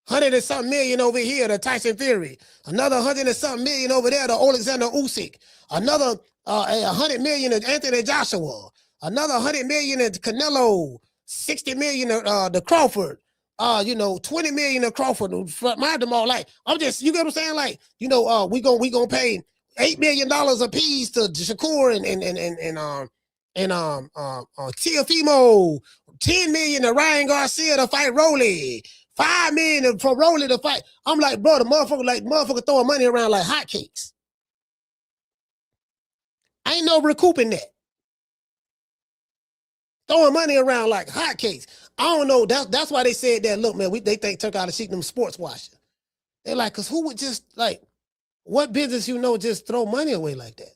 100 and something million over here to Tyson Fury. Another 100 and something million over there to Alexander Usyk. Another 100 million to Anthony Joshua. Another 100 million to Canelo. 60 million to Crawford. 20 million to Crawford. Mind them all. Like, I'm just, you get what I'm saying? Like, you know, we gonna pay $8 million a piece to Shakur and Teofimo. 10 million to Ryan Garcia to fight Rolly. 5 million for Rolly to fight. I'm like, bro, the motherfucker throwing money around like hotcakes. I ain't no recouping that. Throwing money around like hotcakes. I don't know. That's why they said that. Look, man, they think Turk Al-Sheikh them sports washing. They're like, cause who would just like, what business just throw money away like that?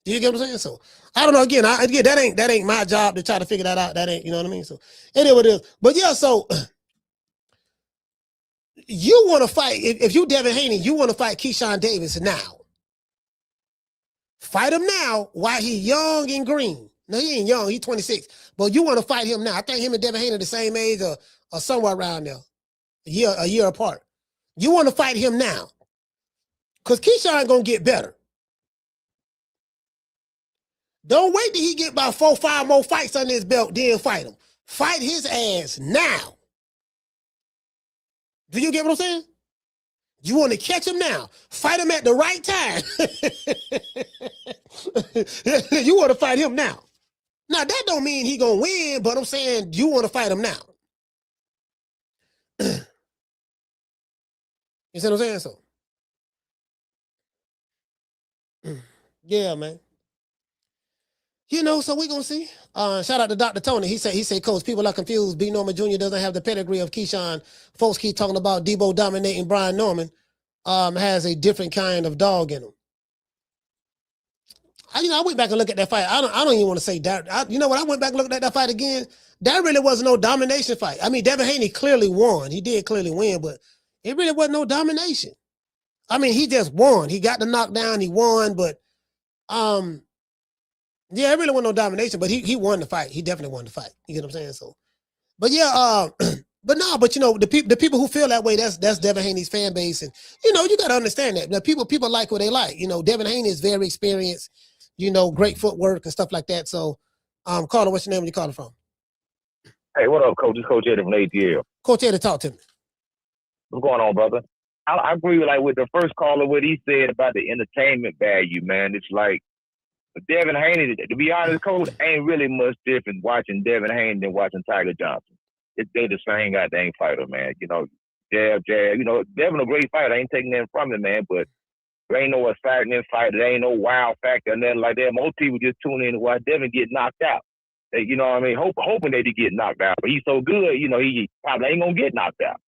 Do you get what I'm saying? So I don't know. Again, that ain't my job to try to figure that out. That ain't, you know what I mean? So anyway, what it is. But yeah, so. You want to fight, if you Devin Haney, you want to fight Keyshawn Davis now. Fight him now while he young and green. No, he ain't young, he's 26. But you want to fight him now. I think him and Devin Haney are the same age or somewhere around there. A year apart. You want to fight him now. Because Keyshawn going to get better. Don't wait till he get about 4 or 5 more fights under his belt, then fight him. Fight his ass now. Do you get what I'm saying? You want to catch him now. Fight him at the right time. You want to fight him now. Now, that don't mean he going to win, but I'm saying you want to fight him now. You see what I'm saying? So, yeah, man. You know, so we're going to see. Shout out to Dr. Tony. He said, Coach, people are confused. B. Norman Jr. doesn't have the pedigree of Keyshawn. Folks keep talking about Debo dominating Brian Norman. Has a different kind of dog in him. I went back and looked at that fight. I don't even want to say that. You know what? I went back and looked at that fight again. That really wasn't no domination fight. I mean, Devin Haney clearly won. He did clearly win, but it really wasn't no domination. I mean, he just won. He got the knockdown. He won, but yeah, it really wasn't no domination, but he won the fight. He definitely won the fight. You get what I'm saying? So, but yeah, but you know, the people who feel that way, that's Devin Haney's fan base, and you know, you got to understand that. The people like what they like. You know, Devin Haney is very experienced. You know, great footwork and stuff like that. So, caller, what's your name? Where you calling from? Hey, what up, Coach? It's Coach Eddie from ATL. Coach Eddie, talk to me. What's going on, brother? I agree with the first caller, what he said about the entertainment value, man. It's like, Devin Haney, to be honest, Coach, ain't really much different watching Devin Haney than watching Tiger Johnson. They the same goddamn fighter, man. You know, jab. You know, Devin a great fighter. I ain't taking that from him, man, but there ain't no excitement fighter. There ain't no wow factor or nothing like that. Most people just tune in to watch Devin get knocked out. You know what I mean? Hoping that he get knocked out. But he's so good, you know, he probably ain't going to get knocked out.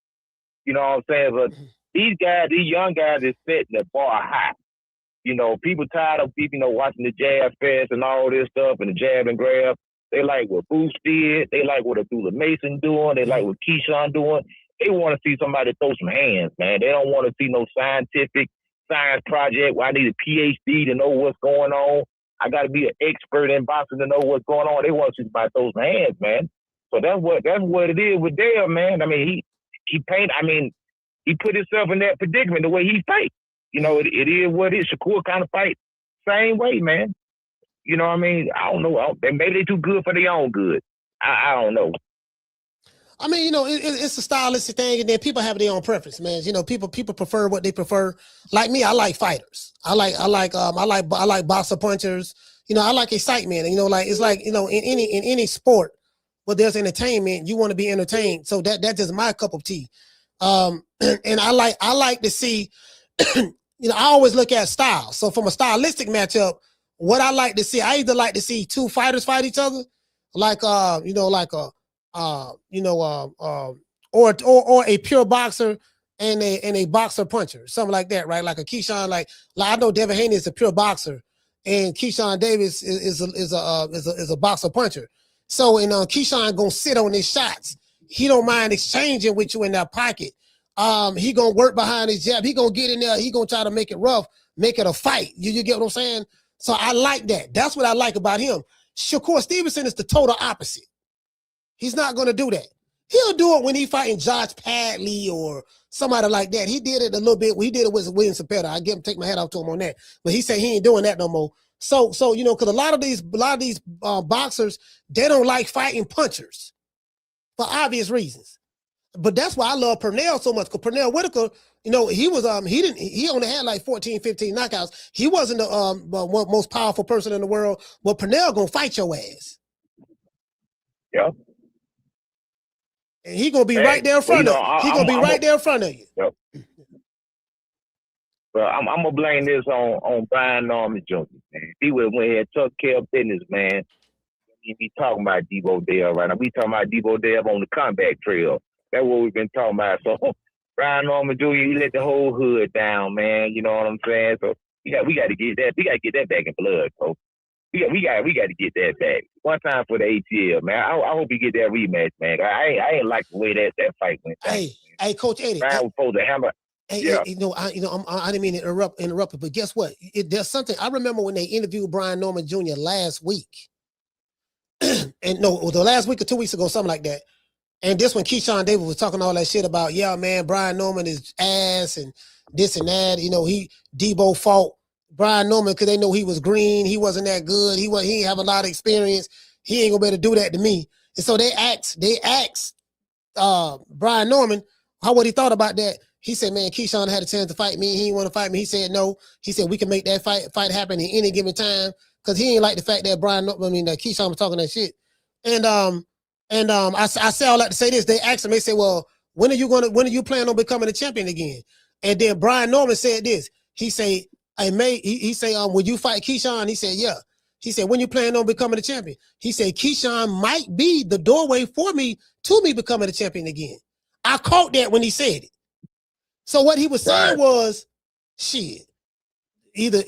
You know what I'm saying? But these young guys is setting the bar high. You know, people tired of people, you know, watching the jab fest and all this stuff and the jab and grab. They like what Boost did. They like what Abdullah Mason doing. They like what Keyshawn doing. They want to see somebody throw some hands, man. They don't want to see no science project where I need a PhD to know what's going on. I got to be an expert in boxing to know what's going on. They want to see somebody throw some hands, man. So that's what it is with Dale, man. I mean, he put himself in that predicament the way he fights. You know, it is what it is. Shakur kind of fight same way, man. You know what I mean? I don't know. Maybe they too good for their own good. I don't know. I mean, you know, it's a stylistic thing, and then people have their own preference, man. You know, people prefer what they prefer. Like me, I like fighters. I like boxer punchers. You know, I like excitement. And, you know, like it's like, you know, in any sport where there's entertainment, you want to be entertained. So that's just my cup of tea. And I like to see. You know, I always look at style. So from a stylistic matchup, what I like to see, I either like to see two fighters fight each other, like or a pure boxer and a boxer puncher, something like that, right? Like a Keyshawn, like I know Devin Haney is a pure boxer, and Keyshawn Davis is a boxer puncher. So Keyshawn gonna sit on his shots. He don't mind exchanging with you in that pocket. He gonna work behind his jab. He gonna get in there. He gonna try to make it rough, make it a fight. You get what I'm saying? So I like that. That's what I like about him. Shakur Stevenson is the total opposite. He's not gonna do that. He'll do it when he fighting Josh Padley or somebody like that. He did it a little bit. He did it with William Cepeda. I take my hat off to him on that. But he said he ain't doing that no more. So because a lot of these boxers, they don't like fighting punchers for obvious reasons. But that's why I love Pernell so much. Because Pernell Whitaker, he only had like 14, 15 knockouts. He wasn't the most powerful person in the world. But Pernell gonna fight your ass. Yeah. And he gonna be right there in front of you. He gonna be right there in front of you. Yep. But I'm gonna blame this on Brian Norman Jr. Man. He would have went ahead and took care of business, man. He be talking about Debo Dale right now. We talking about Debo Dale on the comeback trail. That's what we've been talking about. So Brian Norman Jr., he let the whole hood down, man. You know what I'm saying? So we got to get that. We got to get that back in blood, bro. We got to get that back. One time for the ATL, man. I hope he get that rematch, man. I ain't like the way that fight went down. Hey, Coach Eddie. Brian was supposed to hammer. I didn't mean to interrupt it, but guess what? There's something I remember when they interviewed Brian Norman Jr. last week, and no, the last week or 2 weeks ago, something like that. And this when Keyshawn Davis was talking all that shit about, yeah, man, Brian Norman is ass and this and that. Debo fought Brian Norman because they know he was green. He wasn't that good. He didn't have a lot of experience. He ain't gonna be able to do that to me. And so they asked Brian Norman what he thought about that. He said, man, Keyshawn had a chance to fight me. He didn't want to fight me. He said no. He said we can make that fight happen at any given time because he ain't like the fact that Keyshawn was talking that shit. And I say all that to say this. They asked him. They said, well, when are you planning on becoming a champion again? And then Brian Norman said this. He said, will you fight Keyshawn? He said, yeah. He said, when you plan on becoming a champion? He said, Keyshawn might be the doorway for me to me becoming a champion again. I caught that when he said it. So what he was saying was, shit, either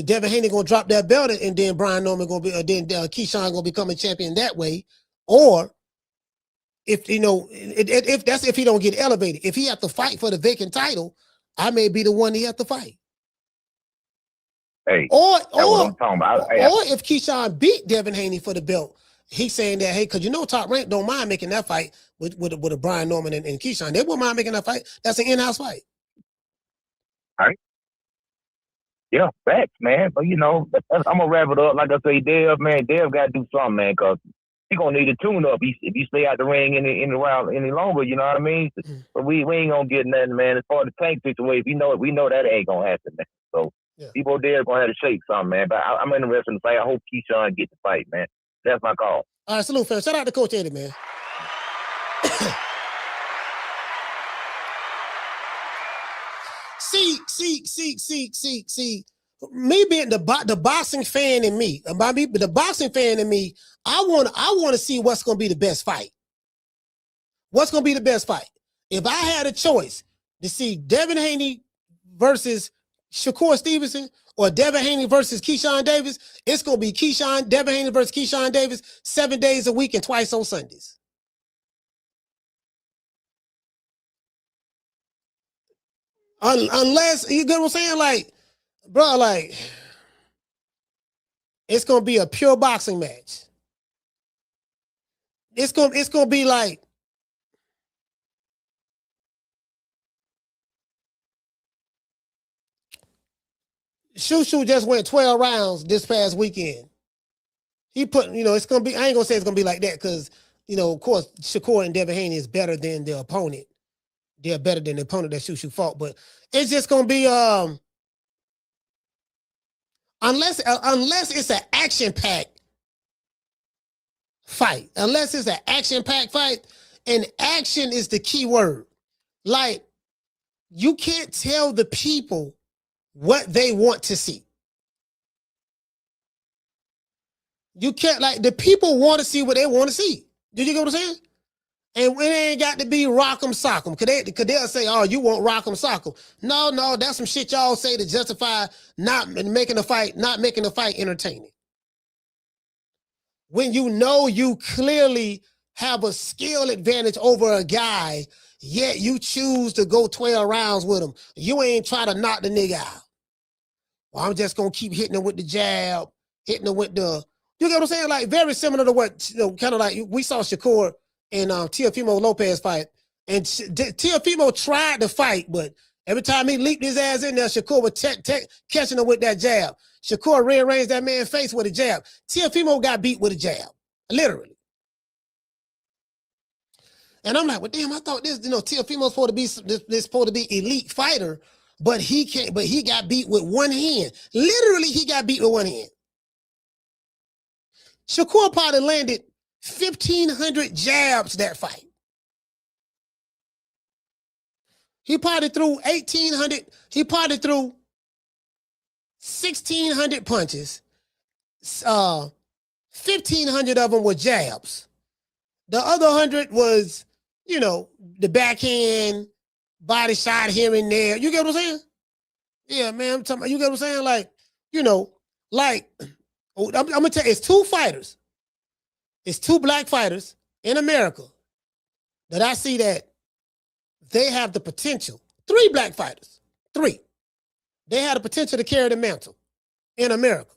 Devin Haney gonna drop that belt and then Brian Norman gonna be, then Keyshawn gonna become a champion that way, or if he don't get elevated, if he have to fight for the vacant title, I may be the one he have to fight. Hey, or if Keyshawn beat Devin Haney for the belt, he's saying that, hey, because Top Rank don't mind making that fight with a Brian Norman and Keyshawn. They won't mind making that fight. That's an in-house fight. All right. Yeah, facts, man. But I'm gonna wrap it up. Like I say, Dev got to do something, man, because he gonna need a tune-up if you stay out the ring in the round any longer. You know what I mean? But we ain't gonna get nothing, man. As far as the Tank situation, we know that ain't gonna happen, man. So. Yeah. People there gonna have to shake something, man. But I'm interested in the fight. I hope Keyshawn get the fight, man. That's my call. All right, salute, fam. Shout out to Coach Eddie, man. See. Me being the boxing fan in me, the boxing fan in me, I want to see what's gonna be the best fight. What's gonna be the best fight? If I had a choice to see Devin Haney versus Shakur Stevenson or Devin Haney versus Keyshawn Davis, it's going to be Devin Haney versus Keyshawn Davis 7 days a week and twice on Sundays. Unless, you get what I'm saying? Like, bro, like, it's going to be a pure boxing match. It's going to be like, Shushu just went 12 rounds this past weekend. He put, it's going to be, I ain't going to say it's going to be like that because, of course, Shakur and Devin Haney is better than the opponent. They're better than the opponent that Shushu fought. But it's just going to be, unless it's an action-packed fight. Unless it's an action-packed fight, and action is the key word. Like, you can't tell the people what they want to see. You can't, like, the people want to see what they want to see. Did you get what I'm saying? And it ain't got to be rock'em sock'em. Cause they'll say, oh, you want rock'em sock'em. No, that's some shit y'all say to justify not making the fight entertaining. When you know you clearly have a skill advantage over a guy, yet you choose to go 12 rounds with him. You ain't try to knock the nigga out. Well, I'm just gonna keep hitting him with the jab, hitting him with the, you get what I'm saying? Like, very similar to what, kind of like we saw Shakur and Teofimo Lopez fight. And Teofimo tried to fight, but every time he leaped his ass in there, Shakur was catching him with that jab. Shakur rearranged that man's face with a jab. Teofimo got beat with a jab, literally. And I'm like, well, damn, I thought this, Teofimo's supposed to be elite fighter, but he can't, but he got beat with one hand. Literally, he got beat with one hand. Shakur probably landed 1,500 jabs that fight. He probably threw 1,800, he probably threw 1,600 punches. 1,500 of them were jabs. The other 100 was, the backhand, body shot here and there. You get what I'm saying? Yeah, man, I'm talking about, you get what I'm saying? Like, I'm going to tell you, it's two fighters. It's two black fighters in America that I see that they have the potential. 3 black fighters. 3. They have the potential to carry the mantle in America.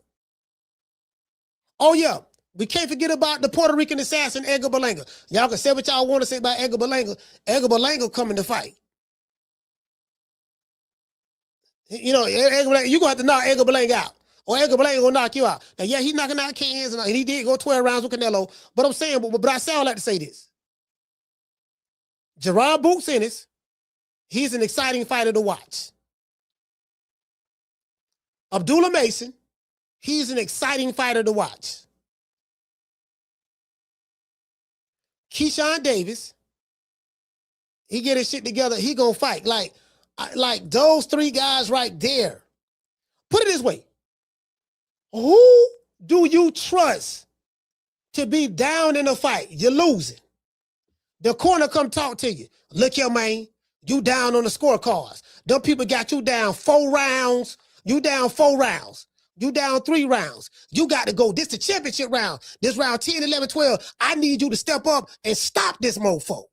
Oh, yeah. We can't forget about the Puerto Rican assassin, Edgar Berlanga. Y'all can say what y'all want to say about Edgar Berlanga. Edgar Berlanga coming to fight. Edgar Berlanga, you're going to have to knock Edgar Berlanga out. Or Edgar Berlanga going to knock you out. Now, yeah, he's knocking out cans, and he did go 12 rounds with Canelo. But I'm saying, but I sound like to say this. Gerard Boots Ennis, he's an exciting fighter to watch. Abdullah Mason, he's an exciting fighter to watch. Keyshawn Davis, he get his shit together, he gonna fight. Like those 3 guys right there. Put it this way. Who do you trust to be down in a fight? You're losing. The corner come talk to you. Look here, man. You down on the scorecards. Them people got you down 4 rounds. You down 4 rounds. You down 3 rounds. You got to go. This the championship round. This round 10, 11, 12. I need you to step up and stop this mofo.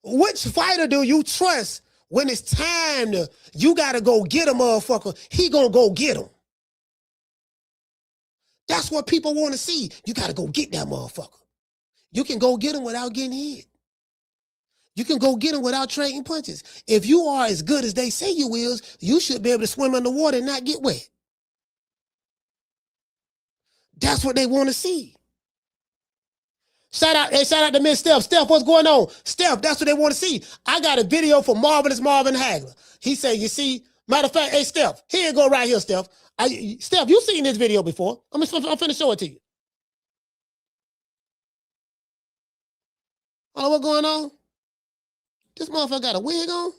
Which fighter do you trust when it's time to, you got to go get a motherfucker? He going to go get him. That's what people want to see. You got to go get that motherfucker. You can go get him without getting hit. You can go get him without trading punches. If you are as good as they say you is, you should be able to swim in the water and not get wet. That's what they want to see. Shout out to Miss Steph. Steph, what's going on? Steph, that's what they want to see. I got a video for Marvelous Marvin Hagler. He said, you see, matter of fact, hey, Steph, here you go right here, Steph. Steph, you've seen this video before. I'm finna show it to you. Oh, what's going on? This motherfucker got a wig on?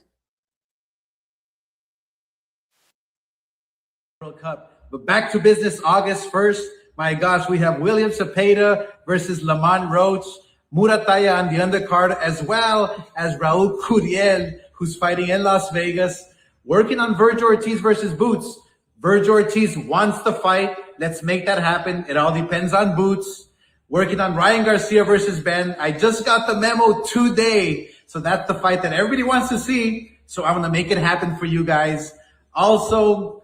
World Cup. But back to business August 1st. My gosh, we have William Cepeda versus Lamont Roach, Murataya on the undercard, as well as Raul Curiel, who's fighting in Las Vegas, working on Vergil Ortiz versus Boots. Vergil Ortiz wants the fight. Let's make that happen. It all depends on Boots. Working on Ryan Garcia versus Ben. I just got the memo today. So that's the fight that everybody wants to see. So I'm going to make it happen for you guys. Also,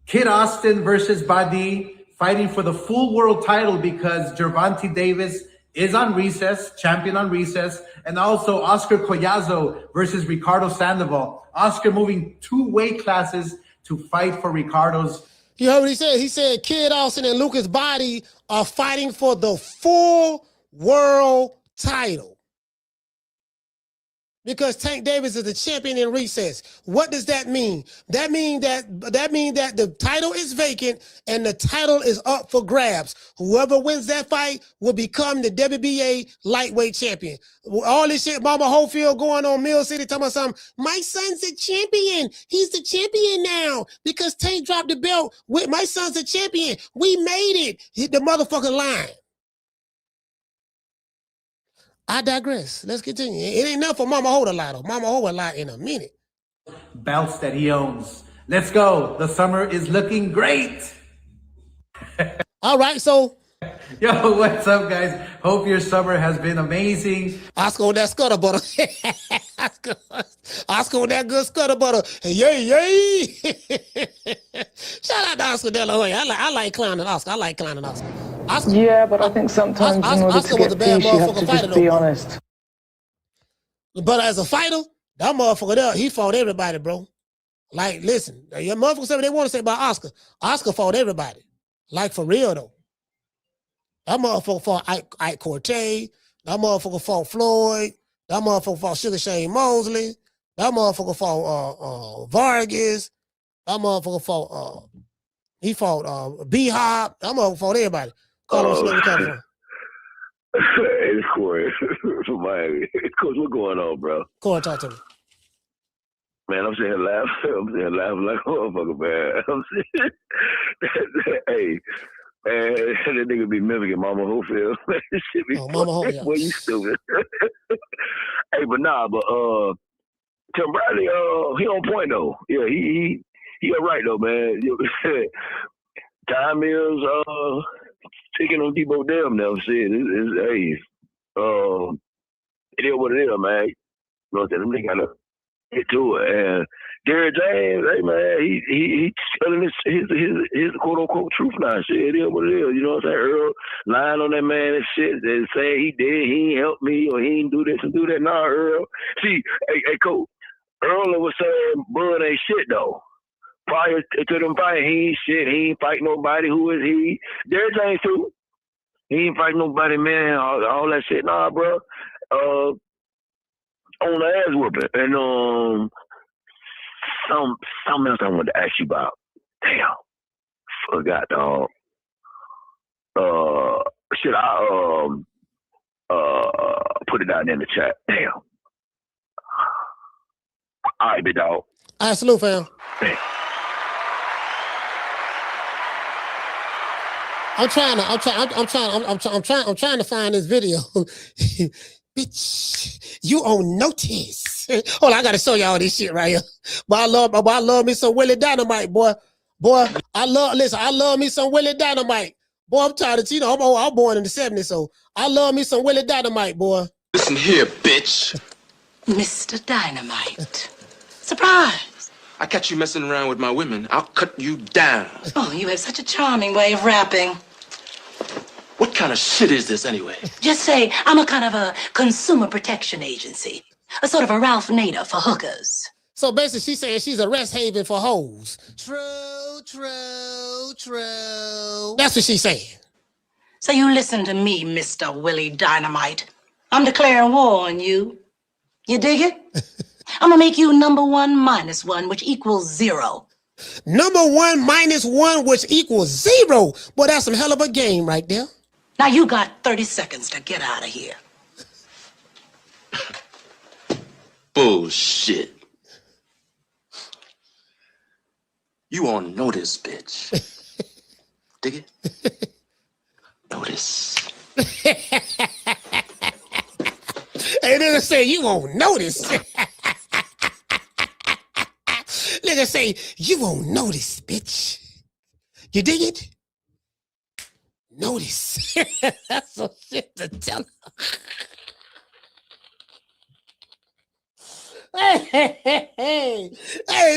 Kid Austin versus Badi, fighting for the full world title because Gervonta Davis is on recess, champion on recess. And also Oscar Collazo versus Ricardo Sandoval. Oscar moving 2 weight classes to fight for Ricardo's. You heard what he said? He said Kid Austin and Lucas Badi are fighting for the full world title. because Tank Davis is the champion in recess. What does that mean? That means that the title is vacant and the title is up for grabs. Whoever wins that fight will become the WBA lightweight champion. All this shit, Mama Holyfield going on Mill City talking about something. My son's a champion. He's the champion now because Tank dropped the belt. My son's a champion. We made it. Hit the motherfucking line. I digress. Let's continue. It ain't enough for Mama Ho to lie, though. Mama Ho will lie in a minute. Belts that he owns. Let's go. The summer is looking great. All right, so. Yo, what's up, guys? Hope your summer has been amazing. Oscar on that scuttle butter. Oscar on that good scuttle butter. Yay, yay. Shout out to Oscar De La Hoya. I like clowning Oscar. Oscar, yeah, but I think sometimes in order to get peace, you have to just be honest. But as a fighter, that motherfucker there, he fought everybody, bro. Like, listen, your motherfuckers say what they want to say about Oscar. Oscar fought everybody. Like, for real, though. That motherfucker fought Ike Cortez. That motherfucker fought Floyd. That motherfucker fought Sugar Shane Mosley. That motherfucker fought Vargas. That motherfucker fought, he fought B-Hop. That motherfucker fought everybody. Hey, it's Corey from Miami. Coach, what's going on, bro? Corey, talk to me. Man, I'm sitting here laughing like a motherfucker, man. I'm sitting, hey, man, that nigga be mimicking Mama Holyfield. Shit be Mama Holyfield. Boy, you stupid. Hey, but Tim Bradley, he on point though. Yeah, he all right though, man. Time is ticking on Debo Dem now. Shit, hey, it is what it is, man. You know what I'm saying? Them niggas gotta get to it. And Derrick James, hey man, he telling his quote unquote truth now. Shit, it is what it is. You know what I'm saying? Earl lying on that man and shit and saying he did, he ain't help me or he ain't do this and do that. Nah, Earl. See, hey, Coach, Earl was saying Bud ain't shit though. Prior to them fighting, he ain't shit. He ain't fight nobody. Who is he? Derrick James too. He ain't fight nobody, man. All that shit. Nah, bro. On the ass whooping. And something else I wanted to ask you about. Damn. Forgot, dog. Should I put it out in the chat? Damn. All right, big dog. All right, salute, fam. Damn. I'm trying to find this video. Bitch, you on notice. Hold on, I gotta show y'all this shit right here. But I love me some Willie Dynamite, boy. I love me some Willie Dynamite. Boy, I'm tired of, I'm born in the 70s, so I love me some Willie Dynamite, boy. Listen here, bitch. Mr. Dynamite. Surprise. I catch you messing around with my women, I'll cut you down. Oh, you have such a charming way of rapping. What kind of shit is this anyway? Just say, I'm a kind of a consumer protection agency. A sort of a Ralph Nader for hookers. So basically, she's saying she's a rest haven for hoes. True. That's what she's saying. So you listen to me, Mr. Willie Dynamite. I'm declaring war on you. You dig it? I'm gonna make you number 1 minus 1, which equals 0. Number 1 minus 1, which equals 0. Boy, that's some hell of a game right there. Now you got 30 seconds to get out of here. Bullshit. You on notice, bitch. Dig it? Notice. Hey, nigga say you won't notice. Nigga say you won't notice, bitch. You dig it? Notice. That's some shit to tell her. Hey,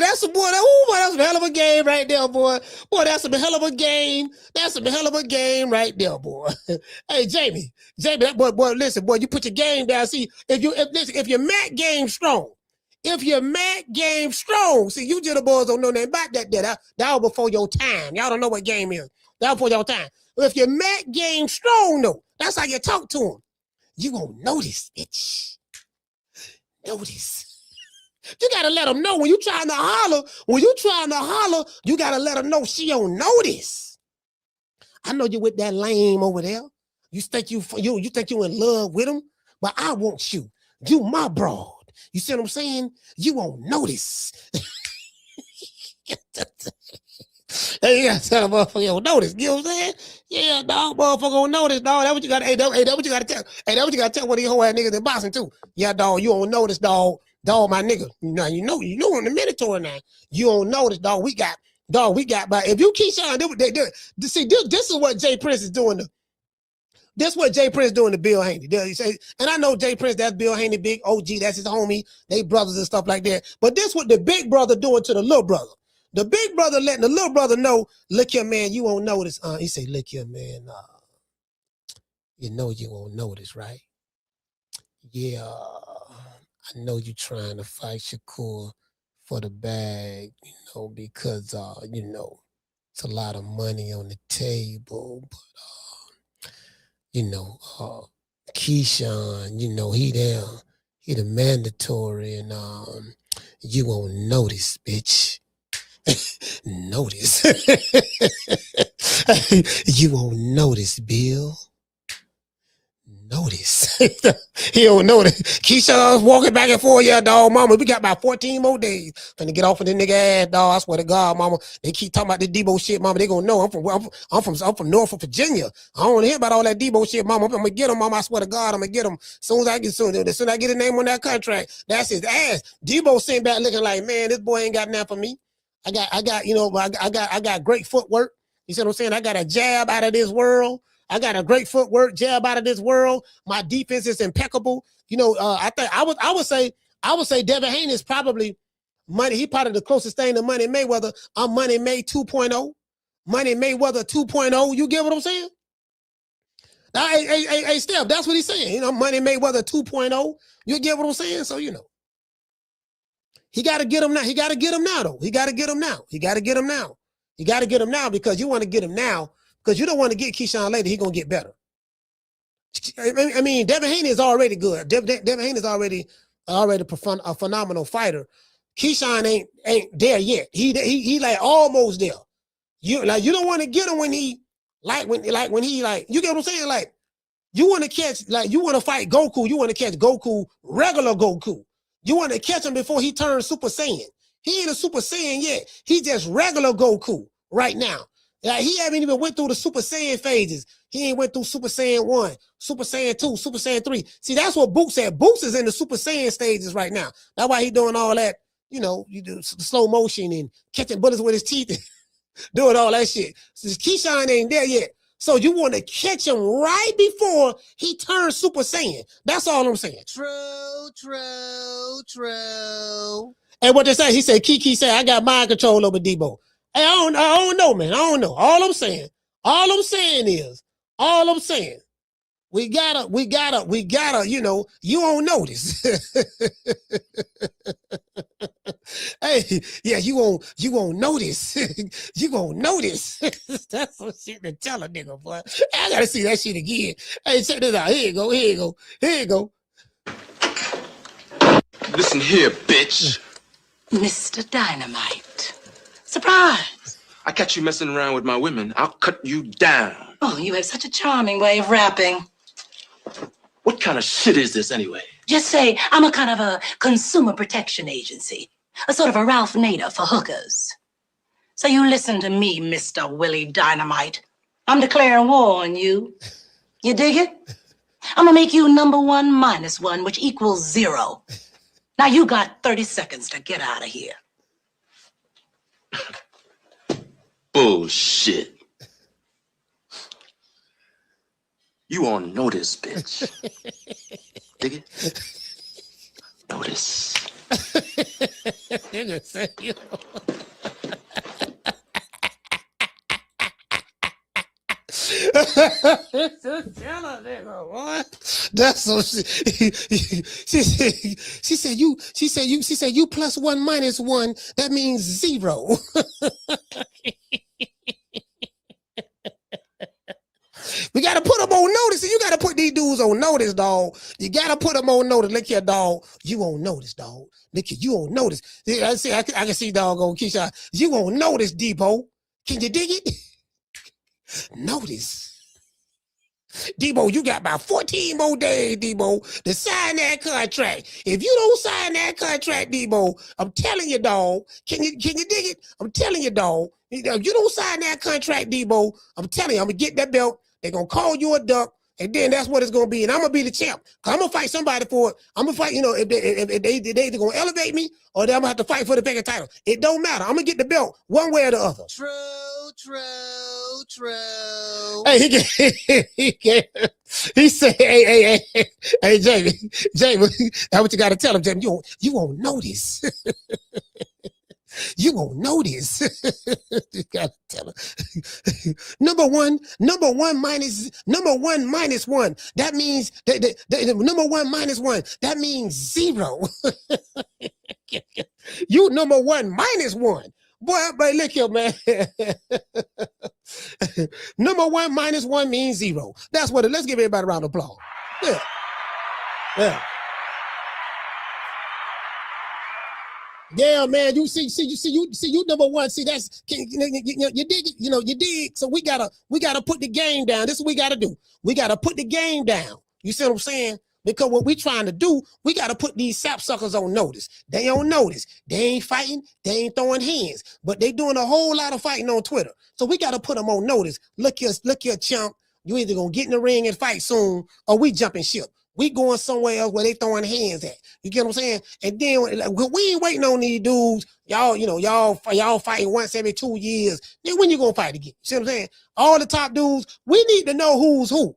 that's a boy. That's a hell of a game right there, boy. Boy, that's a hell of a game. That's a hell of a game right there, boy. Hey, Jamie, that boy, listen, boy, you put your game down. See, if your mat game strong, see, you jitter boys don't know nothing about that. That was before your time. Y'all don't know what game is. That was before your time. But if your mat game strong, though, that's how you talk to him. You won't notice, bitch. notice. You gotta let them know when you trying to holler. When you trying to holler, you gotta let them know she don't notice. I know you with that lame over there. You think you think you in love with him, but I want you. You my broad. You see what I'm saying? You won't notice. Hey, you gotta tell a motherfucker, don't notice. You know what I'm saying? Yeah, dog, motherfucker don't notice, dog. That's what you gotta, hey, that what you gotta tell. Hey, that's what you gotta tell one of these whole ass niggas in boxing too. Yeah, dog, you don't notice, dog. Dog, my nigga. Now you know in the military now. You don't notice, dog. We got, but if you Keyshawn, see, this is what J Prince is doing. This is what J Prince doing to Bill Haney. And I know J Prince, that's Bill Haney, big OG, that's his homie. They brothers and stuff like that. But this is what the big brother doing to the little brother. The big brother letting the little brother know, look here, man, you won't notice. He say, look here, man, you know you won't notice, right? Yeah, I know you trying to fight Shakur for the bag, because, it's a lot of money on the table, but, Keyshawn, he the mandatory, and you won't notice, bitch. Notice. You won't notice, Bill. Notice. He don't notice. Keyshawn's walking back and forth, yeah, dog, mama. We got about 14 more days. Finna get off of this nigga ass, dog. I swear to God, mama. They keep talking about this Debo shit, mama. They gonna know I'm from Norfolk, Virginia. I don't want to hear about all that Debo shit, mama. I'm gonna get him, mama. I swear to God, I'm gonna get him. As soon as I get his name on that contract, that's his ass. Debo sitting back looking like, man, this boy ain't got nothing for me. I got great footwork. You see what I'm saying? I got a jab out of this world. I got a great footwork, jab out of this world. My defense is impeccable. I would say Devin Haney is probably money. He probably the closest thing to Money Mayweather. I'm Money May 2.0. Money Mayweather 2.0. You get what I'm saying? Hey, Steph, that's what he's saying. Money Mayweather 2.0. You get what I'm saying? So, he got to get him now. He got to get him now, though. He got to get him now. He got to get him now. You got to get him now because you want to get him now because you don't want to get Keyshawn later. He's going to get better. I mean, Devin Haney is already good. Devin Haney is already a phenomenal fighter. Keyshawn ain't there yet. He like almost there. You don't want to get him when he you get what I'm saying? Like you want to catch, you want to fight Goku. You want to catch Goku, regular Goku. You want to catch him before he turns Super Saiyan. He ain't a Super Saiyan yet. He's just regular Goku right now. He haven't even went through the Super Saiyan phases. He ain't went through Super Saiyan 1, Super Saiyan 2, Super Saiyan 3. See, that's what Boots said. Boots is in the Super Saiyan stages right now. That's why he doing all that, you do the slow motion and catching bullets with his teeth, doing all that shit. So Keyshawn ain't there yet. So you want to catch him right before he turns Super Saiyan. That's all I'm saying. True. And what they say, he said, Kiki said, I got mind control over Debo. Hey, I don't know, man. I don't know. All I'm saying is, we gotta, you don't notice. Hey, yeah, you won't notice. You won't notice. That's some shit to tell a nigga, boy. I gotta see that shit again. Hey, check this out. Here you go. Listen here, bitch. Mr. Dynamite. Surprise. I catch you messing around with my women, I'll cut you down. Oh, you have such a charming way of rapping. What kind of shit is this anyway? Just say I'm a kind of a consumer protection agency, a sort of a Ralph Nader for hookers. So you listen to me, Mr. Willie Dynamite. I'm declaring war on you. You dig it? I'm gonna make you number 1 minus 1, which equals 0. Now you got 30 seconds to get out of here. Bullshit. You on notice, bitch. Dig it? Notice. That's so she said you plus 1 minus 1, that means 0. We got to put them on notice. You gotta put these dudes on notice, dog. You gotta put them on notice. Look here, dog. You won't notice, dog. Look here, you won't notice. I can see dog on Keyshawn. You won't notice, Debo. Can you dig it? Notice. Debo, you got about 14 more days, Debo, to sign that contract. If you don't sign that contract, Debo, I'm telling you, dog. Can you dig it? I'm telling you, dog. If you don't sign that contract, Debo, I'm telling you, I'm gonna get that belt. They're gonna call you a duck, and then that's what it's gonna be. And I'm gonna be the champ. I'm gonna fight somebody for it. I'm gonna fight, if they either gonna elevate me or then I'm gonna have to fight for the bigger title. It don't matter. I'm gonna get the belt one way or the other. True. Hey, he said, hey, Jamie, that's what you gotta tell him, Jamie. You won't notice. You won't notice. You gotta tell him. Number one minus one. That means number one minus one. That means 0. You number one minus one. Boy, but look here, man. Number one minus one means 0. That's what it. Let's give everybody a round of applause. Yeah, man. You see, you number one. See, that's you dig it. You dig. So we gotta put the game down. This is what we gotta do. We gotta put the game down. You see what I'm saying? Because what we trying to do, we got to put these sapsuckers on notice. They on notice. They ain't fighting. They ain't throwing hands. But they doing a whole lot of fighting on Twitter. So we got to put them on notice. Look here, chump. You either going to get in the ring and fight soon or we jumping ship. We going somewhere else where they throwing hands at. You get what I'm saying? And then we ain't waiting on these dudes. Y'all fighting once every 2 years. Then when you going to fight again? You see what I'm saying? All the top dudes, we need to know who's who.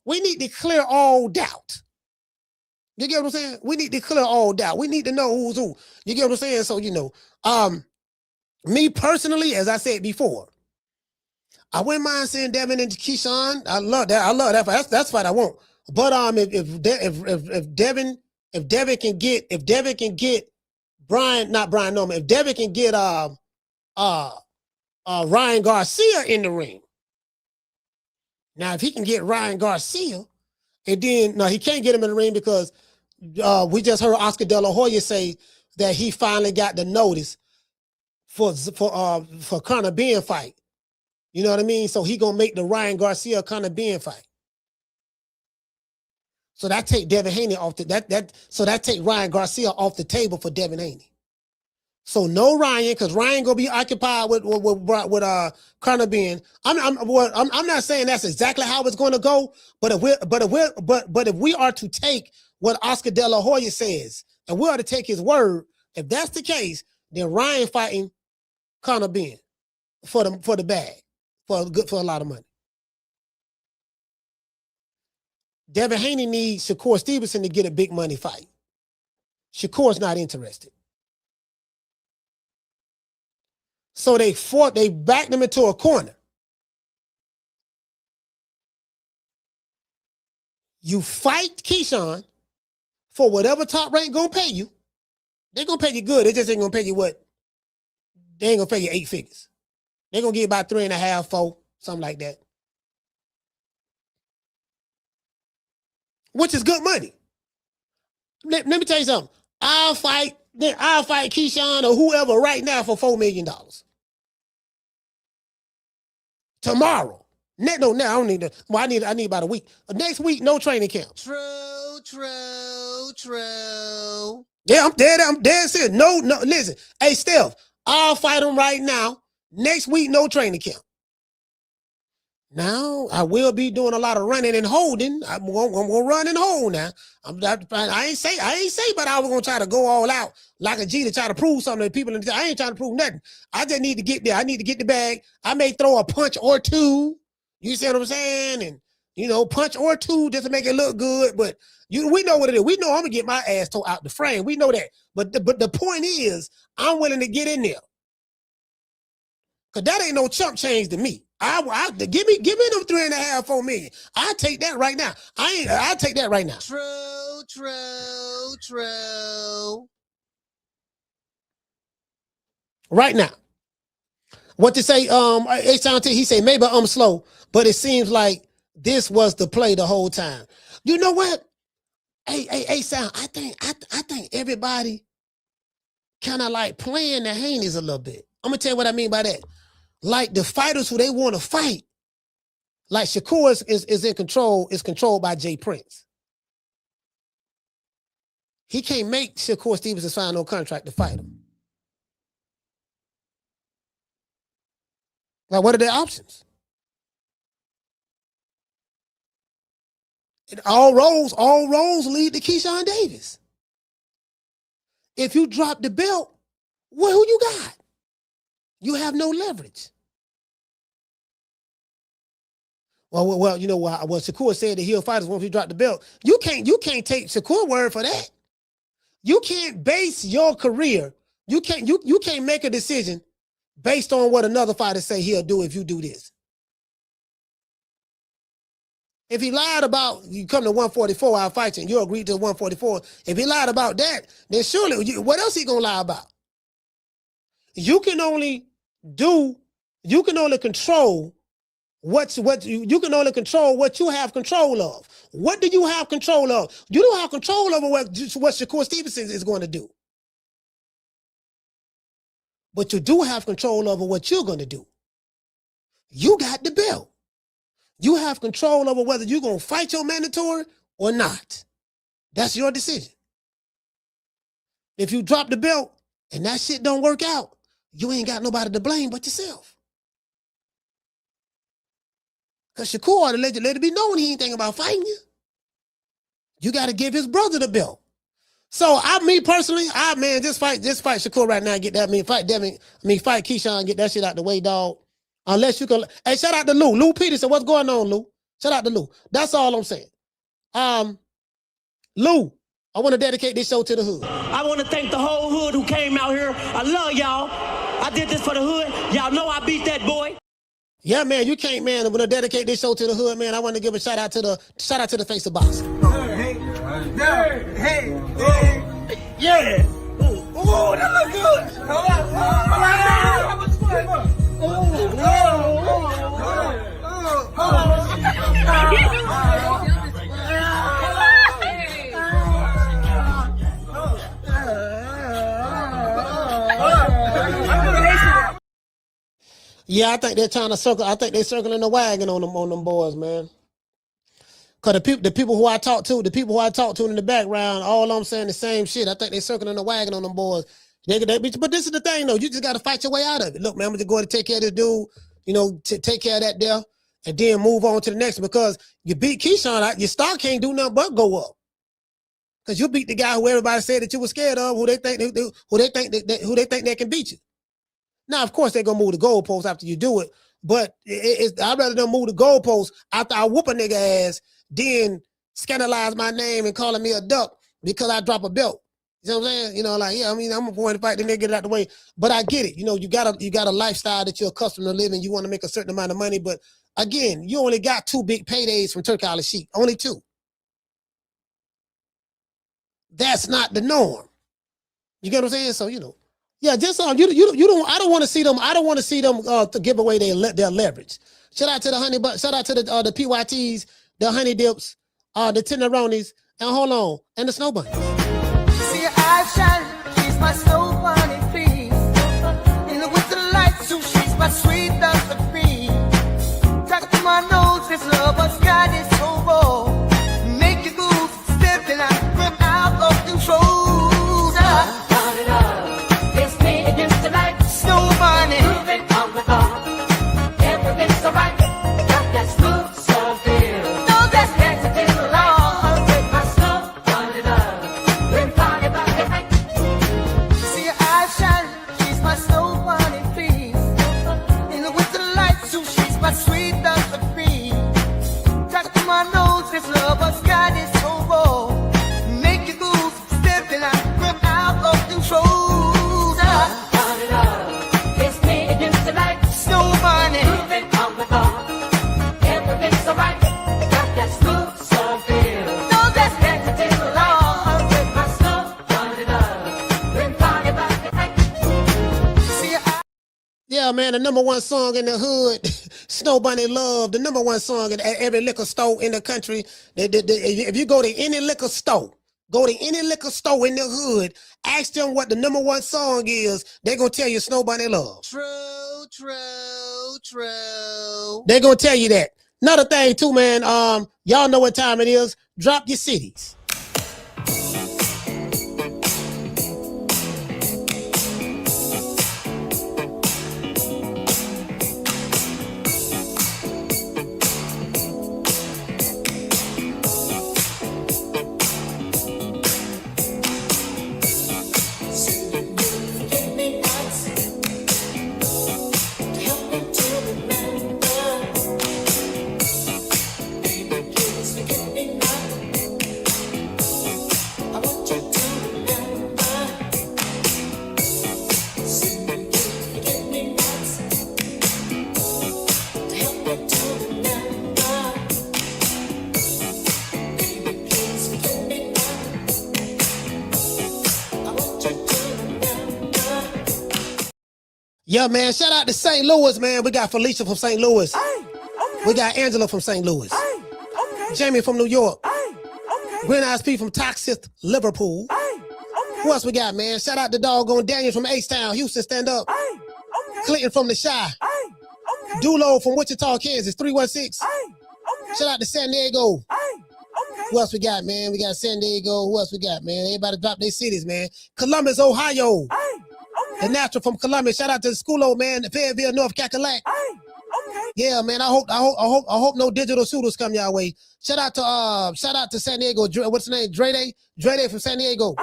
We need to clear all doubt. You get what I'm saying? We need to clear all doubt. We need to know who's who. You get what I'm saying? So, me personally, as I said before, I wouldn't mind seeing Devin and Keyshawn. I love that. That's what I want. But if Devin can get Brian, not Brian Norman, if Devin can get Ryan Garcia in the ring. Now, if he can get Ryan Garcia, and then, no, he can't get him in the ring because we just heard Oscar De La Hoya say that he finally got the notice for Conor Benn fight. You know what I mean? So he gonna make the Ryan Garcia Conor Benn fight. So that take Devin Haney off that take Ryan Garcia off the table for Devin Haney. So no Ryan, because Ryan gonna be occupied with Conor Benn. I'm not saying that's exactly how it's gonna go, but if we are to take what Oscar De La Hoya says, and we are to take his word, if that's the case, then Ryan fighting Conor Benn for the bag, for a lot of money. Devin Haney needs Shakur Stevenson to get a big money fight. Shakur's not interested. So they backed him into a corner. You fight Keyshawn for whatever Top Rank gonna pay you. They're gonna pay you good. They just ain't gonna pay you what? They ain't gonna pay you 8 figures. They're gonna get about 3.5, 4, something like that. Which is good money. Let me tell you something. I'll fight Keyshawn or whoever right now for $4 million. Tomorrow. No, I don't need that. Well, I need about a week. Next week, no training camp. True. Yeah, I'm dead serious. No, listen. Hey, Steph, I'll fight him right now. Next week, no training camp. Now, I will be doing a lot of running and holding. I'm gonna run and hold now. I ain't say, but I was gonna try to go all out like a G to try to prove something to people. I ain't trying to prove nothing. I just need to get there. I need to get the bag. I may throw a punch or two. You see what I'm saying? And punch or two just to make it look good. But we know what it is. We know I'm gonna get my ass tore out the frame. We know that. But the point is, I'm willing to get in there. Cause that ain't no chump change to me. Give me them 3.5, 4 million. I'll take that right now. I'll take that right now. True. Right now. What to say? He say maybe I'm slow, but it seems like this was the play the whole time. You know what? Hey, Sam, I think everybody kind of like playing the Haneys a little bit. I'm gonna tell you what I mean by that. Like the fighters who they want to fight, like Shakur is in control, is controlled by J Prince. He can't make Shakur Stevenson sign no contract to fight him. Like, what are their options? And all roads lead to Keyshawn Davis. If you drop the belt, well, who you got? You have no leverage. Well, you know what Shakur said that he'll fight us once we drop the belt. You can't take Shakur's word for that. You can't base your career. You can't make a decision based on what another fighter say he'll do if you do this. If he lied about you come to 144, I'll fight you, and you agreed to 144. If he lied about that, then surely, what else he gonna lie about? You can only control you can only control what you have control of. What do you have control of? You don't have control over what Shakur Stevenson is going to do. But you do have control over what you're going to do. You got the belt. You have control over whether you're going to fight your mandatory or not. That's your decision. If you drop the belt and that shit don't work out, you ain't got nobody to blame but yourself. Because Shakur ought to let it be known he ain't thinking about fighting you. You got to give his brother the belt. So me personally, just fight Shakur right now and get that. Fight Keyshawn and get that shit out the way, dog. Unless you can. Hey, shout out to Lou. Lou Peterson, what's going on, Lou? Shout out to Lou. That's all I'm saying. Lou, I want to dedicate this show to the hood. I want to thank the whole hood who came out here. I love y'all. I did this for the hood. Y'all know I beat that boy. Yeah, man, you can't, man. I'm gonna dedicate this show to the hood, man. I want to give a shout out to the face of boxing. Hey, yeah. Ooh, that look good. Yeah, I think they're trying to circle. I think they're circling the wagon on them boys, man. Cause the people who I talk to in the background, all I'm saying the same shit. I think they're circling the wagon on them boys. But this is the thing, though. You just got to fight your way out of it. Look, man, I'm just going to take care of this dude. You know, take care of that there, and then move on to the next. Because you beat Keyshawn, your stock can't do nothing but go up. Because you beat the guy who everybody said that you were scared of, who they think they can beat you. Now, of course, they're gonna move the goalposts after you do it, but I'd rather them move the goalposts after I whoop a nigga ass, then scandalize my name and calling me a duck because I drop a belt. You know what I'm saying? You know, like, yeah, I mean, I'm going to fight the nigga, get it out the way. But I get it. You know, you got a lifestyle that you're accustomed to living. You want to make a certain amount of money, but again, you only got 2 big paydays from Turkey Island Sheik. Only 2. That's not the norm. You get what I'm saying? So, you know. Yeah, just you don't. I don't want to see them. I don't want to see them to give away their leverage. Shout out to the honey, shout out to the PYTs, the honey dips, the tenderonis, and hold on, and the snow bunnies. See her eyes shining, she's my snow bunny, please. In the winter light, so she's my sweet dust of cream. Talk to my nose, this love has got it so raw. Make you move, step and I rip out of control. Snow bunny, moving on the bar. Everything's alright. Got that smooth soft feel. No, that's next to the law. With my snow bunny love. We're party about the night. See her eyes shining. She's my snow bunny, please. In the winter light, so she's my sweet dust of cream. Talk to my nose, this love has got it so raw. Make you move, step and I rip out of control. Yeah, man, the #1 song in the hood Snow Bunny Love, the #1 song at every liquor store in the country. If you go to any liquor store, in the hood, ask them what the #1 song is, they're going to tell you Snow Bunny Love. True. They're going to tell you that. Another thing too, man, y'all know what time it is. Drop your cities. Yeah, man, shout out to St. Louis, man. We got Felicia from St. Louis. We got Angela from St. Louis. Jamie from New York. Green Eyes P from Toxic, Liverpool. Who else we got, man? Shout out to doggone Daniel from H-Town, Houston, stand up. Clinton from the Shy. Dulo from Wichita, Kansas, 316. Shout out to San Diego. Who else we got, man? We got San Diego. Who else we got, man? Everybody drop their cities, man. Columbus, Ohio. The Natural from Columbus. Shout out to the Schoolo, man. The Fayetteville, North Cackalack. Yeah, man. I hope no digital shooters come your way. Shout out to San Diego. What's the name? Dre Day from San Diego.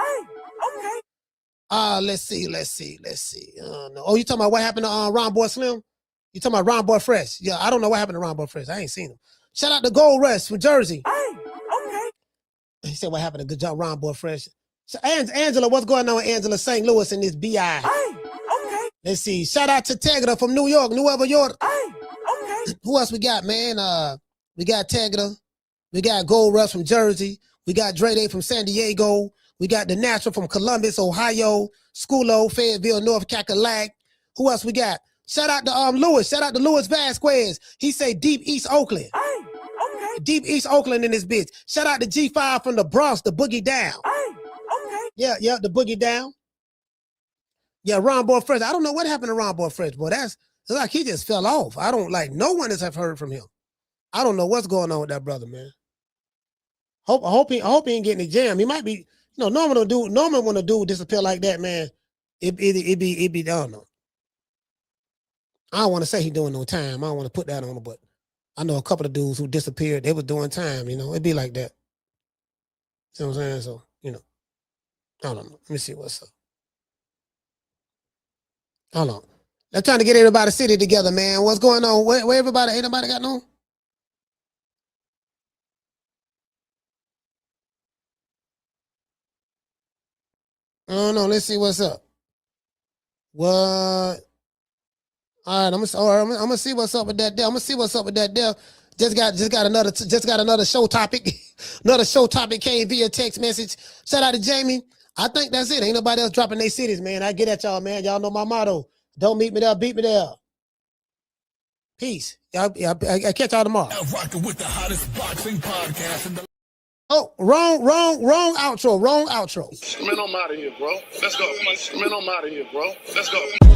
Let's see. Oh, you talking about what happened to Ron Boy Slim? You talking about Ron Boy Fresh? Yeah, I don't know what happened to Ron Boy Fresh. I ain't seen him. Shout out to Gold Rush from Jersey. He said what happened to good job, Ron Boy Fresh. So Angela, what's going on with Angela St. Louis in this BI? Let's see. Shout out to Tegra from New York, New York. Who else we got, man? We got Tegra. We got Gold Rush from Jersey. We got Dre Day from San Diego. We got The Natural from Columbus, Ohio. Schoolo, Fayetteville, North Cackalack. Who else we got? Shout out to Lewis. Shout out to Louis Vasquez. He say Deep East Oakland. Deep East Oakland in this bitch. Shout out to G5 from the Bronx, the Boogie Down. Yeah, the Boogie Down. Yeah, Ron Boy Fresh. I don't know what happened to Ron Boy Fresh, boy. It's like he just fell off. I don't like no one has heard from him. I don't know what's going on with that brother, man. I hope he ain't getting the jam. He might be, normal when a dude disappear like that, man. It be I don't know. I don't want to say he doing no time. I don't want to put that on him, but I know a couple of dudes who disappeared. They was doing time, It'd be like that. See what I'm saying? So, I don't know. Let me see what's up. Hold on. They're trying to get everybody city together, man. What's going on? Where everybody? Ain't nobody got no? I don't know. Let's see what's up. What? All right, I'm gonna see what's up with that deal. Just got another show topic. Another show topic came via text message. Shout out to Jamie. I think that's it. Ain't nobody else dropping their cities, man. I get at y'all, man. Y'all know my motto. Don't meet me there, beat me there. Peace. I catch y'all tomorrow. Rocking with the hottest boxing podcast in the. Oh, wrong outro. Man, I'm out of here, bro. Let's go. Man, I'm out of here, bro. Let's go.